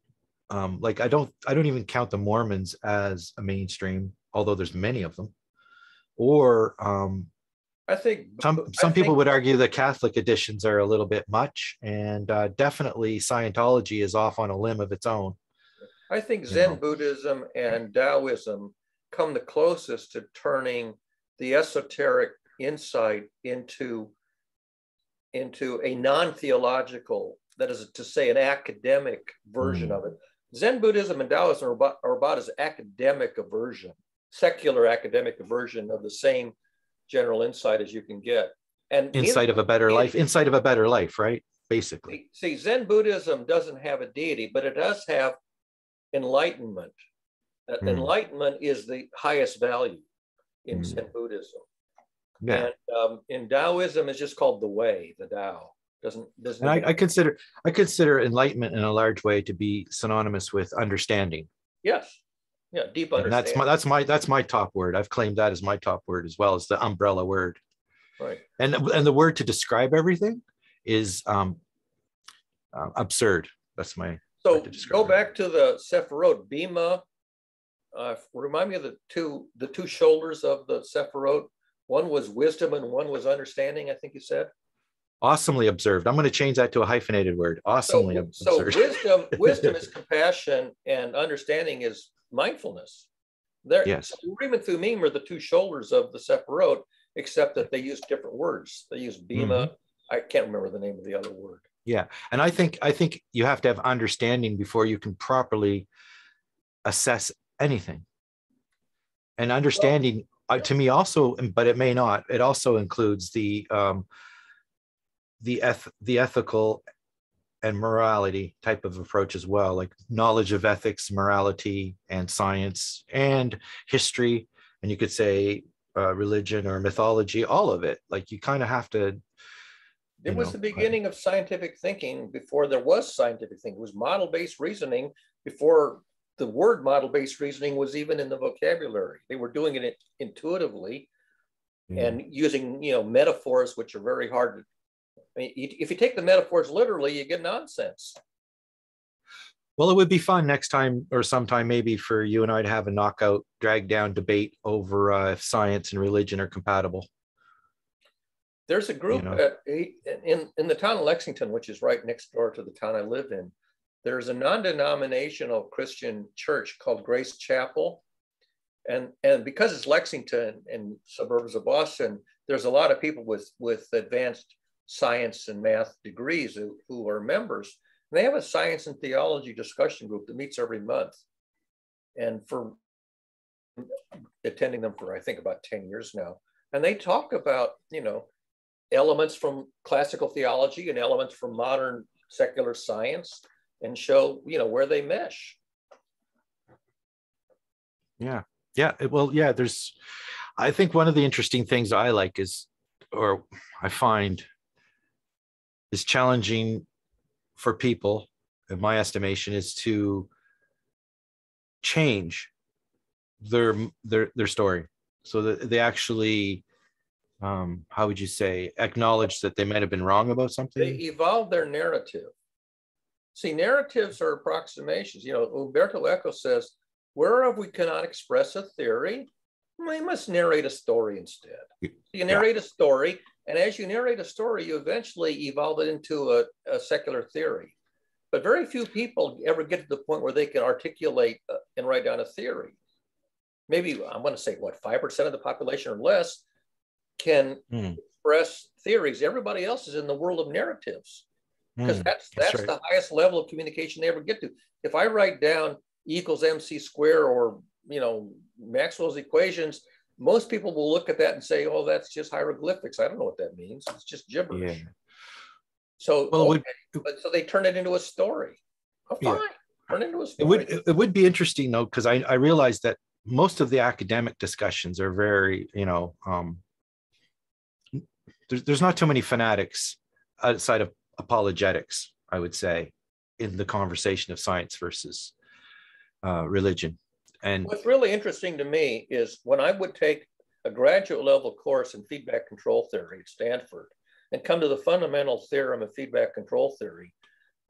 [SPEAKER 10] Like I don't even count the Mormons as a mainstream, although there's many of them. Or
[SPEAKER 4] I think
[SPEAKER 10] some people would argue the Catholic editions are a little bit much, and definitely Scientology is off on a limb of its own.
[SPEAKER 4] I think Zen Buddhism and Taoism come the closest to turning the esoteric insight into a non-theological, that is to say, an academic version of it. Zen Buddhism and Taoism are about as academic a version, secular academic version of the same general insight as you can get. And
[SPEAKER 10] insight of a better life, right? Basically.
[SPEAKER 4] See, Zen Buddhism doesn't have a deity, but it does have enlightenment. Enlightenment is the highest value in Zen Buddhism.
[SPEAKER 10] Yeah.
[SPEAKER 4] And in Taoism, it's just called the way, the Tao. Doesn't.
[SPEAKER 10] And I consider enlightenment in a large way to be synonymous with understanding.
[SPEAKER 4] Yes. Yeah, deep understanding.
[SPEAKER 10] And that's my top word. I've claimed that as my top word, as well as the umbrella word.
[SPEAKER 4] Right.
[SPEAKER 10] And the word to describe everything is absurd. That's my.
[SPEAKER 4] So go back to the Sephirot. Bima. Remind me of the two shoulders of the Sephirot. One was wisdom and one was understanding, I think you said.
[SPEAKER 10] Awesomely observed. I'm going to change that to a hyphenated word. Awesomely observed.
[SPEAKER 4] So wisdom is compassion, and understanding is mindfulness.
[SPEAKER 10] Yes.
[SPEAKER 4] Urim and Thummim are the two shoulders of the Sephirot, except that they use different words. They use Bima. I can't remember the name of the other word.
[SPEAKER 10] Yeah, and I think you have to have understanding before you can properly assess anything. And understanding, to me, also, but it may not. It also includes the ethical and morality type of approach as well, like knowledge of ethics, morality, and science, and history, and you could say religion or mythology, all of it. Like you kind of have to.
[SPEAKER 4] It was the beginning of scientific thinking before there was scientific thinking. It was model-based reasoning before the word model-based reasoning was even in the vocabulary. They were doing it intuitively and using, metaphors, which are very hard to. I mean, if you take the metaphors literally, you get nonsense.
[SPEAKER 10] Well, it would be fun next time or sometime maybe for you and I to have a knockout, drag down debate over if science and religion are compatible.
[SPEAKER 4] There's a group in the town of Lexington, which is right next door to the town I live in. There's a non-denominational Christian church called Grace Chapel. And because it's Lexington and suburbs of Boston, there's a lot of people with advanced science and math degrees who are members. And they have a science and theology discussion group that meets every month. And for attending them for, I think, about 10 years now. And they talk about, elements from classical theology and elements from modern secular science and show, where they mesh.
[SPEAKER 10] Yeah. Well, yeah, I think one of the interesting things I like is, or I find is challenging for people, in my estimation, is to change their story so that they actually, how would you say, acknowledge that they might have been wrong about something?
[SPEAKER 4] They evolve their narrative. See, narratives are approximations. Umberto Eco says, wherever we cannot express a theory, we must narrate a story instead. You narrate a story, and as you narrate a story, you eventually evolve it into a secular theory. But very few people ever get to the point where they can articulate and write down a theory. Maybe I'm going to say what, 5% of the population or less can express theories. Everybody else is in the world of narratives, because that's right. The highest level of communication they ever get to. If I write down E equals mc squared, or Maxwell's equations, most people will look at that and say, "Oh, that's just hieroglyphics. I don't know what that means. It's just gibberish." Yeah. So, so they turn it into a story. Oh, fine, turn it into a story.
[SPEAKER 10] It would be interesting though, because I realize that most of the academic discussions are very, there's not too many fanatics outside of apologetics, I would say, in the conversation of science versus religion. And
[SPEAKER 4] what's really interesting to me is when I would take a graduate level course in feedback control theory at Stanford and come to the fundamental theorem of feedback control theory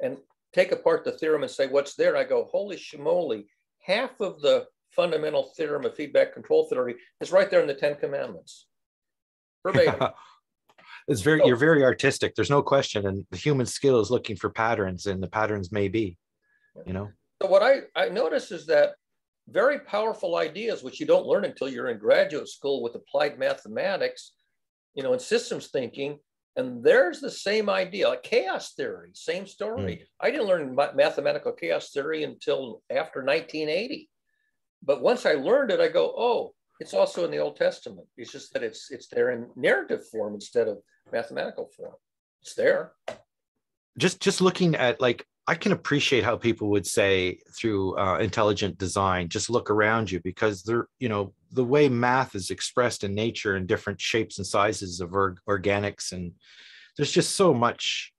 [SPEAKER 4] and take apart the theorem and say, what's there? And I go, holy shmoly, half of the fundamental theorem of feedback control theory is right there in the 10 Commandments. Verbatim.
[SPEAKER 10] You're very artistic. There's no question. And the human skill is looking for patterns, and the patterns may be,
[SPEAKER 4] So what I notice is that very powerful ideas, which you don't learn until you're in graduate school with applied mathematics, and systems thinking, and there's the same idea, like chaos theory, same story. I didn't learn mathematical chaos theory until after 1980. But once I learned it, I go, oh, it's also in the Old Testament. It's just that it's there in narrative form instead of mathematical form. It's there.
[SPEAKER 10] Just looking at, like, I can appreciate how people would say through intelligent design, just look around you, because they're, the way math is expressed in nature in different shapes and sizes of organics, and there's just so much,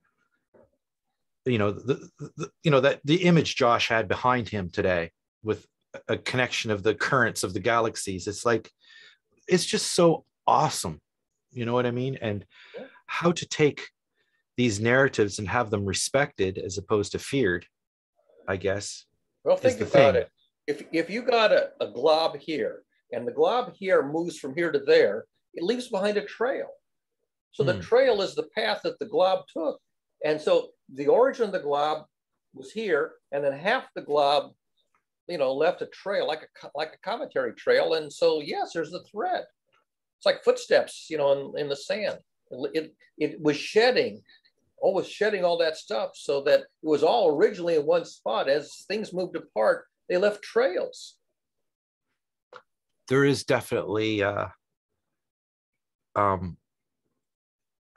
[SPEAKER 10] that the image Josh had behind him today with a connection of the currents of the galaxies. It's like, it's just so awesome. You know what I mean? And how to take these narratives and have them respected as opposed to feared, I guess.
[SPEAKER 4] Well, think about it. If you got a glob here, and the glob here moves from here to there, it leaves behind a trail. So the trail is the path that the glob took. And so the origin of the glob was here, and then half the glob, left a trail, like a cometary trail. And so, yes, there's a thread. It's like footsteps, in the sand. It was shedding all that stuff, so that it was all originally in one spot. As things moved apart, they left trails.
[SPEAKER 10] There is definitely a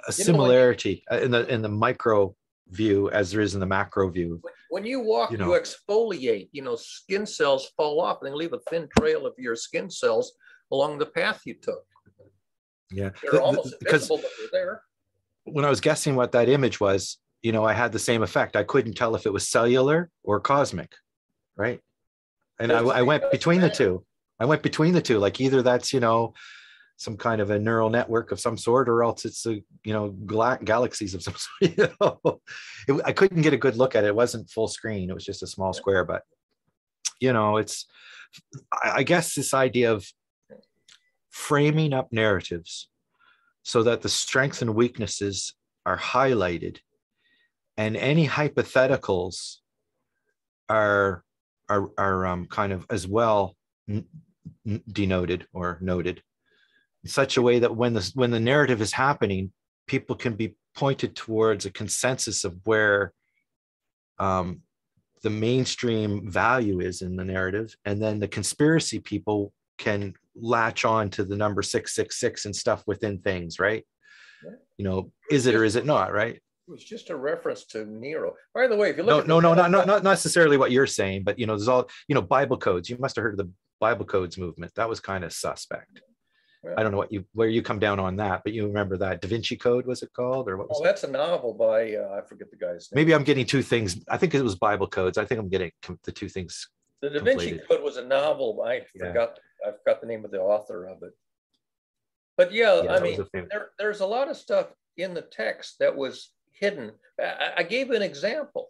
[SPEAKER 10] similarity in the micro view as there is in the macro view.
[SPEAKER 4] When you walk, you exfoliate. Skin cells fall off, and they leave a thin trail of your skin cells along the path you took.
[SPEAKER 10] Yeah,
[SPEAKER 4] they're almost invisible, but they're there.
[SPEAKER 10] When I was guessing what that image was, I had the same effect. I couldn't tell if it was cellular or cosmic, right? And I went between the two. Like, either that's, some kind of a neural network of some sort, or else it's galaxies of some sort. I couldn't get a good look at it. It wasn't full screen. It was just a small square, but I guess this idea of framing up narratives so that the strengths and weaknesses are highlighted, and any hypotheticals are kind of as well denoted or noted in such a way that when the narrative is happening, people can be pointed towards a consensus of where the mainstream value is in the narrative, and then the conspiracy people can latch on to the number 666 and stuff within things, right? Is it or is it not, right?
[SPEAKER 4] It was just a reference to Nero. By the way, if you look
[SPEAKER 10] not necessarily what you're saying, but there's all Bible codes. You must have heard of the Bible codes movement. That was kind of suspect. Yeah. I don't know where you come down on that, but you remember that Da Vinci Code, was it called, or what was
[SPEAKER 4] that's a novel by I forget the guy's name.
[SPEAKER 10] Maybe I'm getting two things. I think it was Bible codes. I think I'm getting the two things.
[SPEAKER 4] The Da Vinci Code was a novel. I forgot the name of the author of it. But I mean, there's a lot of stuff in the text that was hidden. I gave an example.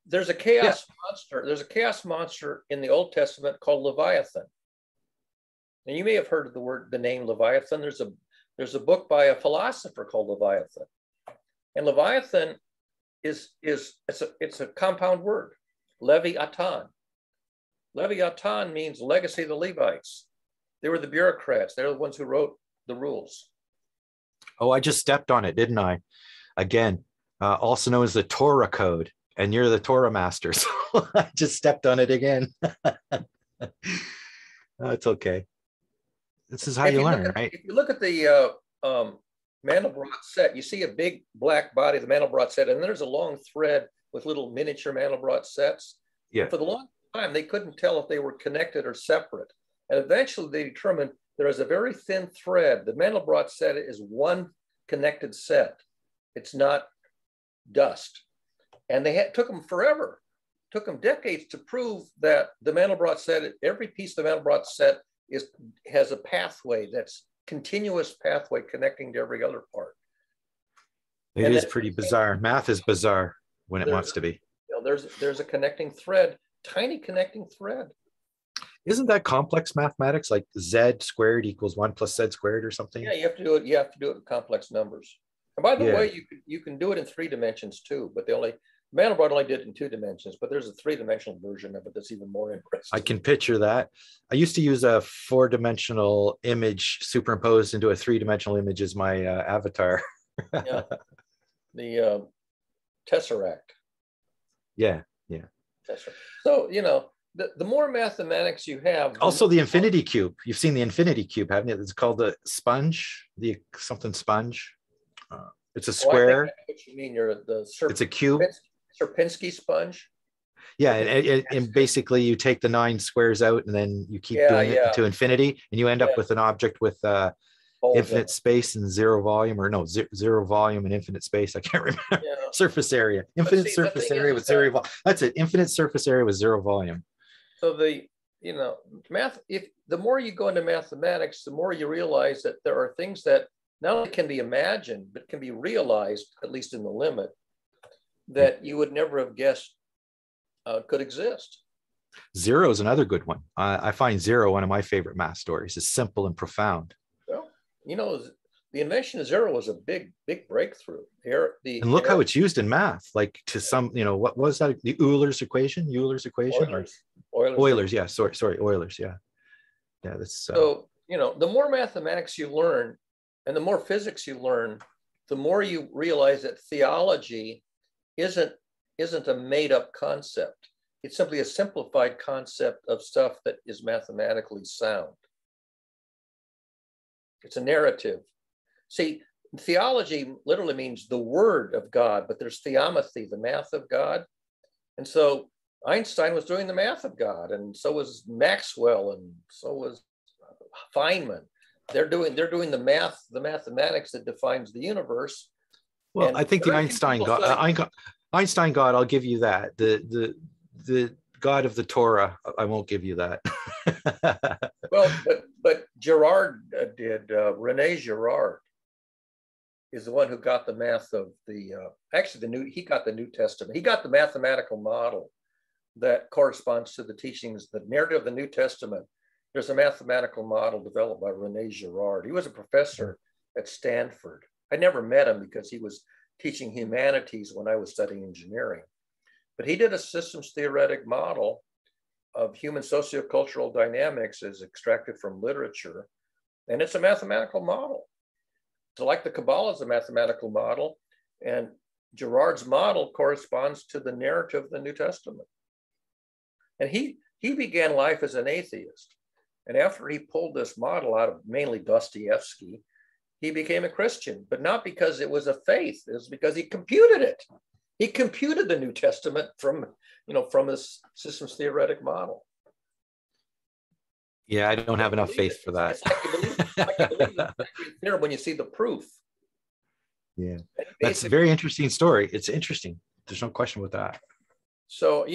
[SPEAKER 4] There's a chaos monster. There's a chaos monster in the Old Testament called Leviathan. And you may have heard of the name Leviathan. There's a book by a philosopher called Leviathan. And Leviathan it's a compound word, Leviathan. Leviathan means legacy of the Levites. They were the bureaucrats. They're the ones who wrote the rules.
[SPEAKER 10] Oh, I just stepped on it, didn't I? Again, also known as the Torah code, and you're the Torah master. So I just stepped on it again. It's okay. This is how you learn, right?
[SPEAKER 4] If you look at the Mandelbrot set, you see a big black body, the Mandelbrot set, and there's a long thread with little miniature Mandelbrot sets.
[SPEAKER 10] Yeah.
[SPEAKER 4] For the long time, they couldn't tell if they were connected or separate. And eventually they determined there is a very thin thread. The Mandelbrot set is one connected set. It's not dust. And they took them forever, took them decades to prove that the Mandelbrot set, every piece of the Mandelbrot set has a pathway that's continuous pathway connecting to every other part.
[SPEAKER 10] It is pretty bizarre. Math is bizarre when it wants to be.
[SPEAKER 4] You know, there's a connecting thread, tiny connecting thread.
[SPEAKER 10] Isn't that complex mathematics, like z squared equals 1 plus z squared or something?
[SPEAKER 4] Yeah, you have to do it. You have to do it with complex numbers. And by the way, you can do it in 3 dimensions too. But Mandelbrot only did it in 2 dimensions. But there's a 3-dimensional version of it that's even more interesting.
[SPEAKER 10] I can picture that. I used to use a 4-dimensional image superimposed into a 3-dimensional image as my avatar.
[SPEAKER 4] Yeah, the tesseract.
[SPEAKER 10] Yeah.
[SPEAKER 4] Tesseract. So you know. The more mathematics you have.
[SPEAKER 10] Also the infinity cube. You've seen the infinity cube, haven't you? It's called the sponge, something sponge. It's a square.
[SPEAKER 4] I think what you mean,
[SPEAKER 10] it's a cube.
[SPEAKER 4] Sierpinski sponge.
[SPEAKER 10] Yeah, and basically you take the 9 squares out and then you keep doing it to infinity, and you end up with an object with infinite space and 0 volume, or no, 0 volume and infinite space. I can't remember. Yeah. Surface area. Infinite surface area with 0 volume. That's it. Infinite surface area with 0 volume.
[SPEAKER 4] So math, the more you go into mathematics, the more you realize that there are things that not only can be imagined, but can be realized, at least in the limit, that you would never have guessed could exist.
[SPEAKER 10] 0 is another good one. I find 0 one of my favorite math stories. It's simple and profound.
[SPEAKER 4] Well, the invention of 0 was a big breakthrough.
[SPEAKER 10] And look how it's used in math, like to some, what was that? The Euler's equation? Euler's, yeah. Sorry, Euler's, yeah. Yeah, that's
[SPEAKER 4] so, the more mathematics you learn and the more physics you learn, the more you realize that theology isn't a made-up concept. It's simply a simplified concept of stuff that is mathematically sound. It's a narrative. See, theology literally means the word of God, but there's theomethy, the math of God. And so Einstein was doing the math of God, and so was Maxwell, and so was Feynman. They're doing the math, the mathematics that defines the universe.
[SPEAKER 10] Well, and I think the Einstein God, I'll give you that. The God of the Torah, I won't give you that.
[SPEAKER 4] Well, but Girard did. Rene Girard is the one who got the math of he got the New Testament. He got the mathematical model that corresponds to the teachings, the narrative of the New Testament. There's a mathematical model developed by Rene Girard. He was a professor at Stanford. I never met him because he was teaching humanities when I was studying engineering. But he did a systems theoretic model of human sociocultural dynamics as extracted from literature. And it's a mathematical model. So like the Kabbalah is a mathematical model, and Girard's model corresponds to the narrative of the New Testament. And he began life as an atheist. And after he pulled this model out of mainly Dostoevsky, he became a Christian, but not because it was a faith. It was because he computed it. He computed the New Testament from his systems theoretic model.
[SPEAKER 10] Yeah, I don't have enough faith for that.
[SPEAKER 4] It's like you believe it when you see the proof.
[SPEAKER 10] Yeah, that's a very interesting story. It's interesting. There's no question with that.
[SPEAKER 4] So,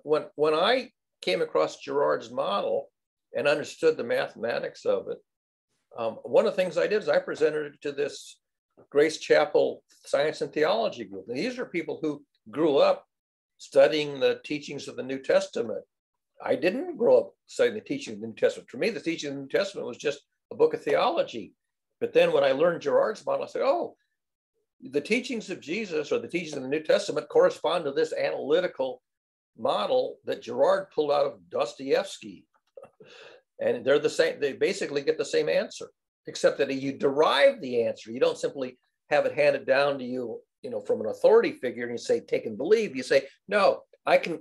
[SPEAKER 4] when I came across Girard's model and understood the mathematics of it, one of the things I did is I presented it to this Grace Chapel Science and Theology group. And these are people who grew up studying the teachings of the New Testament. I didn't grow up studying the teachings of the New Testament. For me, the teaching of the New Testament was just a book of theology. But then when I learned Girard's model, I said, oh, the teachings of Jesus or the teachings of the New Testament correspond to this analytical model that Girard pulled out of Dostoevsky. And they're the same, they basically get the same answer, except that you derive the answer. You don't simply have it handed down to you, from an authority figure and you say, take and believe. You say, no, I can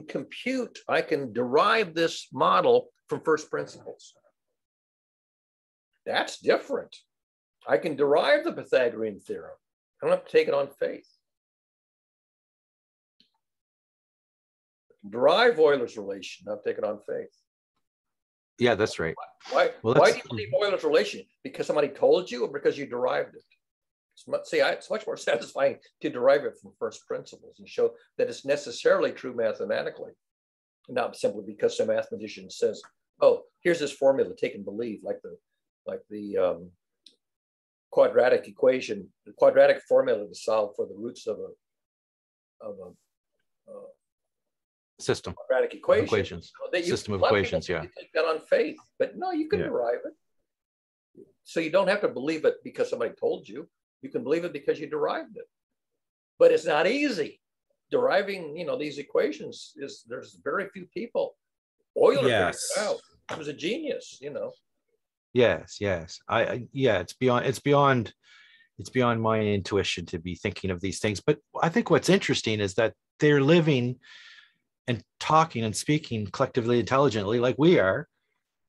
[SPEAKER 4] compute, I can derive this model from first principles. That's different. I can derive the Pythagorean theorem. I don't have to take it on faith. Derive Euler's relation, not take it on faith.
[SPEAKER 10] Yeah, that's right.
[SPEAKER 4] Why do you believe Euler's relation? Because somebody told you or because you derived it? It's much more satisfying to derive it from first principles and show that it's necessarily true mathematically, not simply because some mathematician says, oh, here's this formula, take and believe, like the quadratic equation, the quadratic formula to solve for the roots of a
[SPEAKER 10] system.
[SPEAKER 4] Quadratic equations.
[SPEAKER 10] System of equations, yeah.
[SPEAKER 4] You take that on faith, but no, you can derive it. So you don't have to believe it because somebody told you. You can believe it because you derived it. But it's not easy. Deriving, these equations there's very few people. Euler figured it out. He was a genius,
[SPEAKER 10] Yes. It's beyond my intuition to be thinking of these things. But I think what's interesting is that they're living and talking and speaking collectively intelligently like we are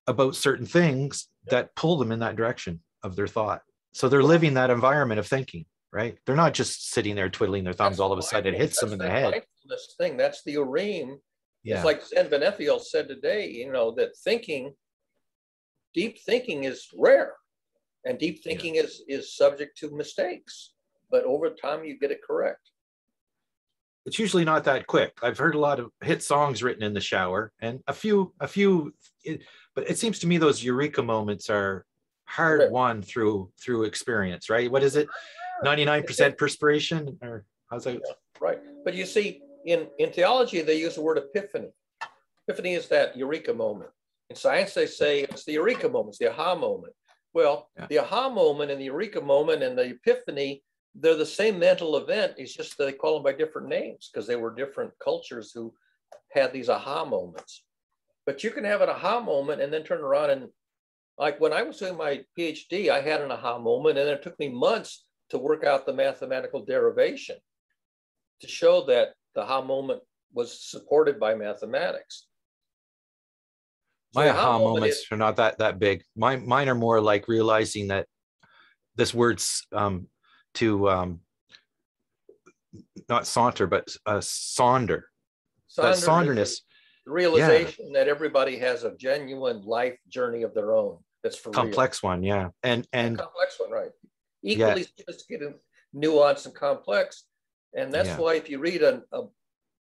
[SPEAKER 10] about certain things that pull them in that direction of their thought. So they're living that environment of thinking, right? They're not just sitting there twiddling their thumbs. All of a sudden it hits them in the head.
[SPEAKER 4] Mindfulness thing, that's the urim.
[SPEAKER 10] Yeah.
[SPEAKER 4] It's like Zen Benefiel said today, that deep thinking is rare, and deep thinking is subject to mistakes, but over time you get it correct.
[SPEAKER 10] It's usually not that quick. I've heard a lot of hit songs written in the shower, and a few, but it seems to me those eureka moments are hard won through experience, right? What is it? 99% perspiration, or how's that?
[SPEAKER 4] Yeah, right. But you see, in theology, they use the word epiphany. Epiphany is that eureka moment. In science, they say it's the eureka moment, it's the aha moment. Well, the aha moment and the eureka moment and the epiphany, they're the same mental event. It's just that they call them by different names because they were different cultures who had these aha moments. But you can have an aha moment and then turn around and, like when I was doing my PhD, I had an aha moment, and it took me months to work out the mathematical derivation to show that the aha moment was supported by mathematics. So
[SPEAKER 10] my aha moments are not that big. Mine are more like realizing that this word's to not saunter, but sonder. That sonderness.
[SPEAKER 4] The realization that everybody has a genuine life journey of their own. That's for
[SPEAKER 10] complex
[SPEAKER 4] real.
[SPEAKER 10] One, yeah, and
[SPEAKER 4] complex one, right? Equally sophisticated, nuanced, and complex. And that's why if you read a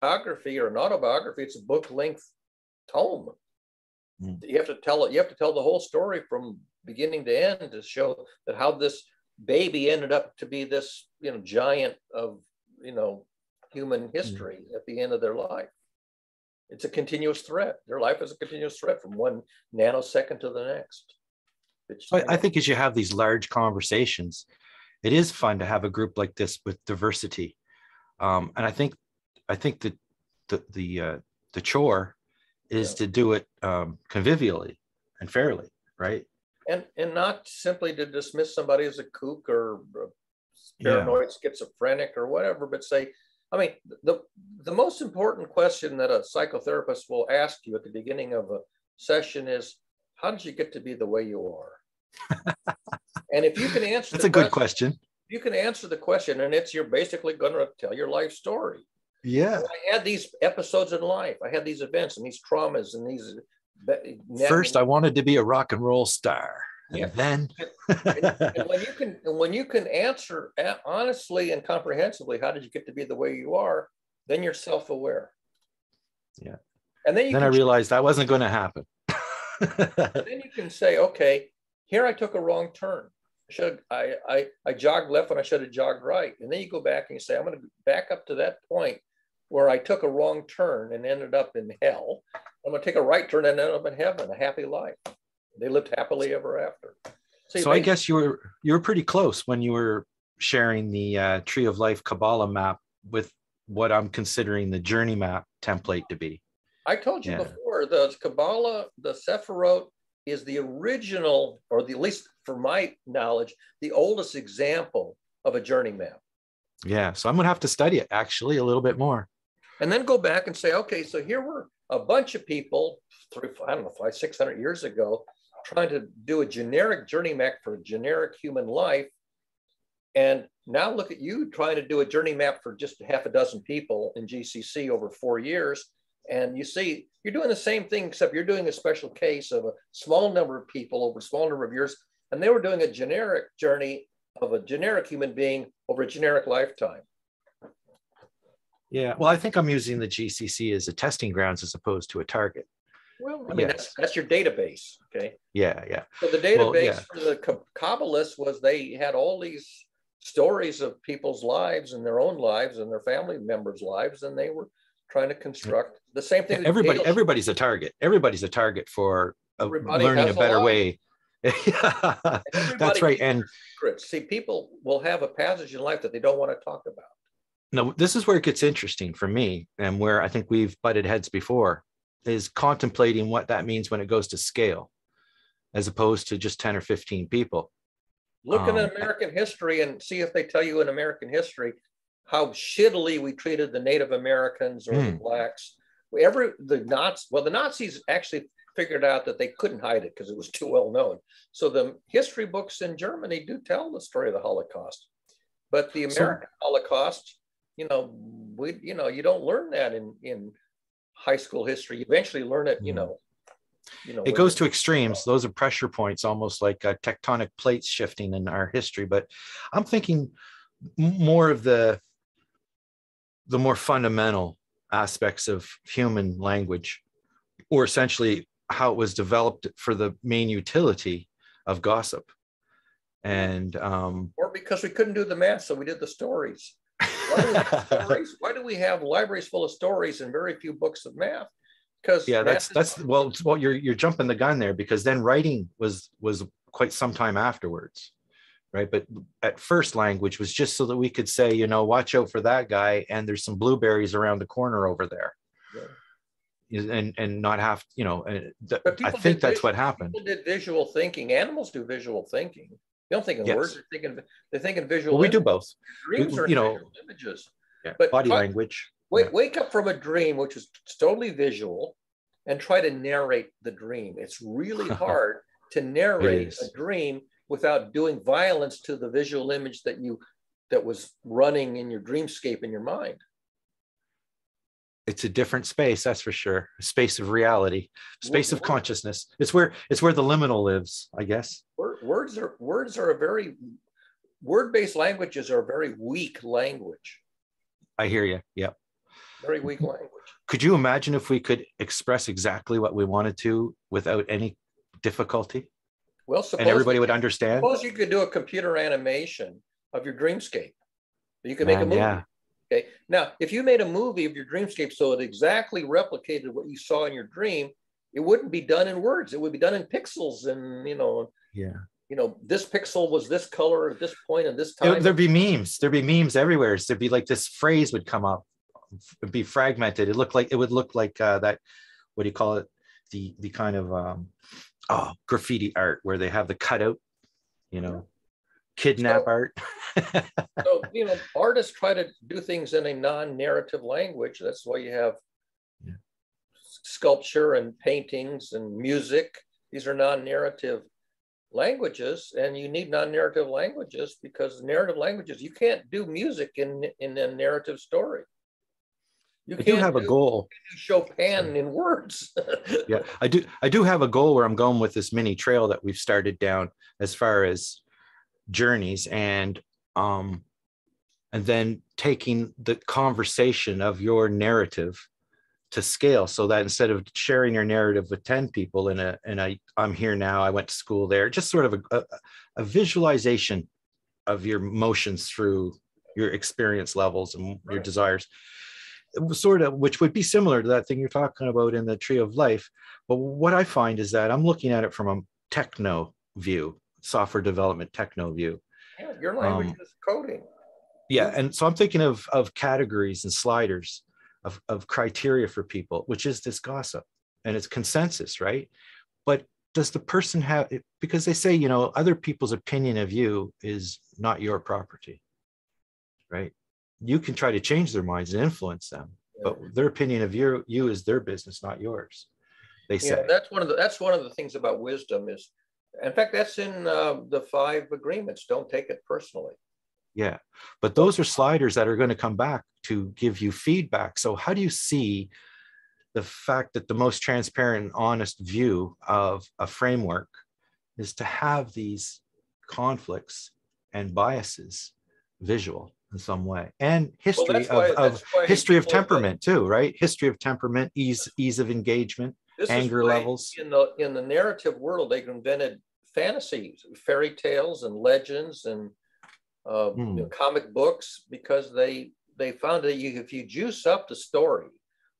[SPEAKER 4] biography or an autobiography, it's a book-length tome. You have to tell it. You have to tell the whole story from beginning to end to show that how this baby ended up to be this, giant of, human history at the end of their life. It's a continuous thread. Their life is a continuous thread from one nanosecond to the next.
[SPEAKER 10] I think as you have these large conversations, it is fun to have a group like this with diversity. And I think that the chore is to do it convivially and fairly, right?
[SPEAKER 4] And not simply to dismiss somebody as a kook or paranoid schizophrenic or whatever, but say, I mean, the most important question that a psychotherapist will ask you at the beginning of a session is, how did you get to be the way you are? And if you can answer
[SPEAKER 10] that's a good question.
[SPEAKER 4] You can answer the question, and you're basically going to tell your life story.
[SPEAKER 10] Yeah.
[SPEAKER 4] I had these episodes in life. I had these events and these traumas and these.
[SPEAKER 10] First, I wanted to be a rock and roll star, and then.
[SPEAKER 4] and when you can answer honestly and comprehensively, how did you get to be the way you are? Then you're self-aware.
[SPEAKER 10] Yeah.
[SPEAKER 4] And then
[SPEAKER 10] I realized that wasn't going to happen.
[SPEAKER 4] And then you can say, okay, here I took a wrong turn. I jogged left when I should have jogged right. And then you go back and you say, I'm going to back up to that point where I took a wrong turn and ended up in hell. I'm going to take a right turn and end up in heaven, a happy life. They lived happily ever after.
[SPEAKER 10] So I guess you were pretty close when you were sharing the Tree of Life Kabbalah map with what I'm considering the journey map template to be.
[SPEAKER 4] I told you before, the Kabbalah, the Sephirot is the original, or at least for my knowledge, the oldest example of a journey map.
[SPEAKER 10] Yeah, so I'm gonna have to study it actually a little bit more.
[SPEAKER 4] And then go back and say, okay, so here were a bunch of people, 600 years ago, trying to do a generic journey map for a generic human life. And now look at you trying to do a journey map for just half a dozen people in GCC over 4 years. And you see, you're doing the same thing, except you're doing a special case of a small number of people over a small number of years. And they were doing a generic journey of a generic human being over a generic lifetime.
[SPEAKER 10] Yeah, well, I think I'm using the GCC as a testing grounds as opposed to a target.
[SPEAKER 4] Well, I mean, that's your database, okay?
[SPEAKER 10] Yeah, yeah.
[SPEAKER 4] So the database for the Kabbalists was they had all these stories of people's lives and their own lives and their family members' lives, and they were trying to construct the same thing.
[SPEAKER 10] Everybody's a target. Everybody's a target for learning a better way. That's right. And
[SPEAKER 4] see, people will have a passage in life that they don't want to talk about.
[SPEAKER 10] No, this is where it gets interesting for me, and where I think we've butted heads before, is contemplating what that means when it goes to scale, as opposed to just 10 or 15 people.
[SPEAKER 4] Look at American history and see if they tell you in American history how shittily we treated the Native Americans or the blacks. The Nazis actually figured out that they couldn't hide it because it was too well known. So the history books in Germany do tell the story of the Holocaust, but the American Holocaust, you don't learn that in high school history. You eventually learn it,
[SPEAKER 10] it goes to extremes. Those are pressure points, almost like tectonic plates shifting in our history. But I'm thinking more of the more fundamental aspects of human language, or essentially how it was developed for the main utility of gossip. And
[SPEAKER 4] or because we couldn't do the math, so we did the stories. Why do we have stories? Why do we have libraries full of stories and very few books of math? Because you're jumping the gun there, because then writing was quite some time afterwards, right? But at first, language was just so that we could say, watch out for that guy, and there's some blueberries around the corner over there. Yeah. And not have, I think that's what happened. People did visual thinking. Animals do visual thinking. They don't think in words. They think in visual.
[SPEAKER 10] Well, we do both.
[SPEAKER 4] Dreams are visual images.
[SPEAKER 10] Yeah, but body language.
[SPEAKER 4] Wake up from a dream, which is totally visual, and try to narrate the dream. It's really hard to narrate a dream without doing violence to the visual image that was running in your dreamscape in your mind.
[SPEAKER 10] It's a different space, that's for sure. A space of reality, space of consciousness. It's where the liminal lives, I guess.
[SPEAKER 4] Word-based languages are a very weak language.
[SPEAKER 10] I hear you. Yep.
[SPEAKER 4] Very weak language.
[SPEAKER 10] Could you imagine if we could express exactly what we wanted to without any difficulty?
[SPEAKER 4] Well,
[SPEAKER 10] and everybody would understand.
[SPEAKER 4] Suppose you could do a computer animation of your dreamscape. You could make a movie.
[SPEAKER 10] Yeah.
[SPEAKER 4] Okay. Now, if you made a movie of your dreamscape so it exactly replicated what you saw in your dream, it wouldn't be done in words. It would be done in pixels, and this pixel was this color at this point and this time.
[SPEAKER 10] There'd be memes. There'd be memes everywhere. There'd be like this phrase would come up, it'd be fragmented. It would look like that. What do you call it? The kind of graffiti art where they have the cutout, kidnap art.
[SPEAKER 4] So artists try to do things in a non-narrative language. That's why you have sculpture and paintings and music. These are non-narrative languages, and you need non-narrative languages, because narrative languages, you can't do music in a narrative story.
[SPEAKER 10] I do have a goal.
[SPEAKER 4] Chopin in words.
[SPEAKER 10] Yeah, I do have a goal where I'm going with this mini trail that we've started down as far as journeys, and then taking the conversation of your narrative to scale, so that instead of sharing your narrative with 10 people in a I'm here now, I went to school there, just sort of a visualization of your motions through your experience levels and your desires, sort of, which would be similar to that thing you're talking about in the Tree of Life. But what I find is that I'm looking at it from a techno view, software development techno view.
[SPEAKER 4] Yeah, your language is coding.
[SPEAKER 10] Yeah, and so I'm thinking of categories and sliders of criteria for people, which is this gossip, and it's consensus, right? But does the person have, because they say, you know, other people's opinion of you is not your property, right? You can try to change their minds and influence them, but their opinion of you is their business, not yours. They say.
[SPEAKER 4] That's one of the things about wisdom is, in fact, that's in the 5 agreements. Don't take it personally.
[SPEAKER 10] Yeah, but those are sliders that are going to come back to give you feedback. So how do you see the fact that the most transparent and honest view of a framework is to have these conflicts and biases visual in some way, and history history of temperament too, right? History of temperament, ease of engagement, anger levels.
[SPEAKER 4] In the narrative world, they've invented fantasies, fairy tales and legends and comic books, because they found that if you juice up the story,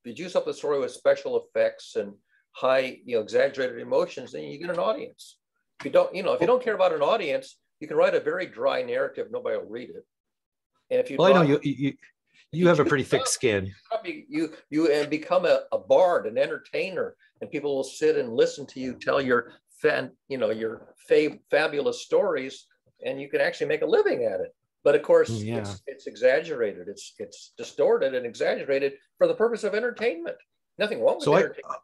[SPEAKER 4] with special effects and high, exaggerated emotions, then you get an audience. If you don't care about an audience, you can write a very dry narrative. Nobody will read it. And if you,
[SPEAKER 10] well, I know you have a pretty thick skin.
[SPEAKER 4] You become a bard, an entertainer, and people will sit and listen to you tell your fabulous stories, and you can actually make a living at it. But of course, it's exaggerated. It's distorted and exaggerated for the purpose of entertainment. Nothing wrong with entertainment.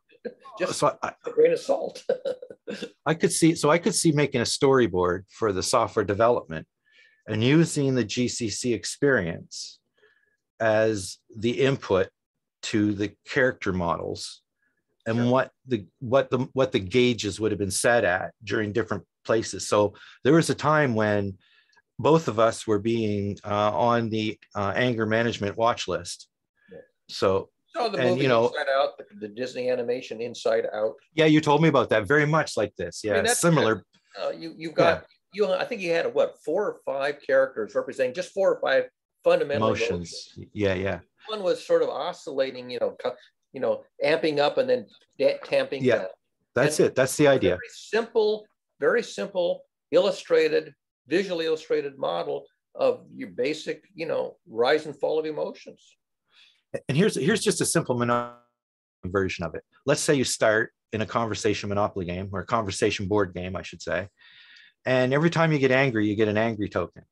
[SPEAKER 4] Just a grain of salt.
[SPEAKER 10] I could see making a storyboard for the software development and using the GCC experience as the input to the character models, and what the gauges would have been set at during different places. So there was a time when both of us were being on the anger management watch list. So
[SPEAKER 4] the movie Inside Out, the Disney animation Inside Out.
[SPEAKER 10] Yeah, you told me about that. Very much like this. Yeah, similar.
[SPEAKER 4] You've got I think you had 4 or 5 characters representing just 4 or 5 fundamental emotions.
[SPEAKER 10] Yeah.
[SPEAKER 4] One was sort of oscillating, amping up and then tamping down.
[SPEAKER 10] That's it. That's the idea.
[SPEAKER 4] Very simple, visually illustrated model of your basic, rise and fall of emotions.
[SPEAKER 10] And here's just a simple version of it. Let's say you start in a conversation Monopoly game, or a conversation board game, I should say. And every time you get angry, you get an angry token.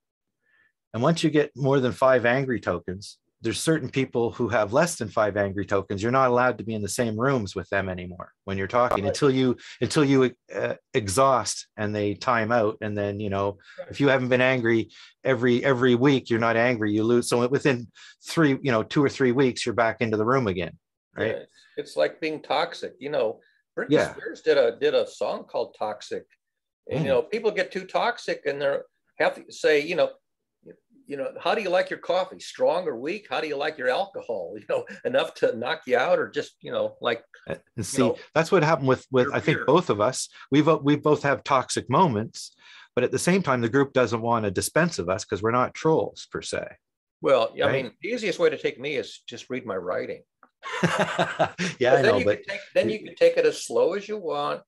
[SPEAKER 10] And once you get more than 5 angry tokens, there's certain people who have less than 5 angry tokens. You're not allowed to be in the same rooms with them anymore when you're talking, until you exhaust and they time out. And then, if you haven't been angry every week, you're not angry, you lose. So within 2 or 3 weeks, you're back into the room again, right?
[SPEAKER 4] Yeah, it's like being toxic. Britney Spears did a song called Toxic. And, people get too toxic and they have to say, how do you like your coffee? Strong or weak? How do you like your alcohol? Enough to knock you out, or just, like.
[SPEAKER 10] And see, that's what happened with I think both of us. We both have toxic moments, but at the same time, the group doesn't want to dispense of us because we're not trolls per se.
[SPEAKER 4] Well, right? I mean, the easiest way to take me is just read my writing.
[SPEAKER 10] Yeah, I know,
[SPEAKER 4] you can take it as slow as you want.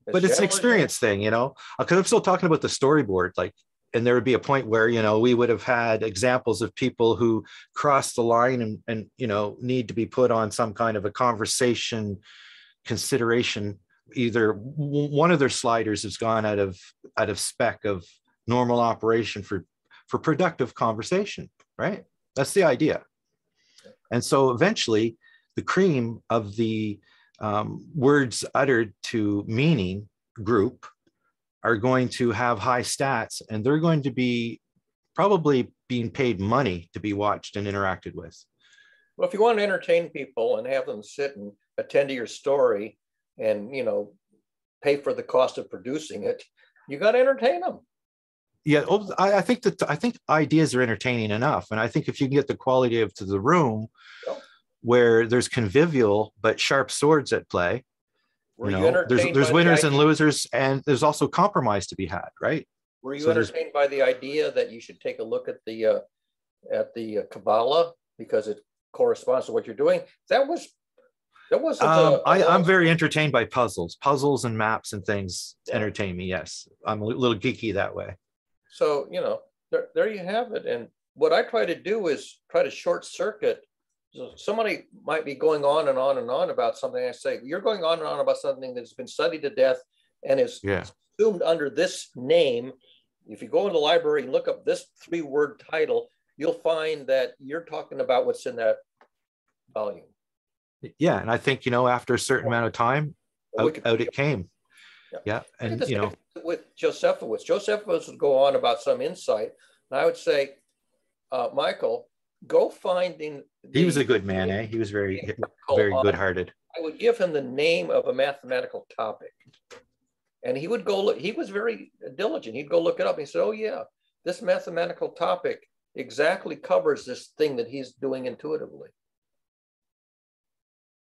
[SPEAKER 10] But it's an experience thing, because I'm still talking about the storyboard, and there would be a point where, we would have had examples of people who cross the line and need to be put on some kind of a conversation consideration. Either one of their sliders has gone out of spec of normal operation for productive conversation, right? That's the idea. And so eventually the cream of the words uttered to meaning group are going to have high stats, and they're going to be probably being paid money to be watched and interacted with.
[SPEAKER 4] Well, if you want to entertain people and have them sit and attend to your story and, pay for the cost of producing it, you got to entertain them.
[SPEAKER 10] Yeah, I think ideas are entertaining enough. And I think if you can get the quality to the room where there's convivial but sharp swords at play, there's winners and losers, and there's also compromise to be had, right?
[SPEAKER 4] Were you entertained by the idea that you should take a look at the Kabbalah because it corresponds to what you're doing?
[SPEAKER 10] I'm very entertained by puzzles and maps and things. Entertain me. Yes, I'm a little geeky that way.
[SPEAKER 4] So there you have it. And what I try to do is try to short circuit. So somebody might be going on and on and on about something. I say, you're going on and on about something that's been studied to death and is assumed under this name. If you go in the library and look up this 3-word title, you'll find that you're talking about what's in that volume.
[SPEAKER 10] Yeah, and I think, after a certain amount of time, out it came. Yeah, and
[SPEAKER 4] with Josephus would go on about some insight, and I would say, Michael, go finding.
[SPEAKER 10] He was a good man, eh? He was very good-hearted.
[SPEAKER 4] I would give him the name of a mathematical topic, and he would go look. He was very diligent. He'd go look it up. And he said, "Oh yeah, this mathematical topic exactly covers this thing that he's doing intuitively."